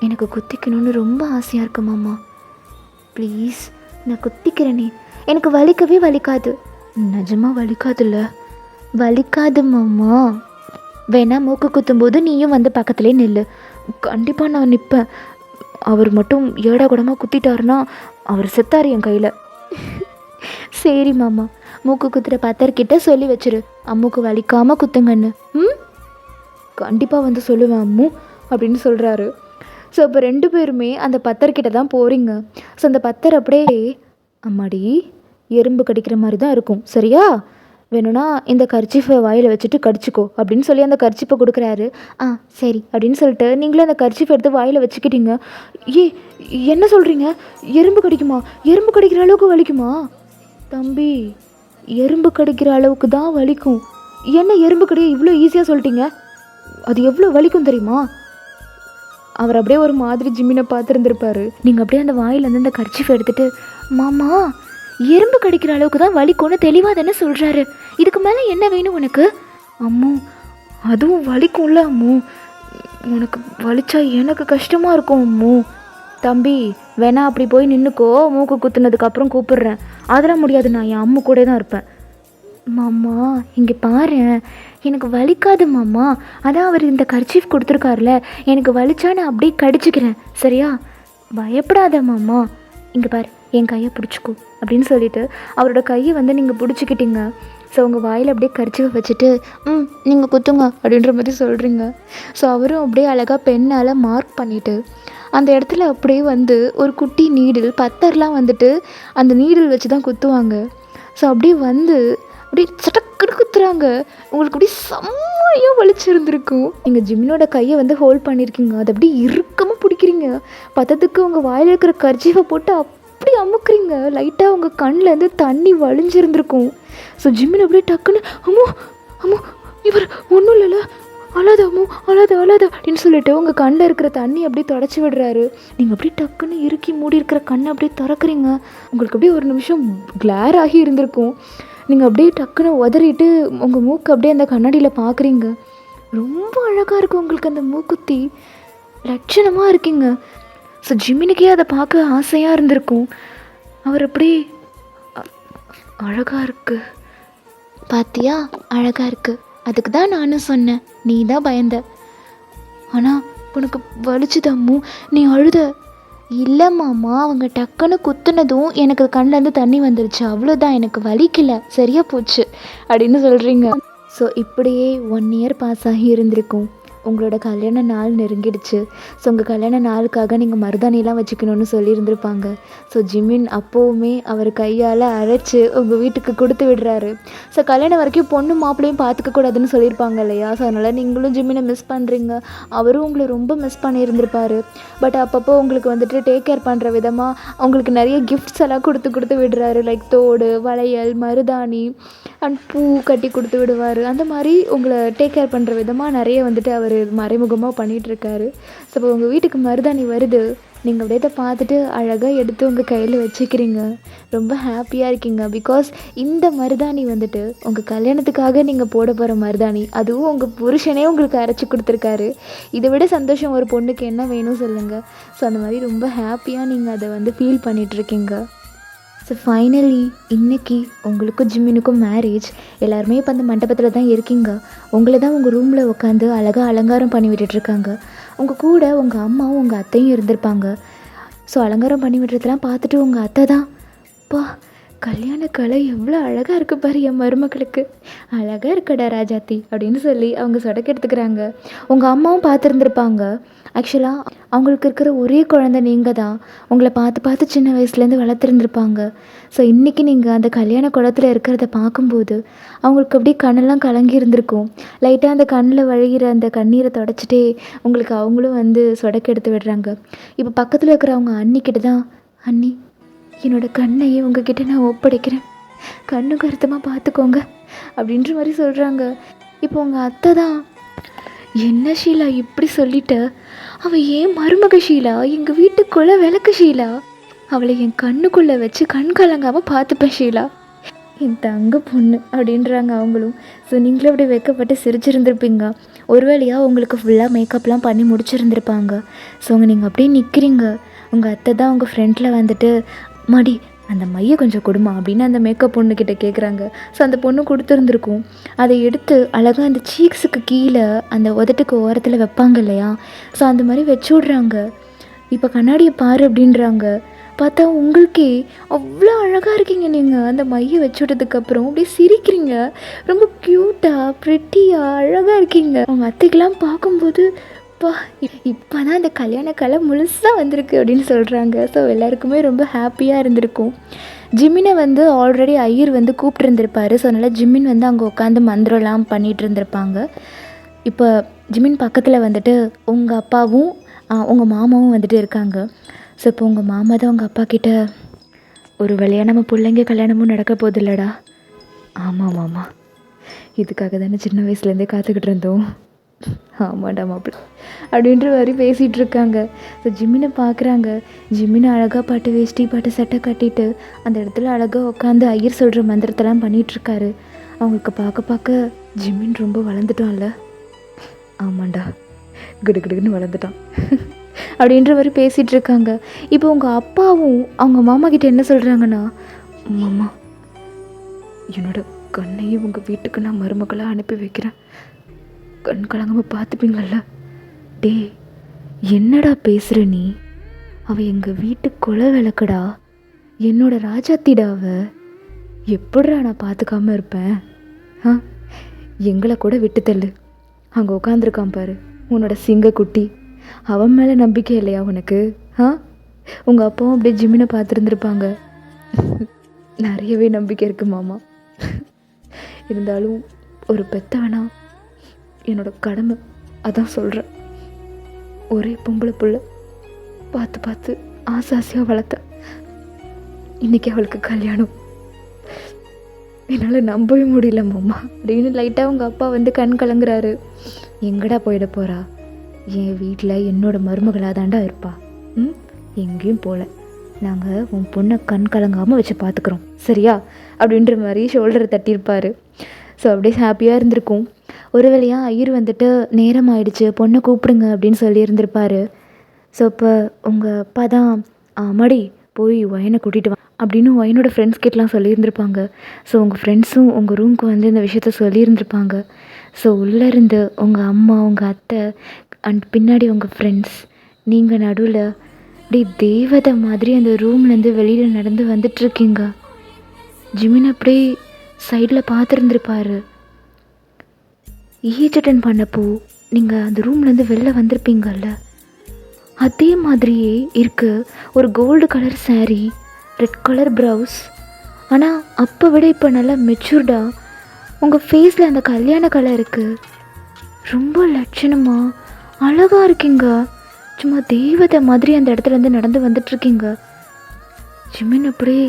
எனக்கு குத்திக்கணும்னு ரொம்ப ஆசையாக இருக்கு மாமா. ப்ளீஸ் நான் குத்திக்கிறேனே, எனக்கு வலிக்கவே வலிக்காது. நிஜமாக வலிக்காதுல்ல? வலிக்காது மாமா. வேணா மூக்கு குத்தும்போது நீயும் வந்து பக்கத்துலேயே நில்லு, கண்டிப்பாக நான் நிற்பேன். அவர் மட்டும் ஏடா கூடமாக குத்திட்டாருன்னா அவர் செத்தார் என் கையில். சரி மாமா, மூக்கு குத்துற பத்தர்கிட்ட சொல்லி வச்சிரு, அம்முக்கு வலிக்காமல் குத்துங்கன்னு. கண்டிப்பாக வந்து சொல்லுவேன் அம்மு அப்படின்னு சொல்கிறாரு. ஸோ இப்போ 2 பேருமே அந்த பத்தர்கிட்ட தான் போகிறீங்க. ஸோ அந்த பத்தர் அப்படியே, அம்மாடி எறும்பு கடிக்கிற மாதிரி தான் இருக்கும், சரியா? வேணும்னா இந்த கர்ச்சீஃபை வாயில் வச்சுட்டு கடிச்சிக்கோ அப்படின்னு சொல்லி அந்த கர்ச்சீஃபை கொடுக்குறாரு. சரி அப்படின்னு சொல்லிட்டு நீங்களும் அந்த கர்ச்சீஃபை எடுத்து வாயில் வச்சுக்கிட்டீங்க. என்ன சொல்கிறீங்க? எறும்பு கடிக்குமா? எறும்பு கடிக்கிற அளவுக்கு வலிக்குமா? தம்பி, எறும்பு கடிக்கிற அளவுக்கு தான் வலிக்கும். என்ன எறும்பு கடிக்க இவ்வளோ ஈஸியாக சொல்லிட்டீங்க? அது எவ்வளோ வலிக்கும் தெரியுமா? அவர் அப்படியே ஒரு மாதிரி ஜிம்மினை பார்த்துருந்துருப்பாரு. நீங்கள் அப்படியே அந்த வாயிலேருந்து அந்த கர்ச்சீஃபை எடுத்துகிட்டு, மாமா எறும்பு கடிக்கிற அளவுக்கு தான் வலிக்கும்னு தெளிவாக தானே சொல்கிறாரு, இதுக்கு மேலே என்ன வேணும் உனக்கு? அம்மு அதுவும் வலிக்கும்ல அம்மு, உனக்கு வலிச்சா எனக்கு கஷ்டமாக இருக்கும் அம்மு. தம்பி வேணா அப்படி போய் நின்றுக்கோ, மூக்கு குத்துனதுக்கப்புறம் கூப்பிடுறேன். அதெல்லாம் முடியாது, நான் என் அம்மு கூட தான் இருப்பேன். மாமா இங்கே பாரு, எனக்கு வலிக்காது மாமா, அதான் அவர் இந்த கர்ச்சீஃப் கொடுத்துருக்காருல, எனக்கு வலிச்சா நான் அப்படியே கடிச்சிக்கிறேன், சரியா? பயப்படாத மாமா, இங்கே பாரு என் கையை பிடிச்சிக்கோ அப்படின்னு சொல்லிட்டு அவரோட கையை வந்து நீங்கள் பிடிச்சிக்கிட்டீங்க. ஸோ உங்கள் வாயில் அப்படியே கர்ச்சீஃபை வச்சுட்டு நீங்கள் குத்துங்க அப்படின்ற மாதிரி சொல்கிறீங்க. ஸோ அவரும் அப்படியே அழகாக பெண்ணால் மார்க் பண்ணிவிட்டு அந்த இடத்துல அப்படியே வந்து ஒரு குட்டி நீடில், பத்தர்லாம் வந்துட்டு அந்த நீடில் வச்சு தான் குத்துவாங்க. ஸோ அப்படியே வந்து அப்படியே சட்டக்குன்னு குத்துறாங்க. உங்களுக்கு அப்படியே செம்மையாக வலிச்சிருந்துருக்கும். நீங்கள் ஜிம்மினோட கையை வந்து ஹோல்ட் பண்ணியிருக்கீங்க, அதை அப்படியே இறுக்கமாக பிடிக்கிறீங்க. பத்தத்துக்கு உங்கள் வாயில் இருக்கிற கர்ச்சீஃபை போட்டு அப்படி அமுக்குறீங்க. லைட்டாக உங்கள் கண்ணிலேருந்து தண்ணி வலிஞ்சிருந்துருக்கும். ஸோ ஜிம்மின் அப்படியே டக்குன்னு, அம்மோ அம்மோ இவர் ஒன்றும் இல்லைல்ல, அழாத அம்மோ அழாத அழாத அப்படின்னு சொல்லிட்டு உங்கள் கண்ணில் இருக்கிற தண்ணி அப்படியே தொடச்சி விடுறாரு. நீங்கள் அப்படியே டக்குன்னு இறுக்கி மூடி இருக்கிற கண்ணை அப்படியே திறக்கிறீங்க. உங்களுக்கு அப்படியே ஒரு நிமிஷம் கிளார் ஆகி இருந்திருக்கும். நீங்கள் அப்படியே டக்குன்னு உதறிட்டு உங்கள் மூக்கு அப்படியே அந்த கண்ணாடியில் பார்க்குறீங்க. ரொம்ப அழகாக இருக்கும் உங்களுக்கு அந்த மூக்குத்தி, லட்சணமாக இருக்கீங்க. ஸோ ஜிம்மினுக்கே அதை பார்க்க ஆசையாக இருந்திருக்கும். அவர் அப்படியே அழகாக இருக்கு பாத்தியா, அழகாக இருக்கு, அதுக்கு தான் நானும் சொன்னேன், நீ தான் பயந்த. ஆனால் உனக்கு வலிச்சுதம்மு, நீ அழுத. இல்லை மாமா, அவங்க டக்குன்னு குத்துனதும் எனக்கு கண்ணிலேருந்து தண்ணி வந்துருச்சு, அவ்வளோதான், எனக்கு வலிக்கலை, சரியாக போச்சு அப்படின்னு சொல்கிறீங்க. ஸோ இப்படியே 1 இயர் பாஸ் ஆகி இருந்திருக்கும். உங்களோட கல்யாண நாள் நெருங்கிடுச்சு. ஸோ உங்கள் கல்யாண நாளுக்காக நீங்கள் மருதாணிலாம் வச்சுக்கணுன்னு சொல்லியிருந்திருப்பாங்க. ஸோ ஜிம்மின் அப்போவுமே அவர் கையால் அரைச்சி உங்கள் வீட்டுக்கு கொடுத்து விடுறாரு. ஸோ கல்யாணம் வரைக்கும் பொண்ணு மாப்பிள்ளையும் பார்த்துக்க கூடாதுன்னு சொல்லியிருப்பாங்க இல்லையா? ஸோ அதனால் நீங்களும் ஜிம்மினை மிஸ் பண்ணுறீங்க, அவரும் உங்களை ரொம்ப மிஸ் பண்ணியிருந்திருப்பார். பட் அப்பப்போ உங்களுக்கு வந்துட்டு டேக் கேர் பண்ணுற விதமாக உங்களுக்கு நிறைய கிஃப்ட்ஸ் எல்லாம் கொடுத்து விடுறாரு. லைக் தோடு, வளையல், மருதாணி அண்ட் பூ கட்டி கொடுத்து விடுவார். அந்த மாதிரி உங்களை டேக் கேர் பண்ணுற விதமாக நிறைய வந்துட்டு அவர் மறைமுகமாக பண்ணிகிட்ருக்காரு. ஸோ இப்போ உங்கள் வீட்டுக்கு மருதாணி வருது, நீங்கள் அப்படியே இதை பார்த்துட்டு அழகாக எடுத்து உங்கள் கையில் வச்சுக்கிறீங்க, ரொம்ப ஹாப்பியாக இருக்கீங்க. பிகாஸ் இந்த மருதாணி வந்துட்டு உங்கள் கல்யாணத்துக்காக நீங்கள் போட போகிற மருதாணி, அதுவும் உங்கள் புருஷனே உங்களுக்கு அரைச்சி கொடுத்துருக்காரு. இதை விட சந்தோஷம் ஒரு பொண்ணுக்கு என்ன வேணும் சொல்லுங்கள். ஸோ அந்த மாதிரி ரொம்ப ஹாப்பியாக நீங்கள் அதை வந்து ஃபீல் பண்ணிகிட்ருக்கீங்க. ஸோ ஃபைனலி இன்றைக்கி உங்களுக்கும் ஜிம்மினுக்கும் மேரேஜ். எல்லாருமே இப்போ அந்த மண்டபத்தில் தான் இருக்கீங்க. உங்களை தான் உங்கள் ரூமில் உட்காந்து அழகாக அலங்காரம் பண்ணி விட்டுட்ருக்காங்க. உங்கள் கூட உங்கள் அம்மாவும் உங்கள் அத்தையும் இருந்திருப்பாங்க. ஸோ அலங்காரம் பண்ணி விடுறதெல்லாம் பார்த்துட்டு உங்கள் அத்தை தான், பா கல்யாண கலை எவ்வளோ அழகாக இருக்குது பாரு, என் மருமகளுக்கு அழகாக இருக்கடா ராஜாத்தி அப்படின்னு சொல்லி அவங்க சொடக்கு எடுத்துக்கிறாங்க. உங்கள் அம்மாவும் பார்த்துருந்துருப்பாங்க. ஆக்சுவலாக அவங்களுக்கு இருக்கிற ஒரே குழந்தை நீங்கள் தான். உங்களை பார்த்து சின்ன வயசுலேருந்து வளர்த்துருந்துருப்பாங்க. ஸோ இன்றைக்கி நீங்கள் அந்த கல்யாண குளத்தில் இருக்கிறத பார்க்கும்போது அவங்களுக்கு அப்படியே கண்ணெல்லாம் கலங்கி இருந்திருக்கும். லைட்டாக அந்த கண்ணில் வழிகிற அந்த கண்ணீரை தொடச்சிட்டே உங்களுக்கு அவங்களும் வந்து சொடக்கு எடுத்து விடுறாங்க. இப்போ பக்கத்தில் இருக்கிற அவங்க அண்ணிக்கிட்ட தான், அண்ணி, என்னோட கண்ணையே உங்ககிட்ட நான் ஒப்படைக்கிறேன், கண்ணு கருத்தமாக பார்த்துக்கோங்க அப்படின்ற மாதிரி சொல்கிறாங்க. இப்போ உங்கள் அத்தை தான், என்ன ஷீலா இப்படி சொல்லிட்ட, அவள் ஏன் மருமக ஷீலா, எங்கள் வீட்டுக்குள்ளே விளக்கு ஷீலா, அவளை என் கண்ணுக்குள்ளே வச்சு கண் கலங்காமல் பார்த்துப்பேன் ஷீலா, என் தங்க பொண்ணு அப்படின்றாங்க அவங்களும். ஸோ நீங்களும் அப்படியே வெக்கப்பட்டு சிரிச்சிருந்துருப்பீங்க. ஒரு வழியாக உங்களுக்கு ஃபுல்லாக மேக்கப்லாம் பண்ணி முடிச்சிருந்துருப்பாங்க. ஸோ நீங்கள் அப்படியே நிற்கிறீங்க. உங்கள் அத்தை தான் உங்கள் ஃப்ரெண்டில் வந்துட்டு, மடி அந்த மையை கொஞ்சம் கொடுமா அப்படின்னு அந்த மேக்கப் பொண்ணுக்கிட்ட கேட்குறாங்க. ஸோ அந்த பொண்ணு கொடுத்துருந்துருக்கும். அதை எடுத்து அழகாக அந்த சீக்ஸுக்கு கீழே அந்த உதட்டுக்கு ஓரத்தில் வைப்பாங்க இல்லையா, ஸோ அந்த மாதிரி வச்சு விட்றாங்க. இப்போ கண்ணாடியை பாரு அப்படின்றாங்க. பார்த்தா உங்களுக்கே அவ்வளோ அழகாக இருக்கீங்க நீங்கள். அந்த மையை வச்சு விட்டதுக்கப்புறம் அப்படியே சிரிக்கிறீங்க. ரொம்ப க்யூட்டாக ப்ரிட்டியாக அழகாக இருக்கீங்க. அவங்க அத்தைக்கெல்லாம் பார்க்கும்போது, இப்போ தான் அந்த கல்யாண கலை முழுசாக வந்திருக்கு அப்படின்னு சொல்கிறாங்க. ஸோ எல்லாருக்குமே ரொம்ப ஹாப்பியாக இருந்திருக்கும். ஜிம்மினை வந்து ஆல்ரெடி ஐயர் வந்து கூப்பிட்டுருந்துருப்பாரு. ஸோ அதனால் ஜிம்மின் வந்து அங்கே உட்காந்து மந்திரம்லாம் பண்ணிகிட்டு இருந்திருப்பாங்க. இப்போ ஜிம்மின் பக்கத்தில் வந்துட்டு உங்கள் அப்பாவும் உங்கள் மாமாவும் வந்துட்டு இருக்காங்க. ஸோ இப்போ உங்கள் மாமா தான் உங்கள் அப்பா கிட்ட, ஒரு வழியாக நம்ம பிள்ளைங்க கல்யாணமும் நடக்க போகுது இல்லைடா. ஆமாம் மாமா, இதுக்காக தானே சின்ன வயசுலேருந்தே காத்துக்கிட்டு இருந்தோம். ஆமாண்டா மாப்பிள்ள அப்படின்ற மாதிரி பேசிகிட்டு இருக்காங்க. ஸோ ஜிம்மினை பார்க்குறாங்க. ஜிம்மினை அழகாக பாட்டு வேஷ்டி பாட்டு சட்டை கட்டிட்டு அந்த இடத்துல அழகாக உட்காந்து ஐயர் சொல்கிற மந்திரத்தெல்லாம் பண்ணிகிட்ருக்காரு. அவங்களுக்கு பார்க்க ஜிம்மின் ரொம்ப வளர்ந்துட்டான்ல. ஆமாண்டா, கிடுகிடுன்னு வளர்ந்துட்டான் அப்படின்ற மாதிரி பேசிகிட்டு இருக்காங்க. இப்போ உங்கள் அப்பாவும் அவங்க மாமா கிட்ட என்ன சொல்கிறாங்கன்னா, மாமா, என்னோட கண்ணையும் உங்கள் வீட்டுக்கு நான் மருமகளாக அனுப்பி வைக்கிறேன், கண் கலங்காமல் பார்த்துப்பீங்கள. டே, என்னடா பேசுகிற நீ, அவள் எங்கள் வீட்டு கொலை விளக்குடா, என்னோட ராஜாத்திடாவ எப்படிடா நான் பார்த்துக்காம இருப்பேன்? எங்களை கூட விட்டு தள்ளு, அங்கே உட்காந்துருக்கான் பாரு உன்னோட சிங்கக்குட்டி, அவன் மேலே நம்பிக்கை இல்லையா உனக்கு? உங்கள் அப்பாவும் அப்படியே ஜிம்மினை பார்த்துருந்துருப்பாங்க. நிறையவே நம்பிக்கை இருக்குது மாமா, இருந்தாலும் ஒரு பெத்தவனா என்னோட கடமை, அதான் சொல்கிறேன். ஒரே பொம்பளை புள்ள பார்த்து ஆசாசியாக வளர்த்தேன். இன்றைக்கி அவளுக்கு கல்யாணம், என்னால் நம்பவே முடியல மாமா அப்படின்னு லைட்டாக அவங்க அப்பா வந்து கண் கலங்குறாரு. எங்கடா போயிட போகிறா, என் வீட்டில் என்னோட மருமகளாக தாண்டா இருப்பா, எங்கேயும் போகல, நாங்கள் உன் பொண்ணை கண் கலங்காமல் வச்சு பார்த்துக்குறோம் சரியா அப்படின்ற மாதிரி ஷோல்டரை தட்டியிருப்பார். ஸோ அப்படியே ஹாப்பியாக இருந்திருக்கும். ஒரு வழியாக ஐயர் வந்துட்டு நேரம் ஆயிடுச்சு, பொண்ணை கூப்பிடுங்க அப்படின்னு சொல்லியிருந்திருப்பார். ஸோ இப்போ உங்கள் அப்பா தான், மடி போய் ஒயனை கூட்டிகிட்டு வா அப்படின்னு ஒயனோட ஃப்ரெண்ட்ஸ் கிட்டலாம் சொல்லியிருந்திருப்பாங்க. ஸோ உங்கள் ஃப்ரெண்ட்ஸும் உங்கள் ரூமுக்கு வந்து இந்த விஷயத்த சொல்லியிருந்திருப்பாங்க. ஸோ உள்ளேருந்து உங்கள் அம்மா, உங்கள் அத்தை அண்ட் பின்னாடி உங்கள் ஃப்ரெண்ட்ஸ், நீங்கள் நடுவில் அப்படி தேவதை மாதிரி அந்த ரூம்லேருந்து வெளியில் நடந்து வந்துட்டுருக்கீங்க. ஜிமின் அப்படியே சைடில் பார்த்துருந்துருப்பாரு. ஏஜ் அட்டன் பண்ணப்போ நீங்கள் அந்த ரூம்லேருந்து வெளில வந்திருப்பீங்கல்ல, அதே மாதிரியே இருக்குது. ஒரு gold colour sari, red colour blouse, ஆனால் அப்போ விட இப்போ நல்லா மெச்சூர்டாக உங்கள் ஃபேஸில் அந்த கல்யாண கலை இருக்குது. ரொம்ப லட்சணமாக அழகாக இருக்கீங்க. சும்மா தெய்வத்தை மாதிரி அந்த இடத்துலேருந்து நடந்து வந்துட்டுருக்கீங்க. ஜிமின் அப்படியே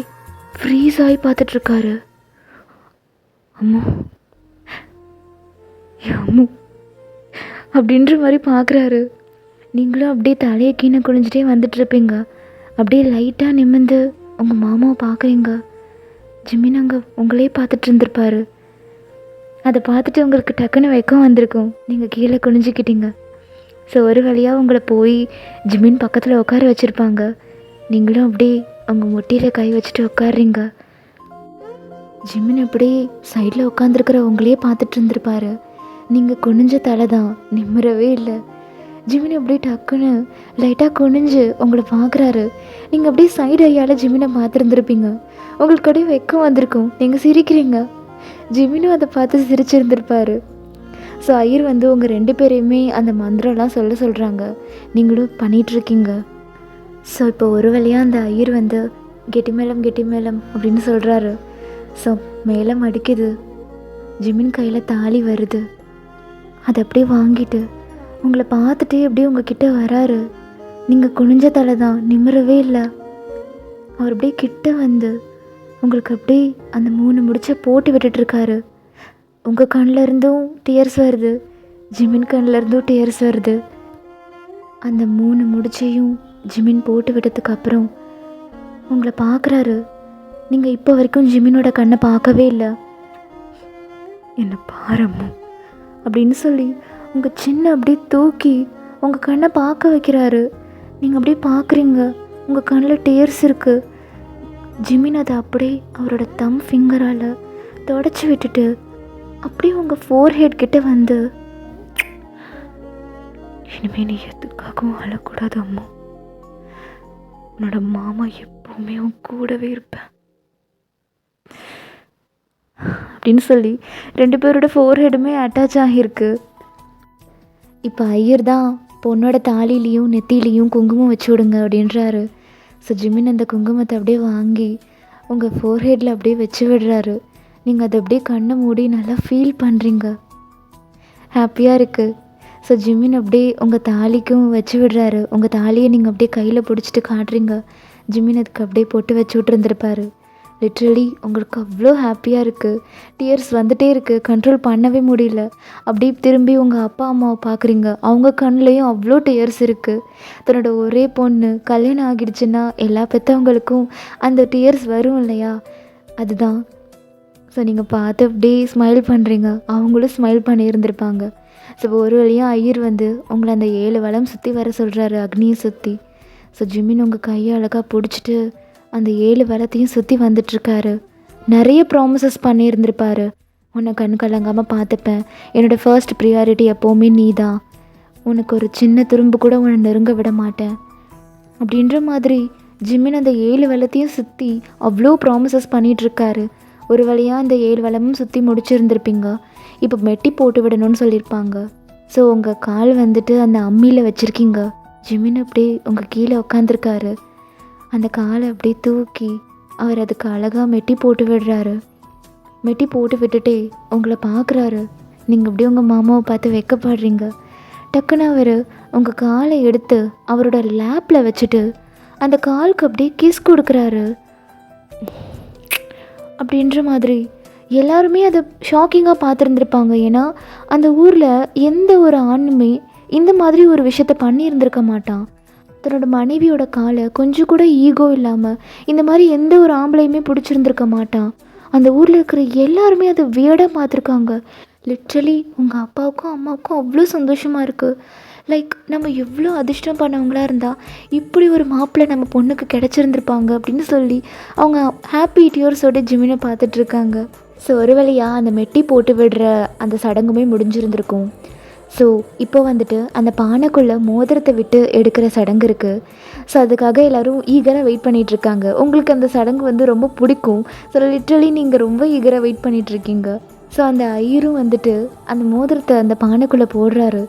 ஃப்ரீஸ் ஆகி பார்த்துட்ருக்காரு. அம்மோ அம்மோ அப்படின்ற மாதிரி பார்க்குறாரு. நீங்களும் அப்படியே தலையை கீழே குளிஞ்சிட்டே வந்துட்டுருப்பீங்க. அப்படியே லைட்டாக நிமிர்ந்து உங்கள் மாமாவை பார்க்குறீங்க. ஜிமின் அங்கே உங்களே பார்த்துட்டு இருந்திருப்பாரு. அதை பார்த்துட்டு உங்களுக்கு டக்குன்னு வெக்கம் வந்திருக்கும். நீங்கள் கீழே குனிஞ்சிக்கிட்டீங்க. ஸோ ஒரு வழியாக உங்களை போய் ஜிமின் பக்கத்தில் உட்கார வச்சுருப்பாங்க. நீங்களும் அப்படியே அவங்க முட்டியில் கை வச்சுட்டு உட்காடுறீங்க. ஜிமின் அப்படியே சைடில் உட்காந்துருக்கிற உங்களையே பார்த்துட்டு இருந்திருப்பாரு. நீங்கள் குனிஞ்ச தலை தான் நிம்மறவே இல்லை. ஜிமின் அப்படியே டக்குன்னு லைட்டாக குனிஞ்சு உங்களை பார்க்குறாரு. நீங்கள் அப்படியே சைடு ஐயால் ஜிமினை பார்த்துருந்துருப்பீங்க. உங்களுக்கு அப்படியே வெக்கம் வந்திருக்கும். நீங்கள் சிரிக்கிறீங்க. ஜிமினும் அதை பார்த்து சிரிச்சிருந்துருப்பார். ஸோ ஐயர் வந்து உங்கள் 2 பேரையுமே அந்த மந்திரம்லாம் சொல்கிறாங்க. நீங்களும் பண்ணிகிட்ருக்கீங்க. ஸோ இப்போ ஒரு வழியாக அந்த ஐயர் வந்து கெட்டி மேளம் அப்படின்னு சொல்கிறாரு. ஸோ மேளம் அடிக்குது. ஜிமின் கையில் தாலி வருது. அதை அப்படியே வாங்கிட்டு உங்களை பார்த்துட்டே அப்படியே உங்ககிட்ட வராரு. நீங்கள் குனிஞ்ச தலை தான் நிம்மறவே இல்லை. அவர் அப்படியே கிட்ட வந்து உங்களுக்கு அப்படியே அந்த 3 முடிச்ச போட்டு விட்டுட்ருக்காரு. உங்கள் கண்ணில் இருந்தும் டியர்ஸ் வருது, ஜிமின் கண்ணில் இருந்தும் டியர்ஸ் வருது. அந்த 3 முடிச்சையும் ஜிமின் போட்டு விட்டதுக்கப்புறம் உங்களை பார்க்குறாரு. நீங்கள் இப்போ வரைக்கும் ஜிமினோட கண்ணை பார்க்கவே இல்லை. என்னை பாரம்மு அப்படின்னு சொல்லி உங்கள் சின்ன அப்படியே தூக்கி உங்கள் கண்ணை பார்க்க வைக்கிறாரு. நீங்கள் அப்படியே பார்க்குறீங்க, உங்கள் கண்ணில் டேர்ஸ் இருக்குது. ஜிமின் அதை அப்படியே அவரோட தம் ஃபிங்கரால் தொடச்சி விட்டுட்டு அப்படியே உங்கள் ஃபோர்ஹெட் கிட்ட வந்து, இனிமேல் நீ எதுக்காகவும் அழக்கூடாது அம்மா, உன்னோட மாமா எப்பவுமே உன் கூடவே இருப்பேன் அப்படின்னு சொல்லி 2 பேரோட ஃபோர்ஹெடுமே அட்டாச் ஆகியிருக்கு. இப்போ ஐயர் தான் பொண்ணோட தாலிலையும் நெத்திலையும் குங்குமம் வச்சு விடுங்க அப்படின்றாரு. ஸோ ஜிமின் அந்த குங்குமத்தை அப்படியே வாங்கி உங்கள் ஃபோர்ஹெட்டில் அப்படியே வச்சு விடுறாரு. நீங்கள் அதை அப்படியே கண்ணை மூடி நல்லா ஃபீல் பண்ணுறீங்க, ஹாப்பியாக இருக்குது. ஸோ ஜிமின் அப்படியே உங்கள் தாலிக்கும் வச்சு விடுறாரு. உங்கள் தாலியை நீங்கள் அப்படியே கையில் பிடிச்சிட்டு காட்டுறீங்க. ஜிமின் அதுக்கு அப்படியே போட்டு வச்சு விட்டுருந்துருப்பாரு. லிட்ரலி உங்களுக்கு அவ்வளோ ஹாப்பியாக இருக்குது. டியர்ஸ் வந்துகிட்டே இருக்குது, கண்ட்ரோல் பண்ணவே முடியல. அப்படியே திரும்பி உங்கள் அப்பா அம்மாவை பார்க்குறீங்க, அவங்க கண்ணுலேயும் அவ்வளோ டியர்ஸ் இருக்குது. தன்னோட ஒரே பொண்ணு கல்யாணம் ஆகிடுச்சுன்னா எல்லா பெற்றவங்களுக்கும் அந்த டியர்ஸ் வரும் இல்லையா, அதுதான். ஸோ நீங்கள் பார்த்து அப்படியே ஸ்மைல் பண்ணுறீங்க, அவங்களும் ஸ்மைல் பண்ணியிருந்திருப்பாங்க. ஸோ ஒரு வழியாக ஐயர் வந்து உங்களை அந்த 7 வளம் சுற்றி வர சொல்கிறாரு, அக்னியை சுற்றி. ஸோ ஜிமின் உங்கள் கையை அழகாக பிடிச்சிட்டு அந்த 7 வளத்தையும் சுற்றி வந்துட்டுருக்காரு. நிறைய ப்ராமிசஸ் பண்ணியிருந்திருப்பாரு. உன்னை கண் கலங்காமல் பார்த்துப்பேன், என்னோடய ஃபர்ஸ்ட் ப்ரியாரிட்டி எப்போவுமே நீ தான், உனக்கு ஒரு சின்ன துரும்பு கூட உன்னை நெருங்க விட மாட்டேன் அப்படின்ற மாதிரி ஜிமின் அந்த 7 வளத்தையும் சுற்றி அவ்வளோ ப்ராமிசஸ் பண்ணிகிட்ருக்காரு. ஒரு வழியாக அந்த 7 வளமும் சுற்றி முடிச்சிருந்துருப்பீங்க. இப்போ மெட்டி போட்டு விடணும்னு சொல்லியிருப்பாங்க. ஸோ உங்கள் கால் வந்துட்டு அந்த அம்மியில் வச்சுருக்கீங்க. ஜிமின் அப்படியே உங்கள் கீழே உட்காந்துருக்காரு. அந்த காலை அப்படியே தூக்கி அவர் அதுக்கு அழகாக மெட்டி போட்டு விடுறாரு. மெட்டி போட்டு விட்டுட்டே உங்களை பார்க்குறாரு. நீங்கள் அப்படியே உங்கள் மாமாவை பார்த்து வெக்கப்படுறீங்க. டக்குன்னு அவர் உங்கள் காலை எடுத்து அவரோட லேப்பில் வச்சுட்டு அந்த காலுக்கு அப்படியே கிஸ் கொடுக்குறாரு. அப்படின்ற மாதிரி எல்லாருமே அதை ஷாக்கிங்காக பார்த்துருந்துருப்பாங்க. ஏன்னா அந்த ஊரில் எந்த ஒரு ஆணுமே இந்த மாதிரி ஒரு விஷயத்த பண்ணியிருந்திருக்க மாட்டான். தன்னோட மனைவியோட காலை கொஞ்சம் கூட ஈகோ இல்லாமல் இந்த மாதிரி எந்த ஒரு ஆம்பளையுமே பிடிச்சிருந்துருக்க மாட்டான். அந்த ஊரில் இருக்கிற எல்லாருமே அதை வியர்டாக பார்த்துருக்காங்க. லிட்ரலி உங்கள் அப்பாவுக்கும் அம்மாவுக்கும் அவ்வளோ சந்தோஷமாக இருக்குது. லைக் நம்ம எவ்வளோ அதிர்ஷ்டம் பண்ணவங்களாக இருந்தால் இப்படி ஒரு மாப்பிள்ளை நம்ம பொண்ணுக்கு கிடச்சிருந்துருப்பாங்க அப்படின்னு சொல்லி அவங்க ஹாப்பி டியர்ஸோட ஜிமினை பார்த்துட்ருக்காங்க. ஸோ ஒரு வழியாக அந்த மெட்டி போட்டு விடுற அந்த சடங்குமே முடிஞ்சிருந்திருக்கும். ஸோ இப்போ வந்துட்டு அந்த பானைக்குள்ளே மோதிரத்தை விட்டு எடுக்கிற சடங்கு இருக்குது. ஸோ அதுக்காக எல்லோரும் ஈகராக வெயிட் பண்ணிகிட்ருக்காங்க. உங்களுக்கு அந்த சடங்கு வந்து ரொம்ப பிடிக்கும். ஸோ லிட்ரலி நீங்கள் ரொம்ப ஈகராக வெயிட் பண்ணிகிட்ருக்கீங்க. ஸோ அந்த ஐயரும் வந்துட்டு அந்த மோதிரத்தை அந்த பானைக்குள்ளே போடுறாரு.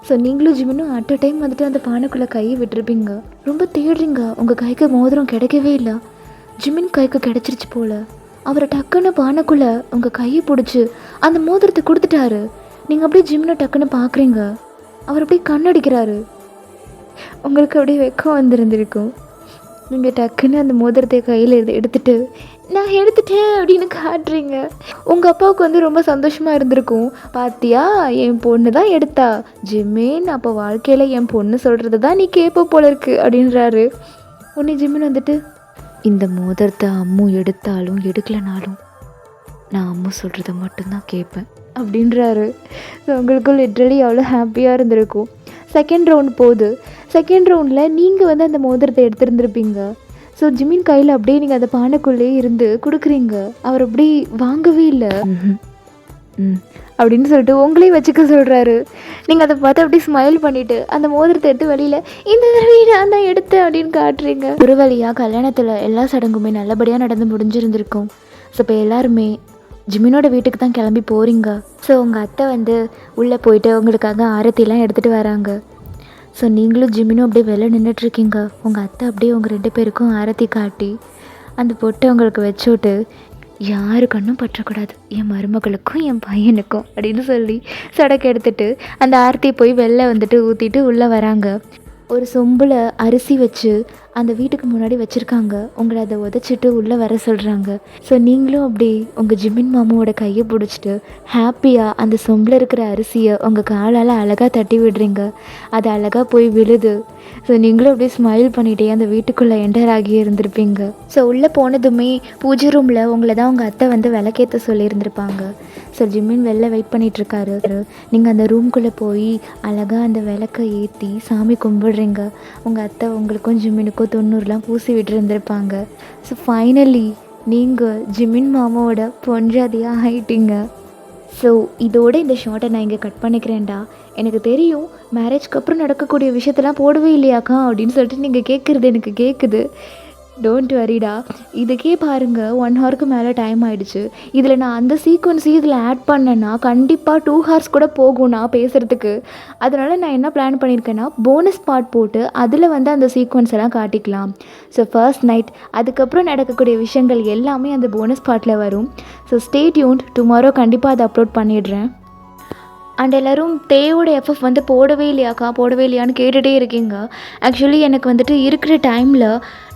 ஸோ நீங்களும் ஜிமினும் அட் அ டைம் வந்துட்டு அந்த பானைக்குள்ளே கையை விட்டுருப்பீங்க. ரொம்ப தேடுறீங்க, உங்கள் கைக்கு மோதிரம் கிடைக்கவே இல்லை. ஜிமின் கைக்கு கிடச்சிருச்சு போல். அவரை டக்குன்னு பானைக்குள்ளே உங்கள் கையை பிடிச்சி அந்த மோதிரத்தை கொடுத்துட்டாரு. நீங்கள் அப்படியே ஜிமினை டக்குன்னு பார்க்குறீங்க, அவர் அப்படியே கண்ணடிக்கிறாரு. உங்களுக்கு அப்படியே வெக்கம் வந்திருந்திருக்கும். நீங்கள் டக்குன்னு அந்த மோதிரத்தை கையில் எடுத்துட்டு நான் எடுத்துட்டேன் அப்படின்னு காட்டுறீங்க. உங்கள் அப்பாவுக்கு வந்து ரொம்ப சந்தோஷமாக இருந்திருக்கும். பாத்தியா, என் பொண்ணு தான் எடுத்தா, ஜிமின் அப்போ வாழ்க்கையில் என் பொண்ணு சொல்கிறது தான் நீ கேட்ப போல இருக்கு அப்படின்றாரு. உடனே ஜிமின் வந்துட்டு, இந்த மோதிரத்தை அம்மு எடுத்தாலும் எடுக்கலனாலும் நான் அம்மு சொல்கிறத மட்டும்தான் கேட்பேன் அப்படின்றாரு. ஸோ உங்களுக்கும் லிட்ரலி அவ்வளோ ஹாப்பியாக இருந்திருக்கும். செகண்ட் ரவுண்ட் போகுது. செகண்ட் ரவுண்டில் நீங்கள் வந்து அந்த மோதிரத்தை எடுத்துருந்துருப்பீங்க. ஸோ ஜிமின் கையில் அப்படியே நீங்கள் அந்த பானைக்குள்ளே இருந்து கொடுக்குறீங்க. அவர் அப்படி வாங்கவே இல்லை அப்படின்னு சொல்லிட்டு உங்களே வச்சுக்க சொல்கிறாரு. நீங்கள் அதை பார்த்து அப்படியே ஸ்மைல் பண்ணிவிட்டு அந்த மோதிரத்தை எடுத்து வெளியில் இந்த தடவை நான் தான் எடுத்தேன் அப்படின்னு காட்டுறீங்க. ஒரு வழியாக கல்யாணத்தில் எல்லா சடங்குமே நல்லபடியாக நடந்து முடிஞ்சிருந்திருக்கும். ஸோ இப்போ எல்லாருமே ஜிமினோட வீட்டுக்கு தான் கிளம்பி போகிறீங்க. ஸோ உங்கள் அத்தை வந்து உள்ளே போயிட்டு உங்களுக்காக ஆரத்திலாம் எடுத்துகிட்டு வராங்க. ஸோ நீங்களும் ஜிமினும் அப்படியே வெளில நின்றுட்டுருக்கீங்க. உங்கள் அத்தை அப்படியே உங்கள் 2 பேருக்கும் ஆரத்தி காட்டி அந்த பொட்டை உங்களுக்கு வச்சுட்டு, யாரு கண்ணும் பற்றக்கூடாது, என் மருமகளுக்கும் என் பையனுக்கும் அப்படின்னு சொல்லி சடக்கு எடுத்துகிட்டு அந்த ஆரத்தியை போய் வெளில வந்துட்டு ஊற்றிட்டு உள்ளே வராங்க. ஒரு சொம்பில் அரிசி வச்சு அந்த வீட்டுக்கு முன்னாடி வச்சுருக்காங்க. உங்களை அதை உதச்சிட்டு உள்ளே வர சொல்கிறாங்க. ஸோ நீங்களும் அப்படி உங்கள் ஜிமின் மாமாவோட கையை பிடிச்சிட்டு ஹாப்பியாக அந்த சொம்பில் இருக்கிற அரிசியை உங்கள் காலால் அழகாக தட்டி விடுறீங்க. அது அழகாக போய் விழுது. ஸோ நீங்களும் அப்படியே ஸ்மைல் பண்ணிகிட்டே அந்த வீட்டுக்குள்ளே என்டர் ஆகி இருந்திருப்பீங்க. ஸோ உள்ளே போனதுமே பூஜை ரூமில் உங்களை தான் உங்கள் அத்தை வந்து விளக்கேற்ற சொல்லியிருந்திருப்பாங்க. ஸோ ஜிமின் வெளில வெயிட் பண்ணிகிட்ருக்காரு. நீங்கள் அந்த ரூம்குள்ளே போய் அழகாக அந்த விளக்கை ஏற்றி சாமி கும்பிடுறீங்க. உங்கள் அத்தை உங்களுக்கும் ஜிமினுக்கும் 90 பூசி விட்டுருந்துருப்பாங்க. ஸோ ஃபைனலி நீங்கள் ஜிமின் மாமாவோட பொஞ்சாதியாக ஆயிட்டீங்க. ஸோ இதோட இந்த ஷார்ட்டை நான் இங்கே கட் பண்ணிக்கிறேன்டா. எனக்கு தெரியும் மேரேஜ்க்கு அப்புறம் நடக்கக்கூடிய விஷயத்தெல்லாம் போடவே இல்லையாக்கா அப்படின்னு சொல்லிட்டு நீங்கள் கேட்குறது எனக்கு கேட்குது. டோன்ட் வரிடா, இதுக்கே பாருங்கள் 1 ஹவருக்கு மேலே டைம் ஆகிடுச்சு. இதில் நான் அந்த சீக்வன்ஸையும் இதில் ஆட் பண்ணேன்னா கண்டிப்பாக 2 ஹவர்ஸ் கூட போகும் நான் பேசுகிறதுக்கு. அதனால் நான் என்ன பிளான் பண்ணியிருக்கேன்னா போனஸ் பார்ட் போட்டு அதில் வந்து அந்த சீக்வன்ஸ் எல்லாம் காட்டிக்கலாம். ஸோ ஃபர்ஸ்ட் நைட் அதுக்கப்புறம் நடக்கக்கூடிய விஷயங்கள் எல்லாமே அந்த போனஸ் பார்ட்டில் வரும். So stay tuned. டுமாரோ கண்டிப்பாக அதை அப்லோட் பண்ணிடுறேன். அண்ட் எல்லோரும் தேயோட எஃப்எஃப் வந்து போடவே இல்லையான்னு கேட்டுகிட்டே இருக்கீங்க. ஆக்சுவலி எனக்கு வந்துட்டு இருக்கிற டைமில்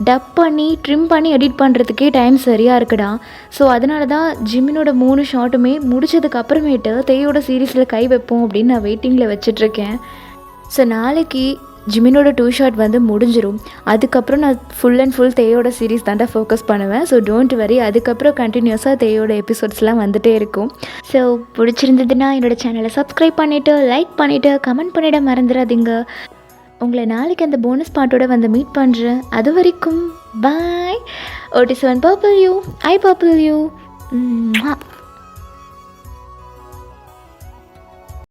டப் பண்ணி ட்ரிம் பண்ணி எடிட் பண்ணுறதுக்கே டைம் சரியாக இருக்குடா. ஸோ அதனால தான் ஜிமினோட 3 ஷார்ட்டுமே முடிச்சதுக்கு அப்புறமேட்டு தேயோட சீரீஸில் கை வைப்போம் அப்படின்னு நான் வெயிட்டிங்கில் வச்சிட்ருக்கேன். ஸோ நாளைக்கு ஜிமினோட 2 ஷார்ட் வந்து முடிஞ்சிடும். அதுக்கப்புறம் நான் ஃபுல் அண்ட் ஃபுல் தேயோட சீரீஸ் தாண்டா ஃபோக்கஸ் பண்ணுவேன். ஸோ டோன்ட் வரி, அதுக்கப்புறம் கண்டினியூஸாக தேயோட எபிசோட்ஸ்லாம் வந்துகிட்டே இருக்கும். ஸோ பிடிச்சிருந்ததுன்னா என்னோடய சேனலை சப்ஸ்கிரைப் பண்ணிவிட்டு லைக் பண்ணிவிட்டு கமெண்ட் பண்ணிவிட மறந்துடாதீங்க. உங்களை நாளைக்கு அந்த போனஸ் பார்ட்டோட வந்து மீட் பண்ணுறேன். அது வரைக்கும் பாய். OT7 purple you, I purple you.